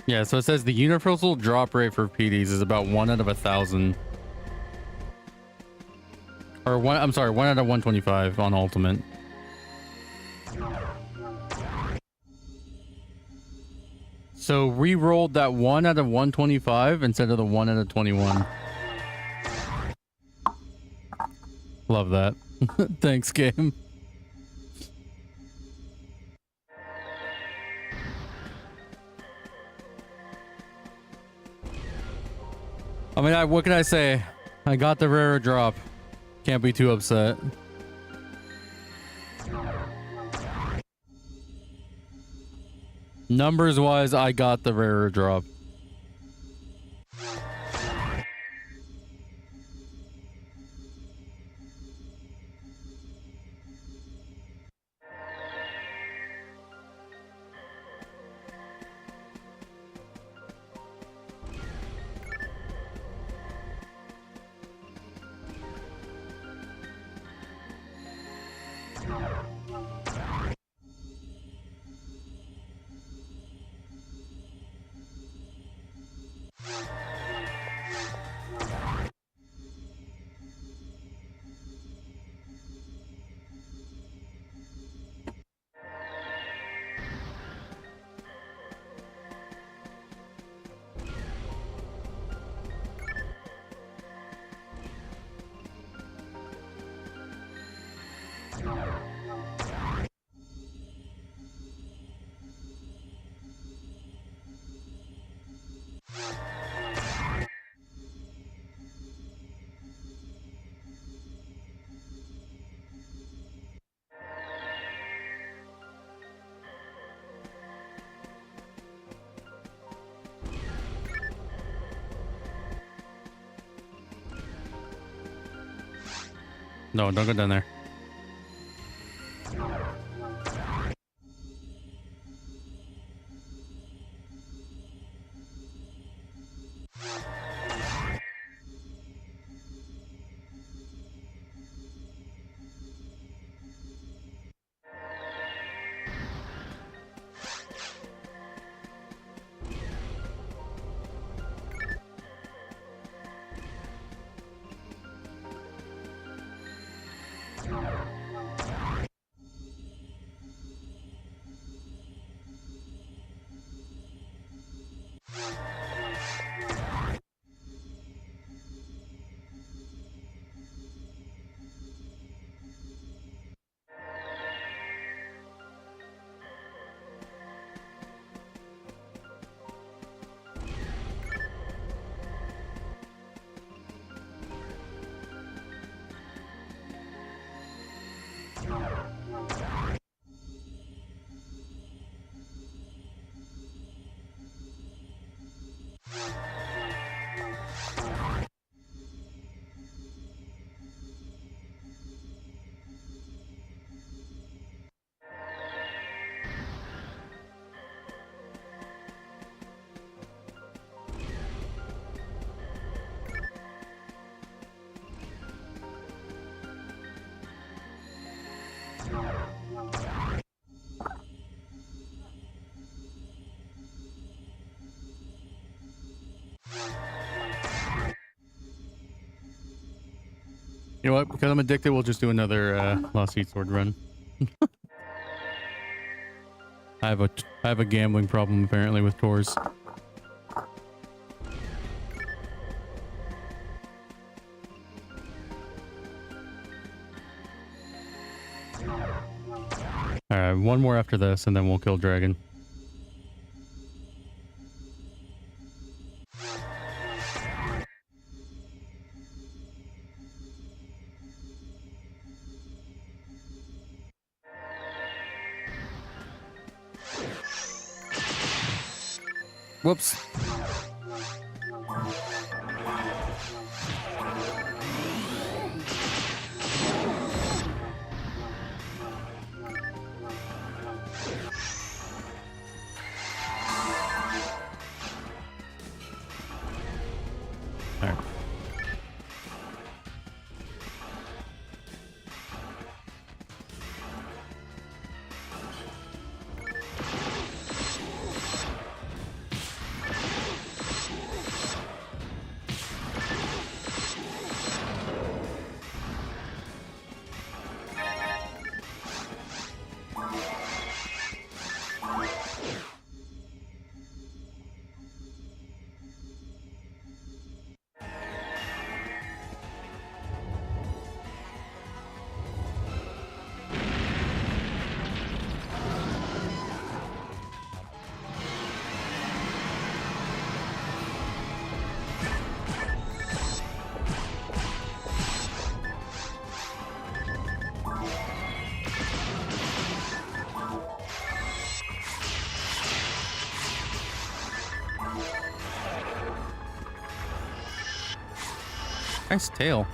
S2: Yeah, so it says the universal drop rate for PDs is about 1 out of 1,000. Or I'm sorry, 1 out of 125 on Ultimate. So re-rolled that 1 out of 125 instead of the 1 out of 21. Love that. Thanks, game. I mean, what can I say? I got the rare drop. Can't be too upset. Numbers wise, I got the rare drop. No, don't go down there. You know what? Because I'm addicted, we'll just do another Lost Heat Sword run. I have a gambling problem apparently with tours. Alright, one more after this, and then we'll kill Dragon.
S1: Whoops.
S2: All right. Nice tail.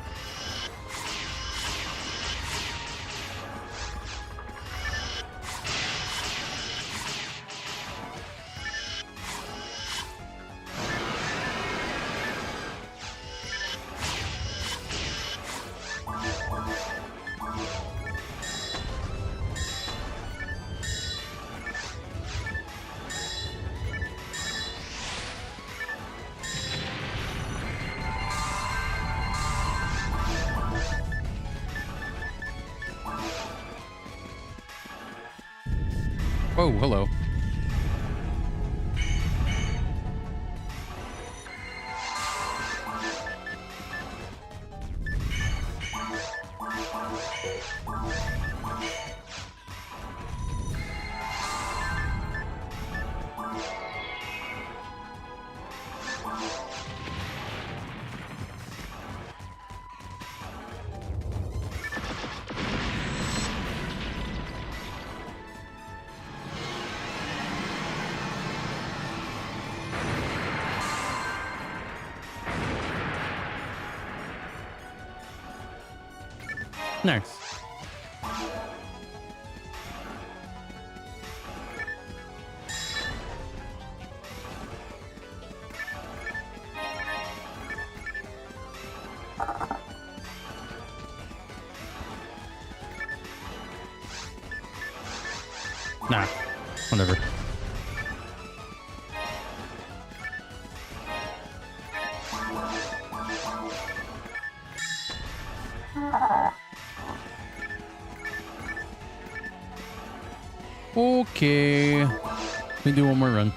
S2: Oh, hello. Nice. Nah, whatever. Okay. Let me do one more run.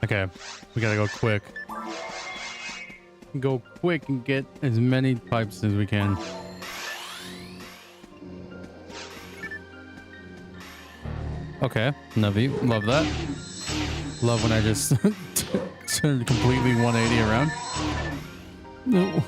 S2: Okay, we gotta go quick. Go quick and get as many pipes as we can. Okay, Navi, love that. Love when I just turn completely 180 around. No.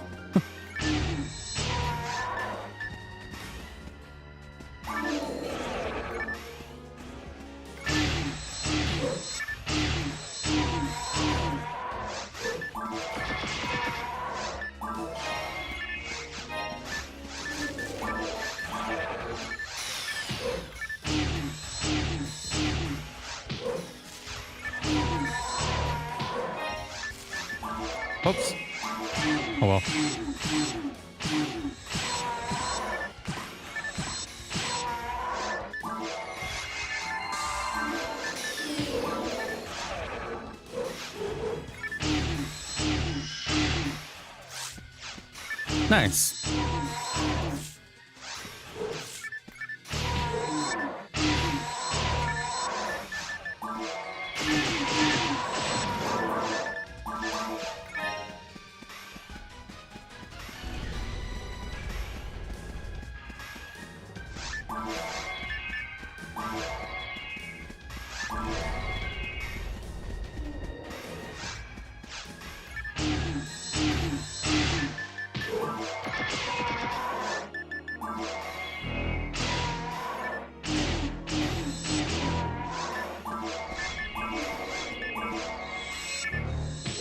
S2: Oops. Oh well. Nice.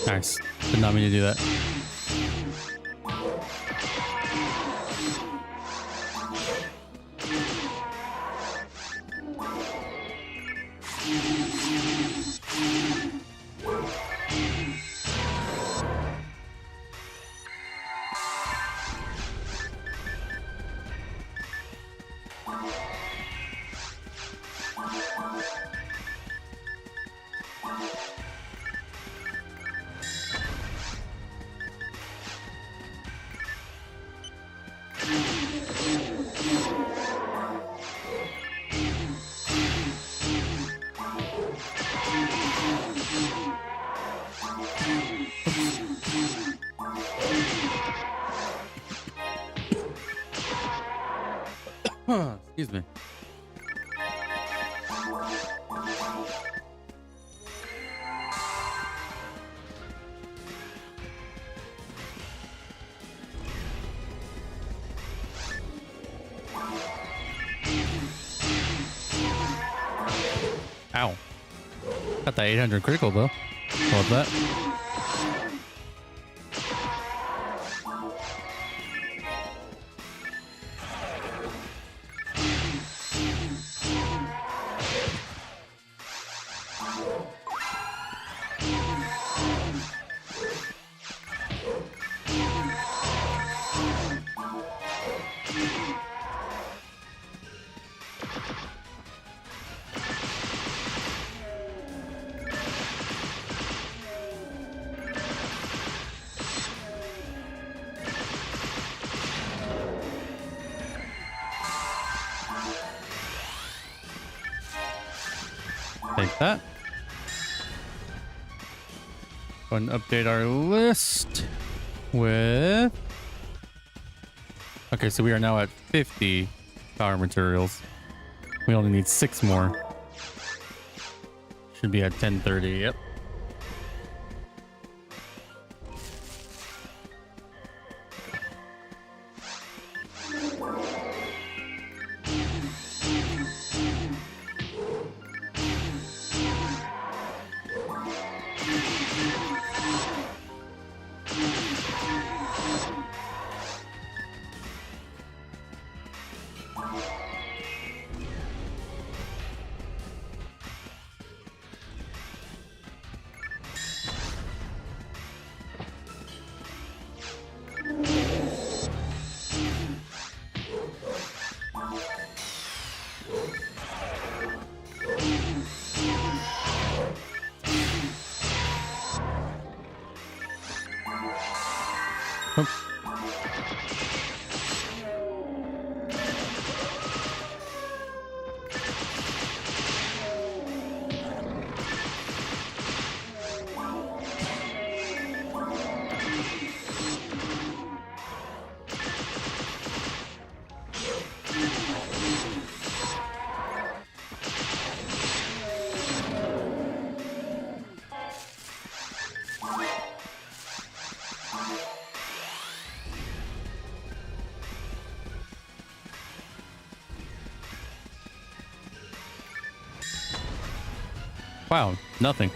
S2: Nice. Did not mean to do that. Excuse me. Ow. Got that 800 critical though. Love that. Take that. Go and update our list with... Okay, so we are now at 50 power materials. We only need 6 more. Should be at 1030, yep. Wow, nothing.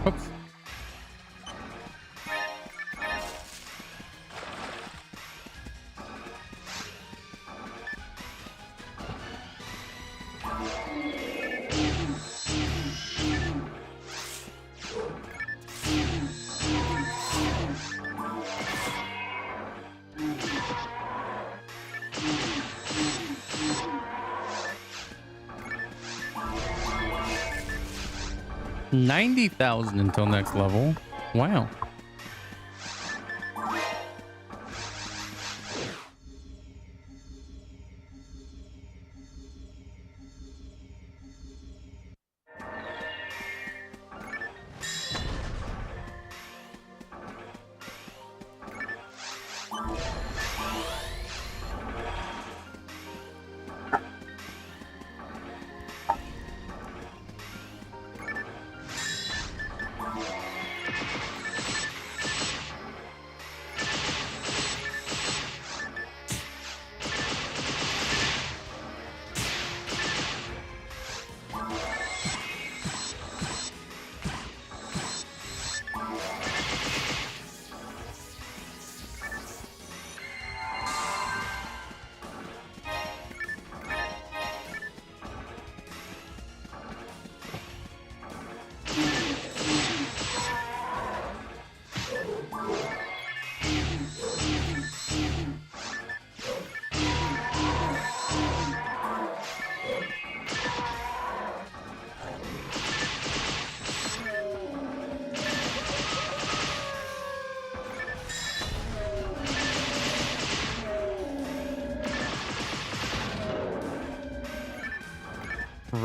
S2: Oops. $90,000 until next level. Wow.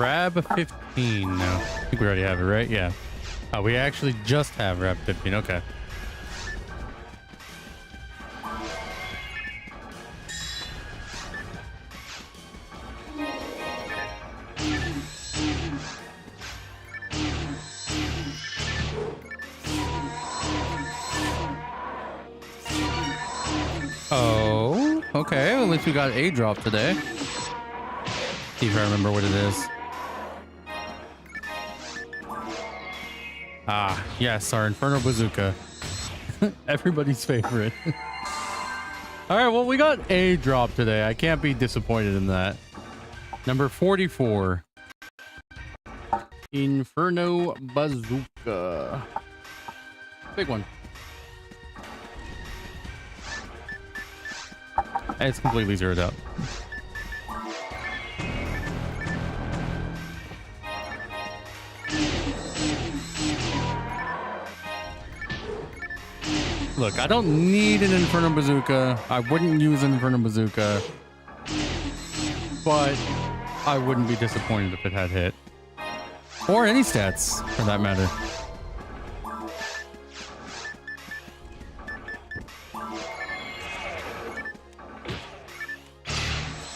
S2: Rab 15. No, I think we already have it, right? Yeah. Oh, we actually just have Rab 15. Okay. Oh, okay. Well, at least we got a drop today. See if I remember what it is. Ah, yes, our Inferno Bazooka. Everybody's favorite. All right, well, we got a drop today. I can't be disappointed in that. Number 44. Inferno Bazooka. Big one. It's completely zeroed out. Look, I don't need an Inferno Bazooka. I wouldn't use an Inferno Bazooka. But I wouldn't be disappointed if it had hit. Or any stats, for that matter.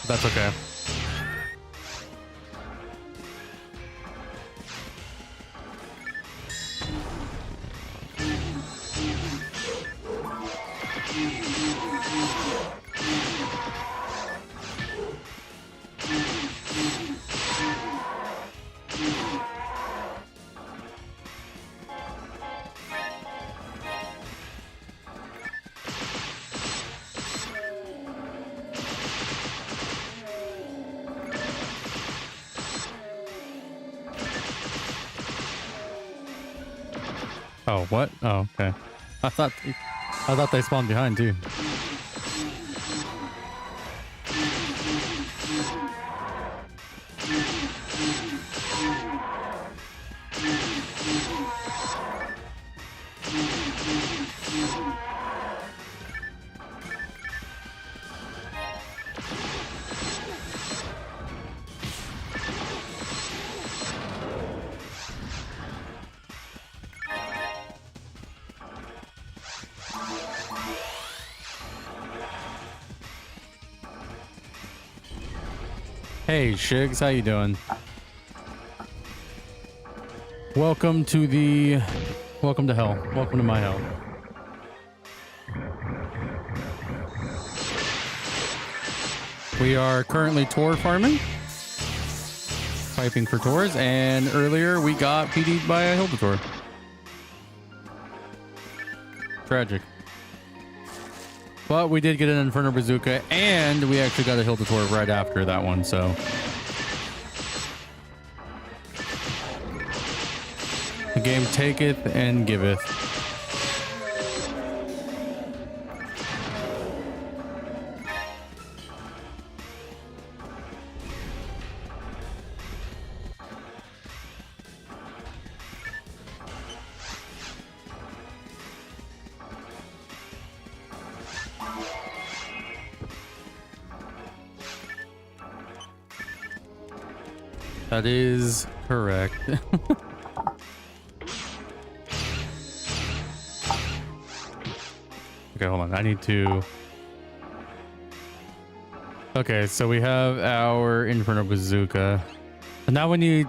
S2: That's okay. Oh, what? Oh, okay. I thought they spawned behind too. Hey Shigs, how you doing? Welcome to hell. Welcome to my hell. We are currently tour farming, piping for tours, and earlier we got PD'd by a Hildator. Tragic. But we did get an Inferno Bazooka, and we actually got a Hildator right after that one, so. The game taketh and giveth. That is correct. Okay, hold on. I need to... Okay, so we have our Inferno Bazooka. And now we need...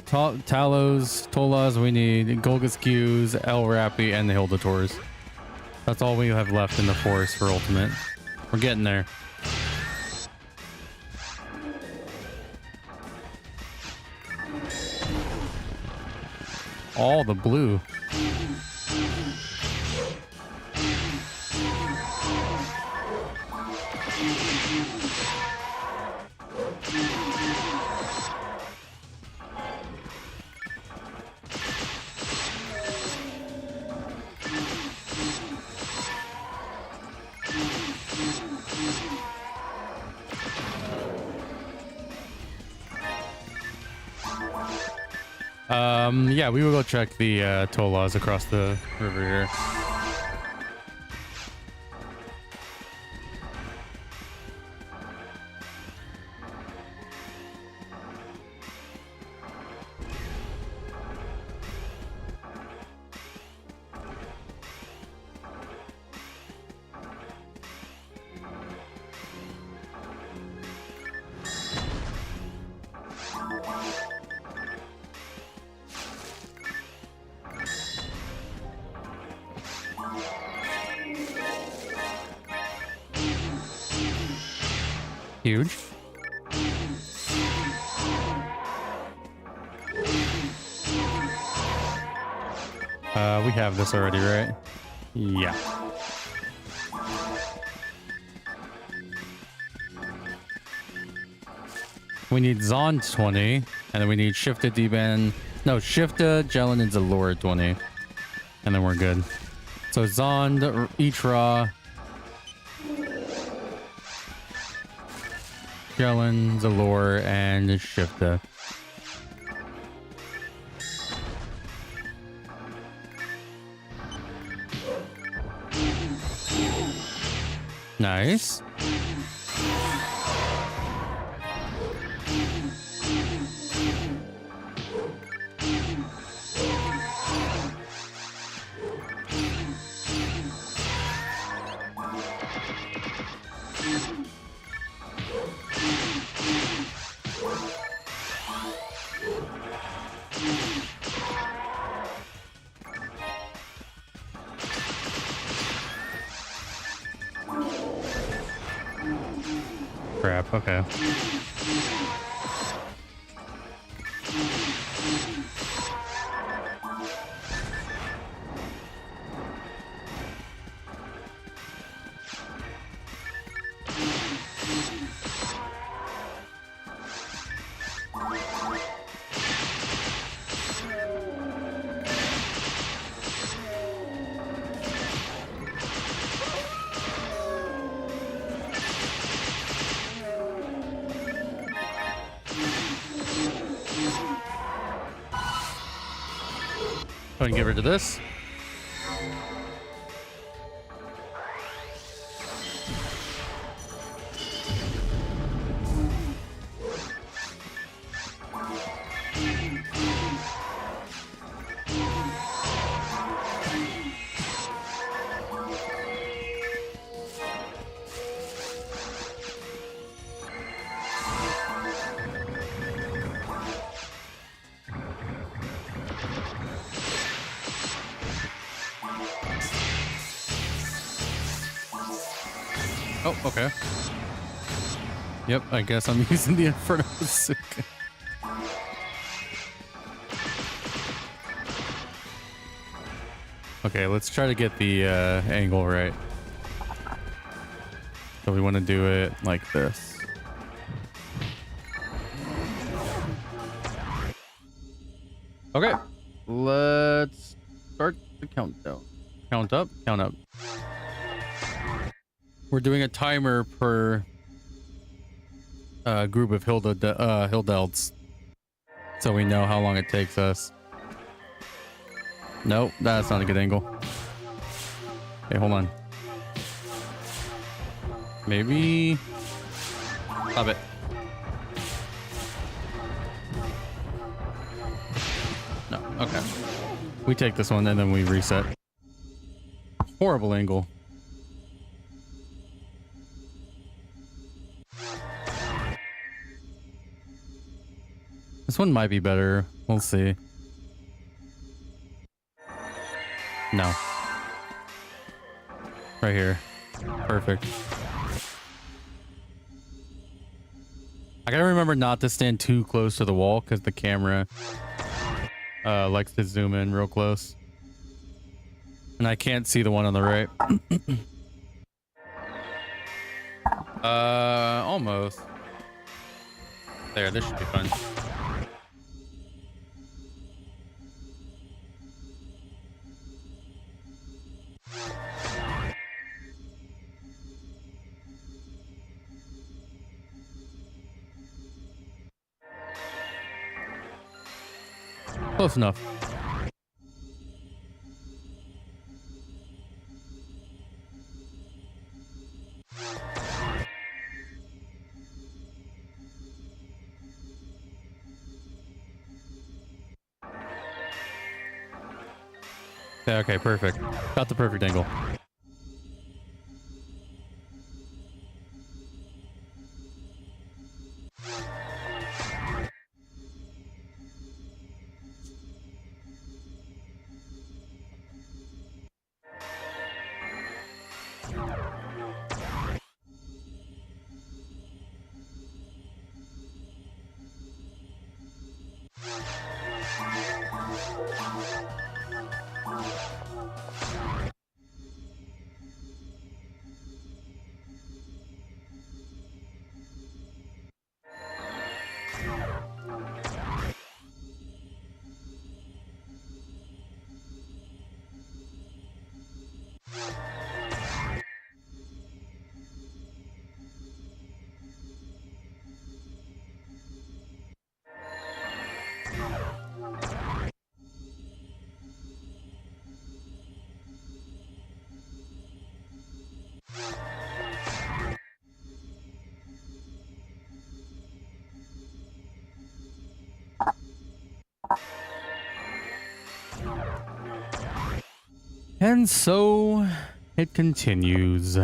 S2: Talos, Tolas, we need Golgus Qs, El Rappy, and the Hildators. That's all we have left in the forest for Ultimate. We're getting there. All the blue. Yeah, we will go check the Tolas across the river here. Huge. We have this already, right? Yeah. We need Zond 20, and then we need Shifta, D-Ban. No, Shifta, Jelen, and Zalora 20. And then we're good. So Zond, each raw, Jelen, Zalor, and Shifta. Nice. Crap, okay. Go ahead and get rid of this. Oh, okay. Yep, I guess I'm using the Inferno Bazooka. Okay, let's try to get the angle right. So we want to do it like this. Okay, let's start the countdown. Count up, count up. We're doing a timer per group of Hildelds, so we know how long it takes us. Nope, that's not a good angle. Okay, hold on. Maybe... Stop it. No, okay. We take this one and then we reset. Horrible angle. This one might be better. We'll see. No. Right here. Perfect. I gotta remember not to stand too close to the wall because the camera likes to zoom in real close. And I can't see the one on the right. Almost. There, this should be fun. Close enough. Okay, perfect. Got the perfect angle. And so it continues.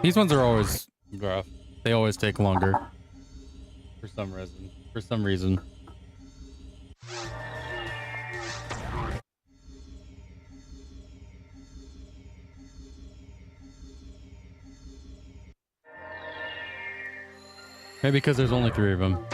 S2: These ones are always rough. They always take longer. For some reason. For some reason. Maybe because there's only 3 of them.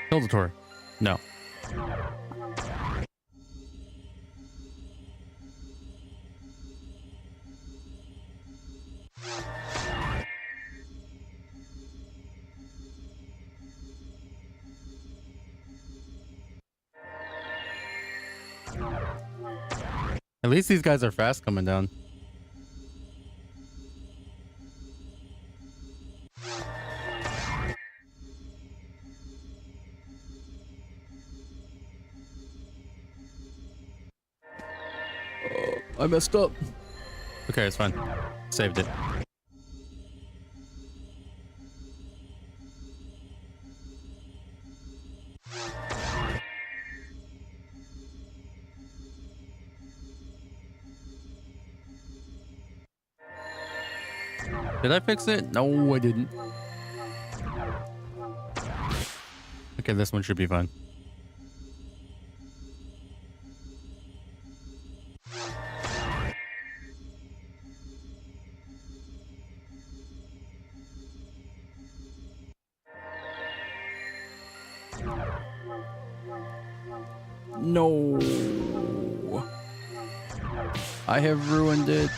S2: Kill the tour. No. At least these guys are fast coming down. I messed up. Okay, it's fine. Saved it. Did I fix it? No, I didn't. Okay, this one should be fine. No. I have ruined it.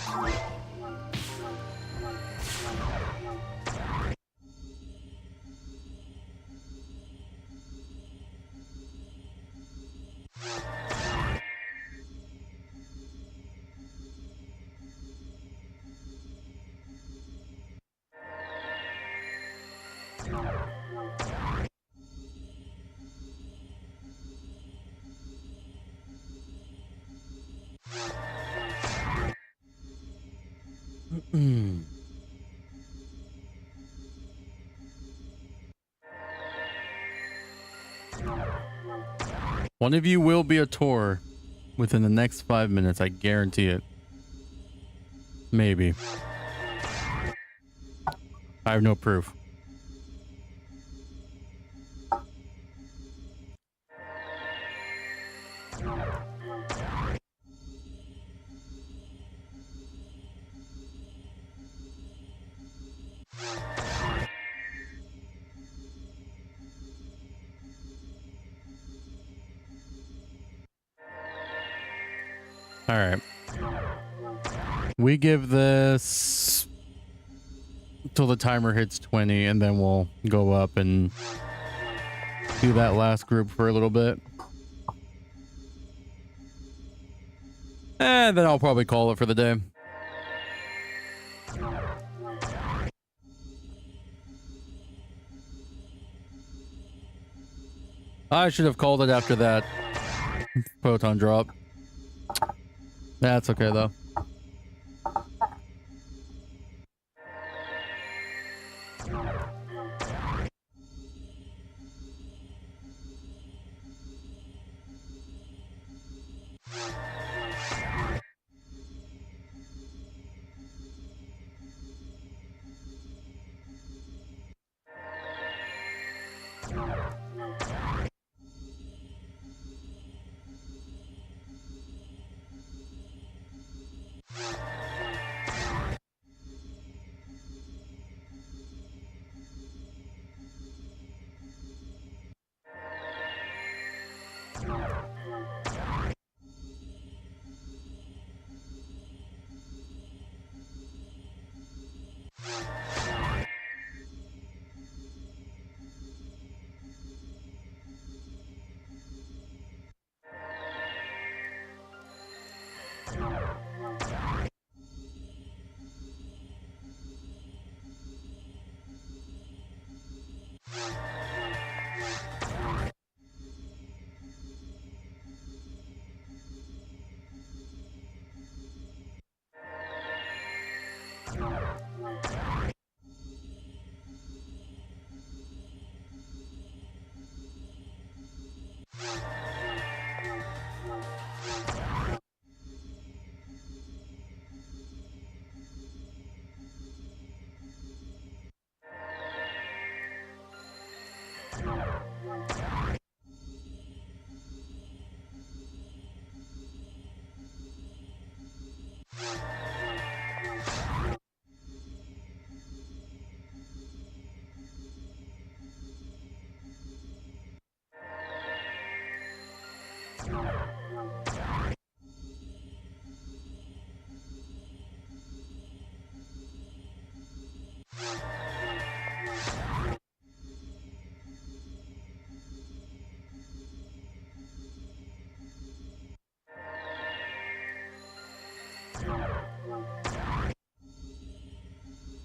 S2: One of you will be a tour within the next 5 minutes. I guarantee it. Maybe. I have no proof. All right. We give this till the timer hits 20, and then we'll go up and do that last group for a little bit. And then I'll probably call it for the day. I should have called it after that proton drop. That's okay, though.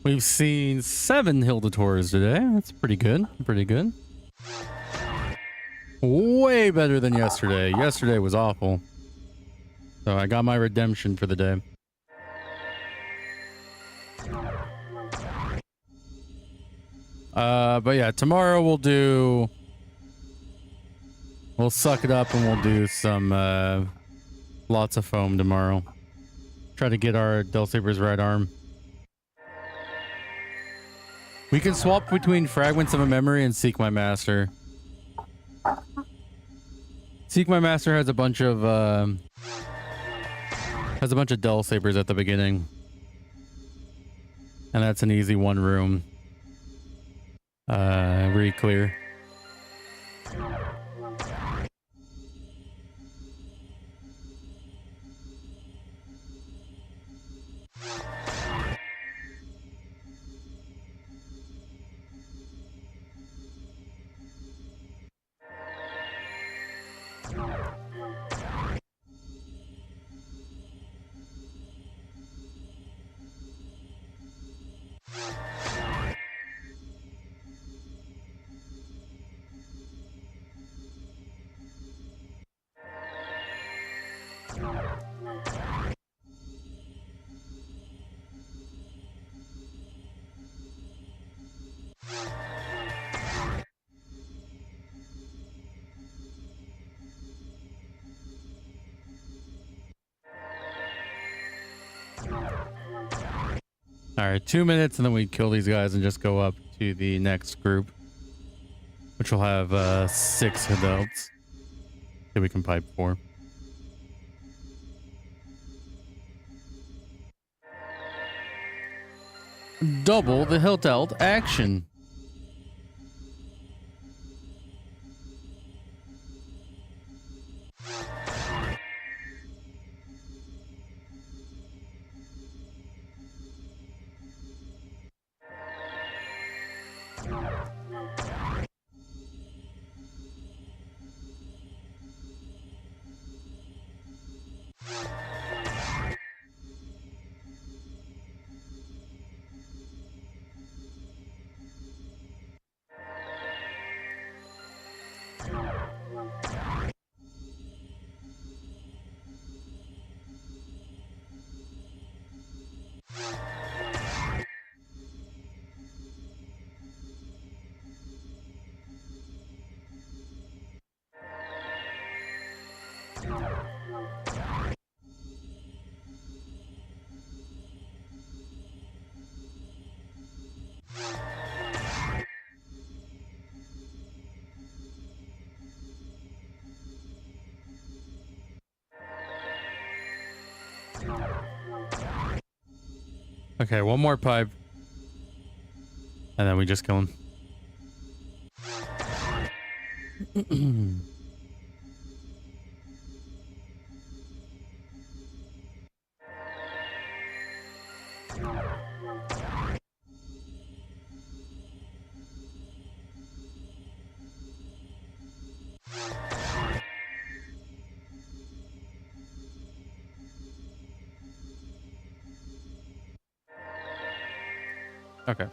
S2: We've seen 7 Hilda tours today. That's pretty good. Pretty good. Way better than yesterday. Yesterday was awful. So I got my redemption for the day. But yeah, tomorrow we'll suck it up and we'll do some lots of foam tomorrow. Try to get our Dulsaber's right arm. We can swap between Fragments of a Memory and Seek My Master. Seek My Master has a bunch of Dulsabers at the beginning. And that's an easy one room. Re-clear. All right, 2 minutes and then we kill these guys and just go up to the next group, which will have 6 adults that we can pipe for. Double the hilt action. Okay, one more pipe. And then we just kill him. Okay.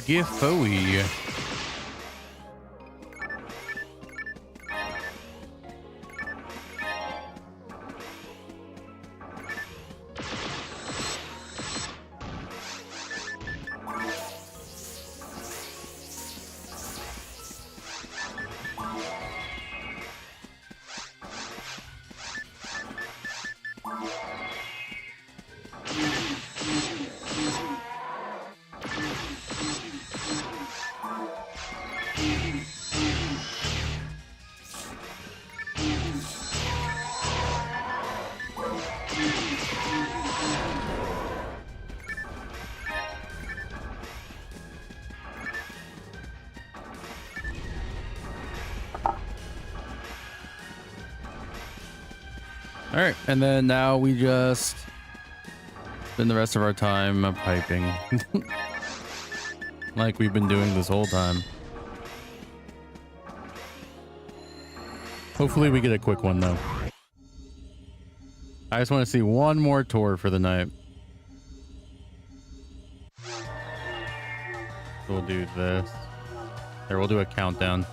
S2: Giffoey. All right, and then now we just spend the rest of our time piping. Like we've been doing this whole time. Hopefully we get a quick one though. I just want to see one more tour for the night. We'll do this. There, we'll do a countdown.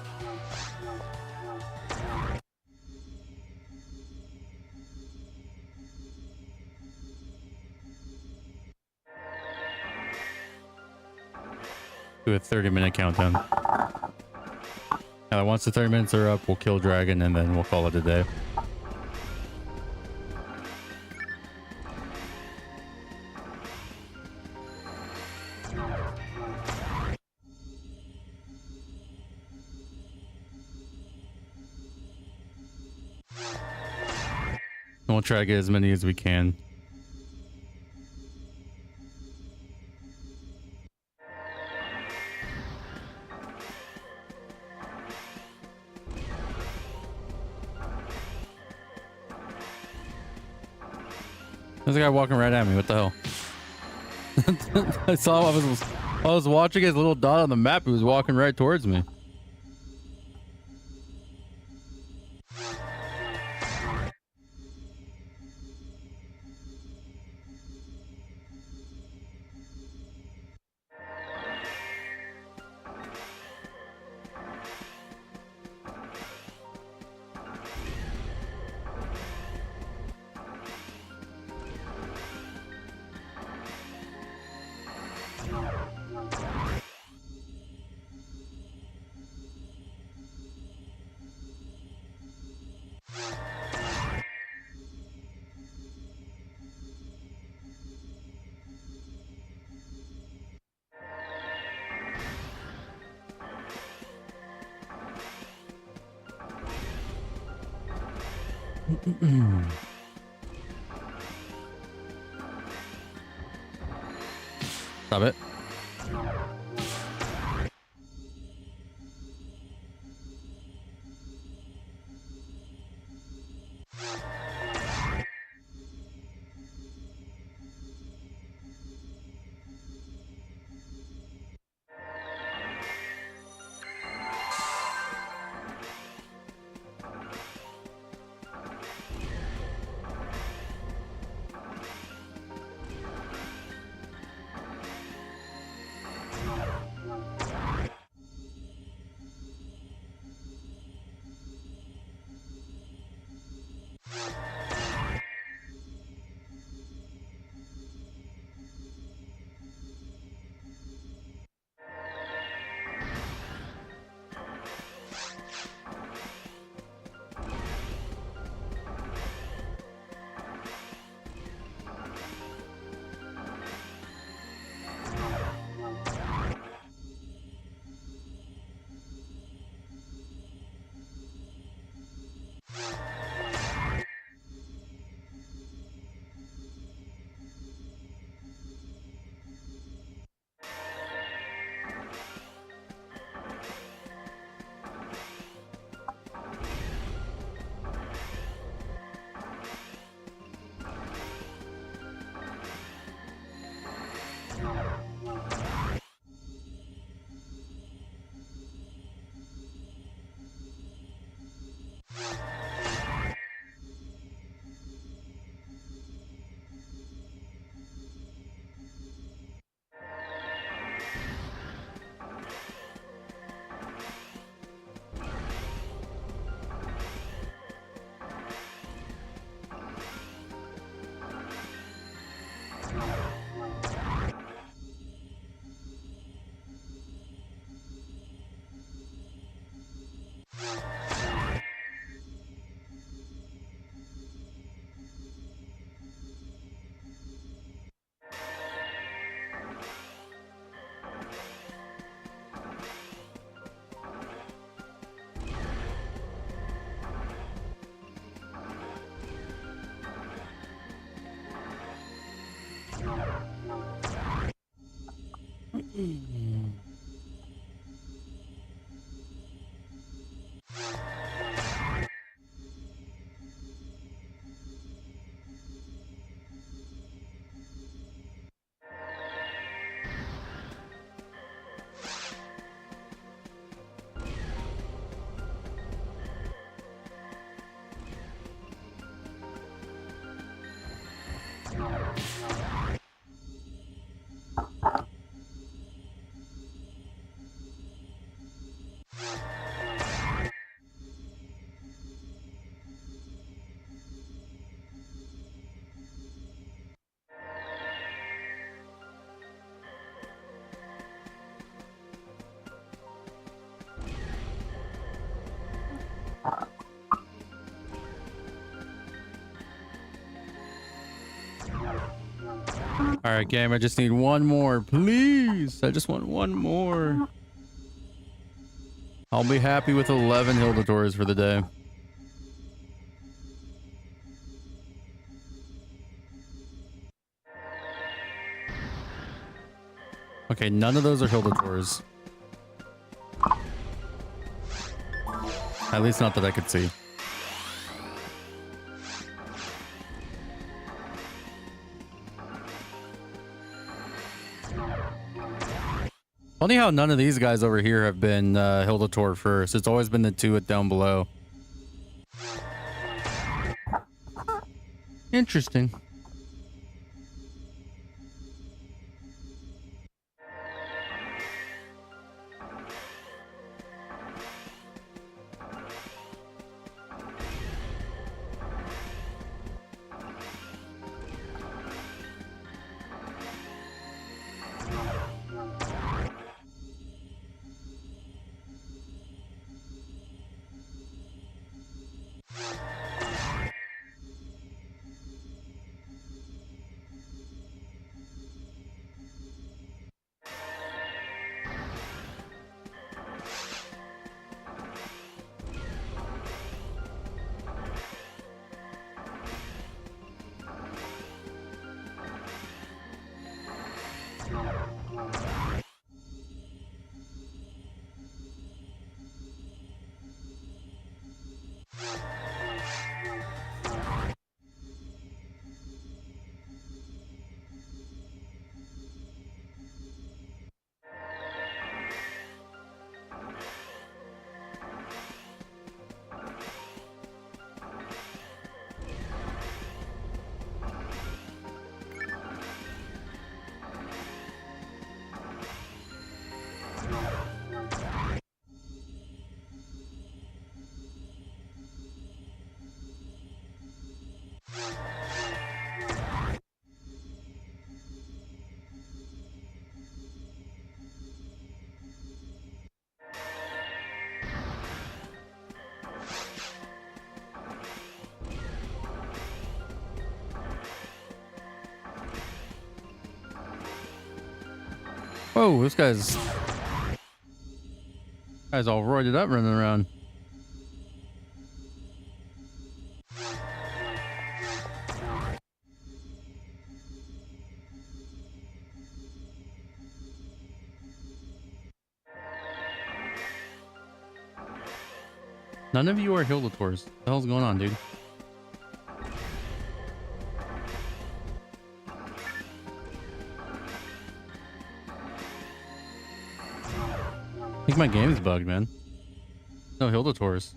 S2: Do a 30-minute countdown. Now, once the 30 minutes are up, we'll kill Dragon and then we'll call it a day. We'll try to get as many as we can. There's a guy walking right at me. What the hell? I was watching his little dot on the map. He was walking right towards me. Stop it. All right, game. I just need one more, please. I just want one more. I'll be happy with 11 Hildators for the day. Okay, none of those are Hildators. At least not that I could see. Funny how none of these guys over here have been Hildator first. It's always been the two down below. Interesting. Whoa, this guy's all roided up running around. None of you are Hildators. What the hell's going on, dude? I think my game's bugged, man. No Hildators.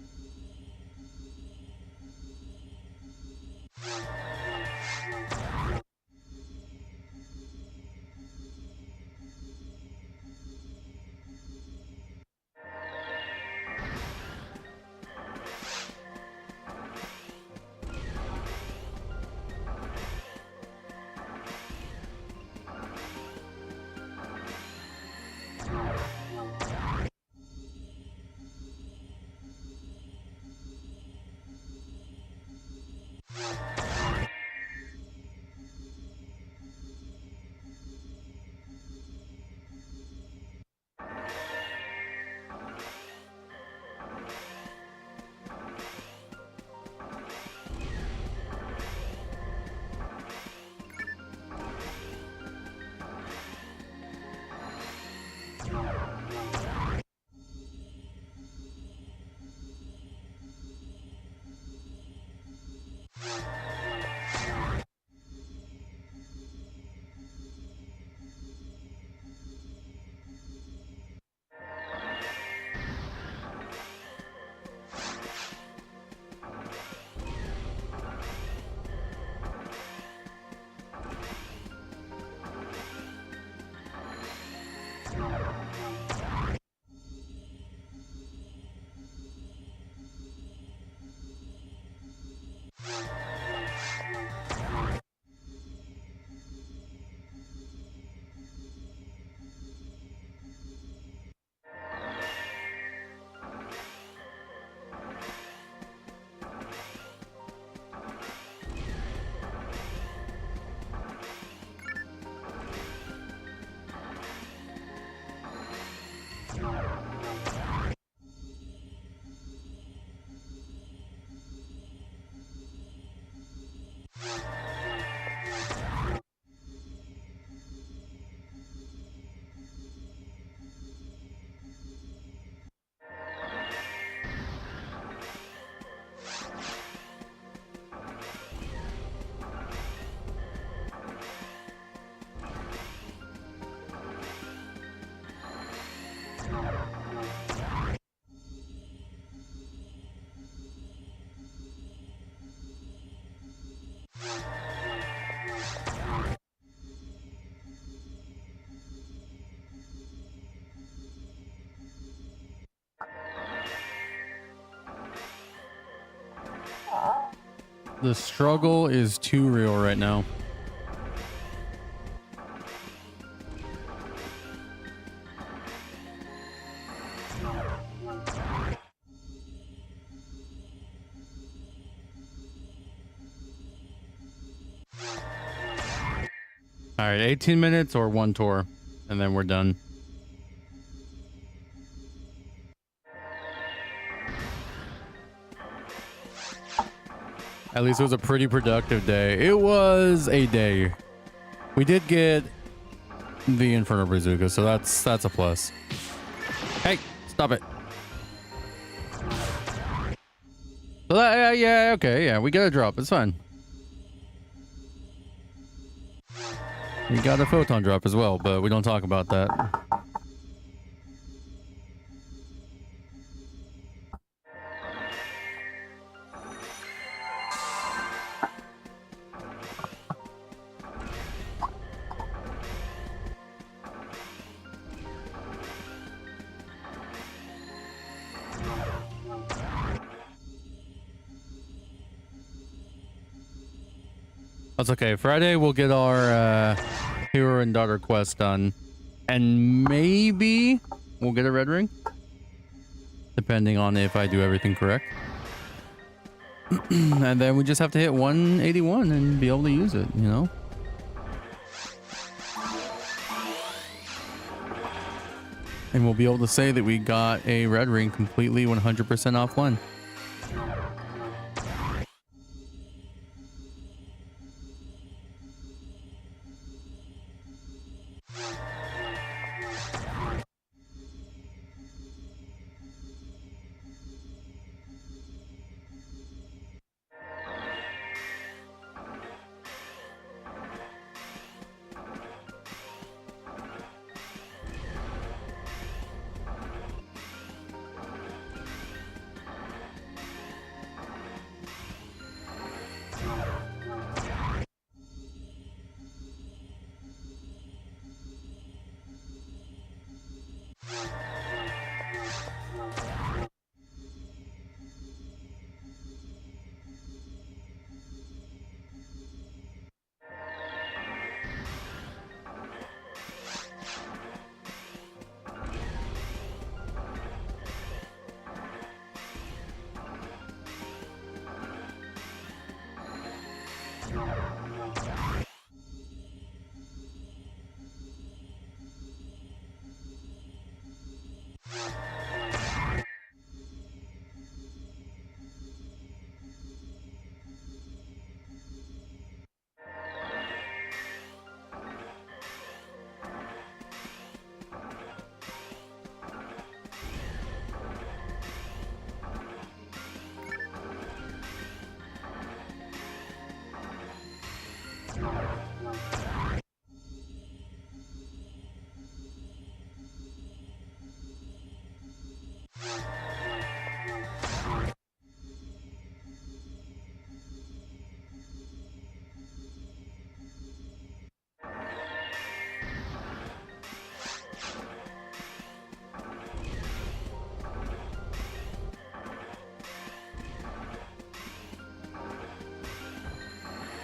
S2: The struggle is too real right now. All right, 18 minutes or one tour, and then we're done. At least it was a pretty productive day. It was a day. We did get the Inferno Bazooka, so that's a plus. Hey, stop it. So that, yeah, okay, yeah, we got a drop. It's fine. We got a photon drop as well, but we don't talk about that. That's okay. Friday we'll get our hero and daughter quest done, and maybe we'll get a red ring, depending on if I do everything correct. And then we just have to hit 181 and be able to use it, you know. And we'll be able to say that we got a red ring completely 100% offline.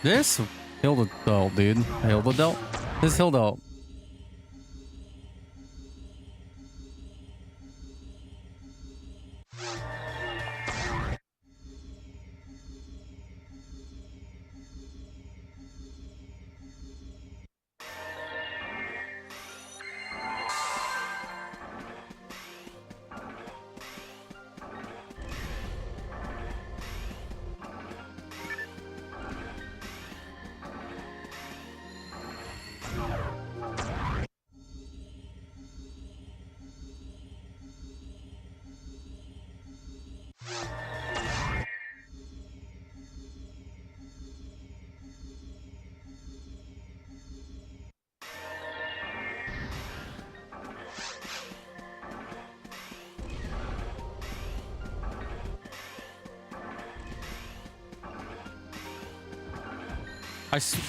S2: This Hilda Delt, dude. Hilda Delt? This Hilda Delt.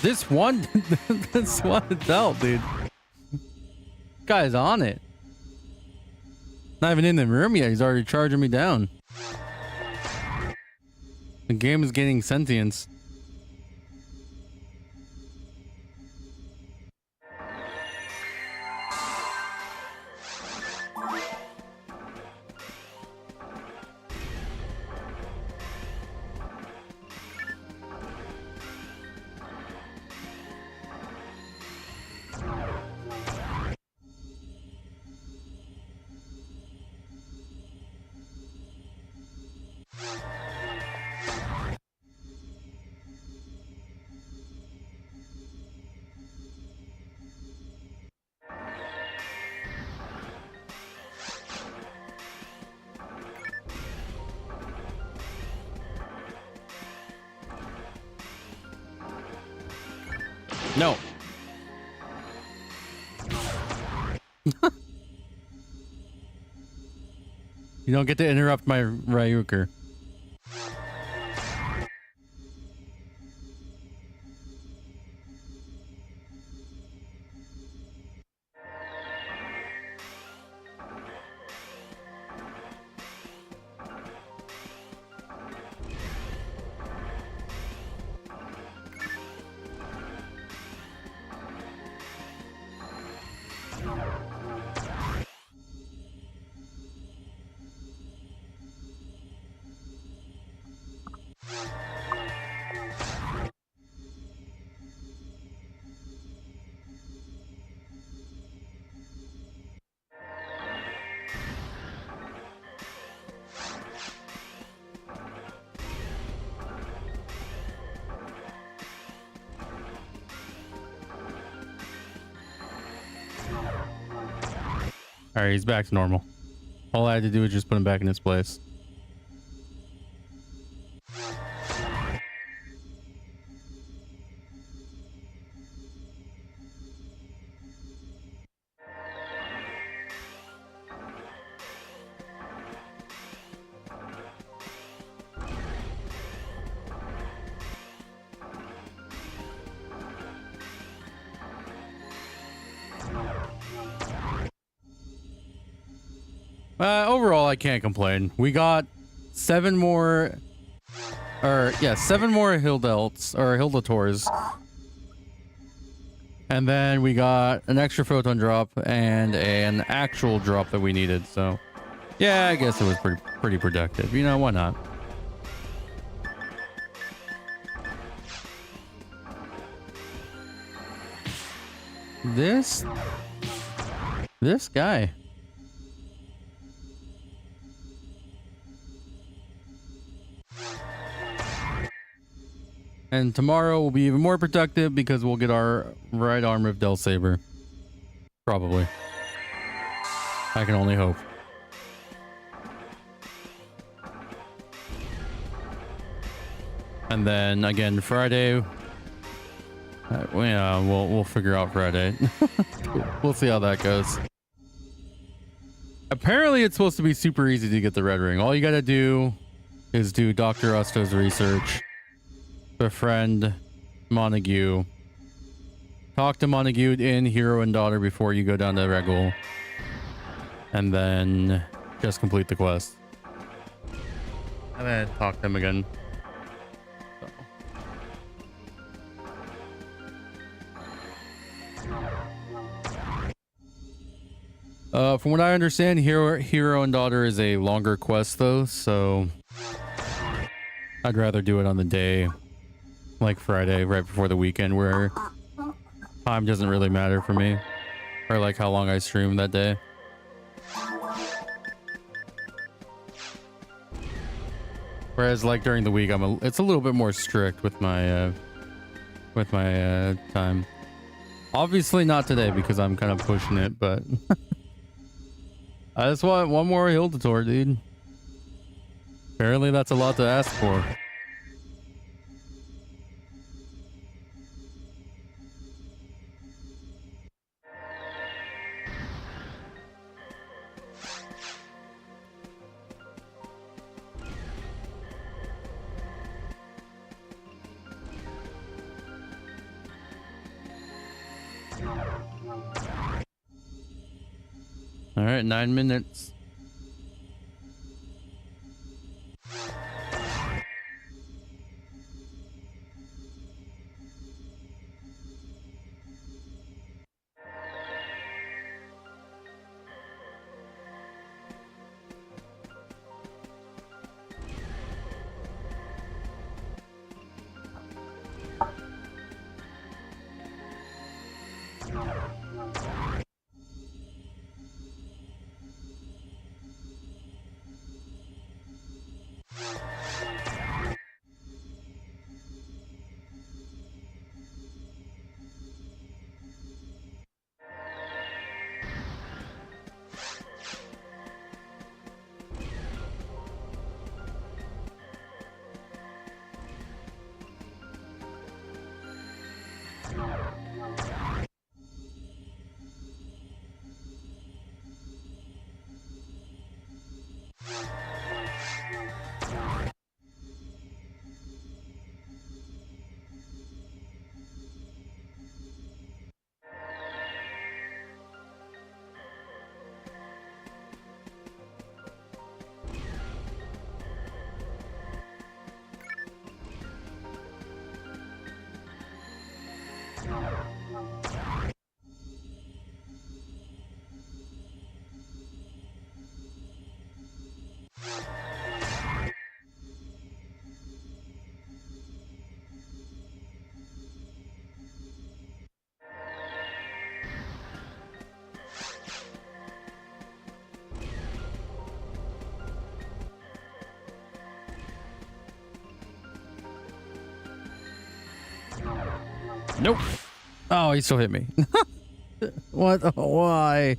S2: This one Delt, dude. Guy's on it. Not even in the room yet. He's already charging me down. The game is getting sentience. No. You don't get to interrupt my Ryuker. All right, he's back to normal. All I had to do was just put him back in his place. Overall, I can't complain. We got 7 more, or yeah, 7 more Hildelts or Hildators, and then we got an extra photon drop and an actual drop that we needed. So, yeah, I guess it was pretty productive. You know, why not? This guy. And tomorrow will be even more productive because we'll get our right arm of Del Saber. Probably. I can only hope. And then again, Friday. Yeah, we'll figure out Friday. We'll see how that goes. Apparently, it's supposed to be super easy to get the red ring. All you gotta do is do Dr. Usto's research. Befriend Montague. Talk to Montague in Hero and Daughter before you go down to Regul. And then just complete the quest. And then talk to him again. From what I understand, Hero and Daughter is a longer quest though, so I'd rather do it on the day, like Friday, right before the weekend, where time doesn't really matter for me, or like how long I stream that day. Whereas like during the week, it's a little bit more strict with my time. Obviously not today because I'm kind of pushing it, but I just want one more Hildator, dude. Apparently that's a lot to ask for. All right, 9 minutes. Nope. Oh, he still hit me. What? Why?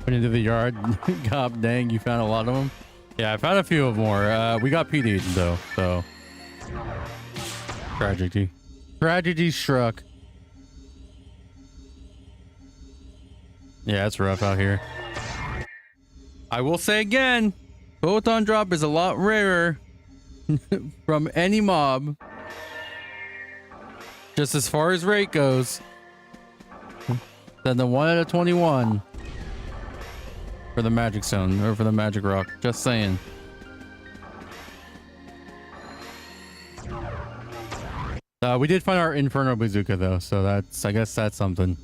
S2: Went into the yard. God dang, you found a lot of them. Yeah, I found a few of more. We got PD'd though, so tragedy. Tragedy struck. Yeah, it's rough out here. I will say again, photon drop is a lot rarer from any mob. Just as far as rate goes, than the 1 out of 21 for the magic stone or for the magic rock. Just saying. We did find our Inferno Bazooka though, so that's, I guess that's something.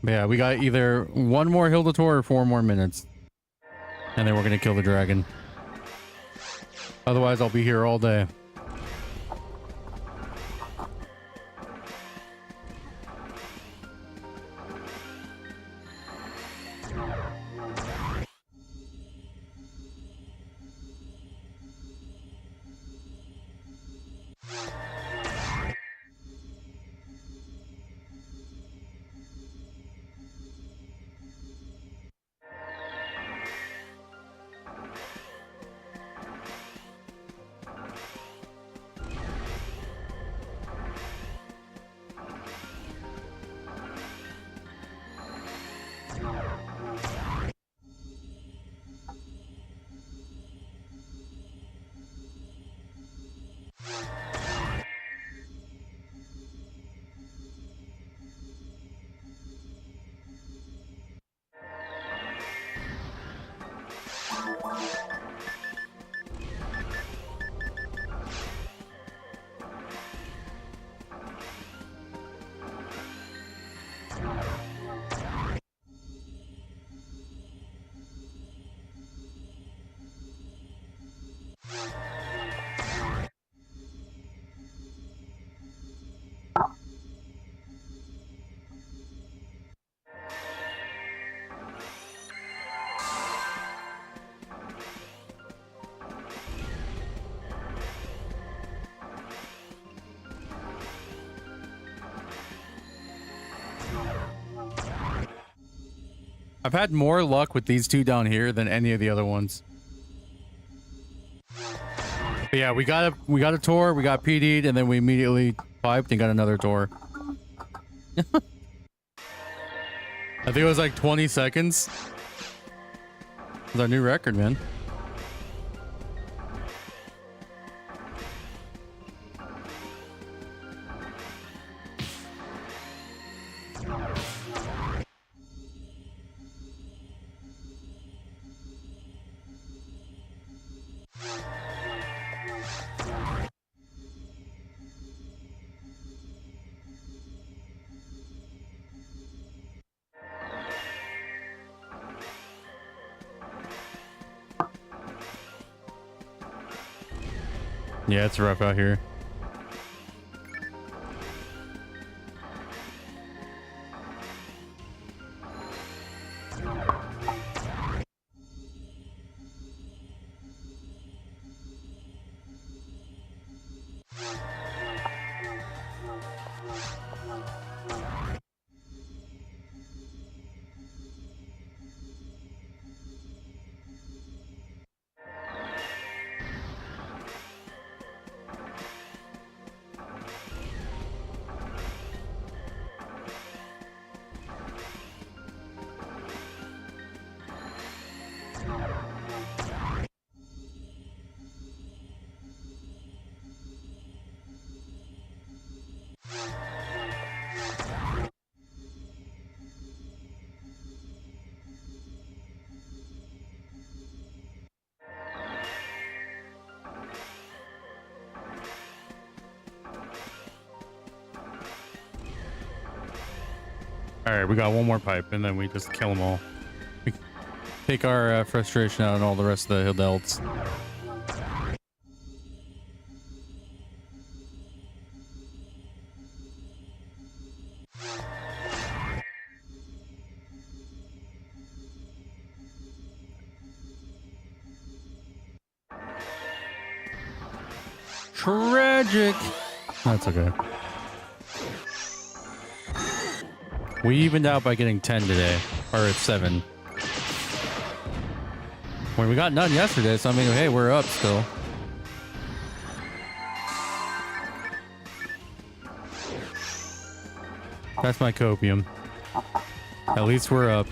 S2: But yeah, we got either one more Hilda tour or 4 more minutes. And then we're gonna kill the dragon. Otherwise, I'll be here all day. I've had more luck with these two down here than any of the other ones. But yeah, we got a tour, we got PD'd, and then we immediately piped and got another tour. I think it was like 20 seconds. It's our new record, man. Yeah, it's rough out here. All right, we got one more pipe, and then we just kill them all. We take our frustration out on all the rest of the adults. Tragic. That's okay. We evened out by getting 10 today, or it's 7. When we got none yesterday, so I mean, hey, we're up still. That's my copium. At least we're up.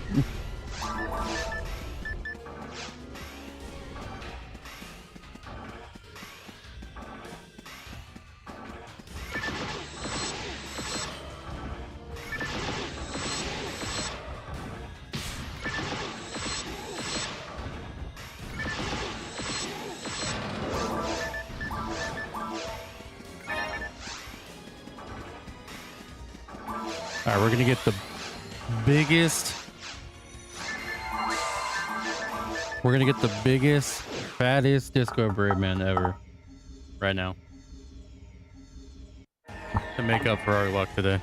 S2: All right, we're gonna get the biggest. We're gonna get the biggest, fattest disco brave man ever, right now, to make up for our luck today.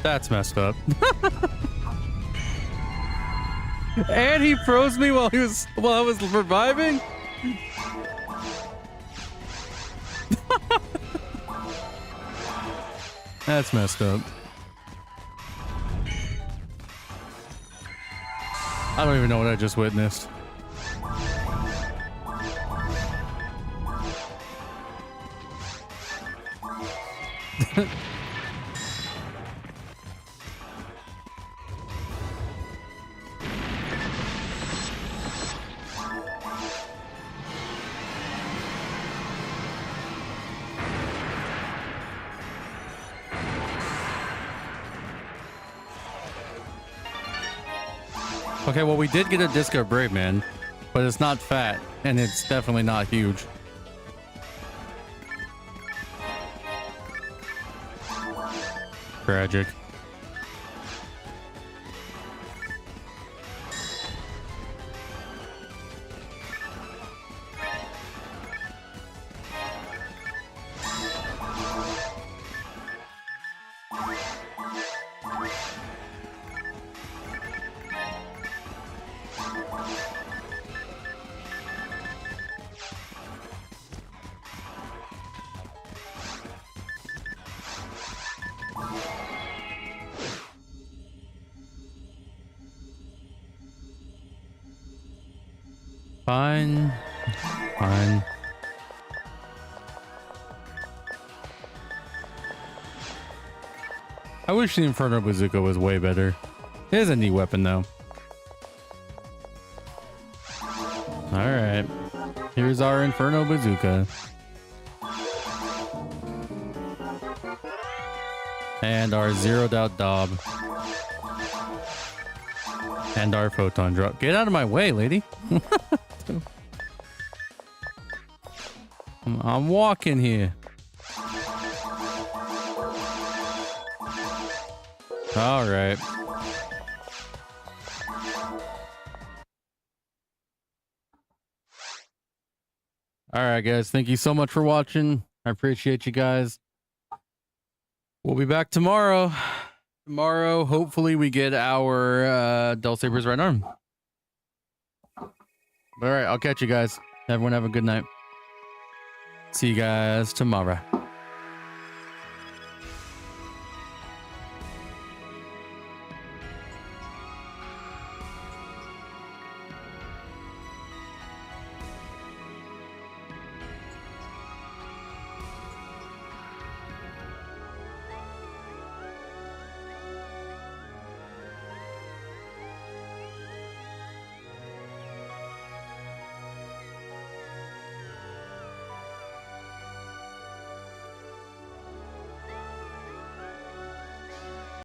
S2: That's messed up. And he froze me while I was reviving. That's messed up. I don't even know what I just witnessed. Okay, well, we did get a Disco Brave Man, but it's not fat, and it's definitely not huge. Tragic. Fine. Fine. I wish the Inferno Bazooka was way better. It is a neat weapon, though. Alright. Here's our Inferno Bazooka. And our zeroed out Dob. And our photon drop. Get out of my way, lady. I'm walking here. All right. All right, guys. Thank you so much for watching. I appreciate you guys. We'll be back tomorrow. Tomorrow, hopefully, we get our Dulsaber's right arm. All right, I'll catch you guys. Everyone have a good night. See you guys tomorrow.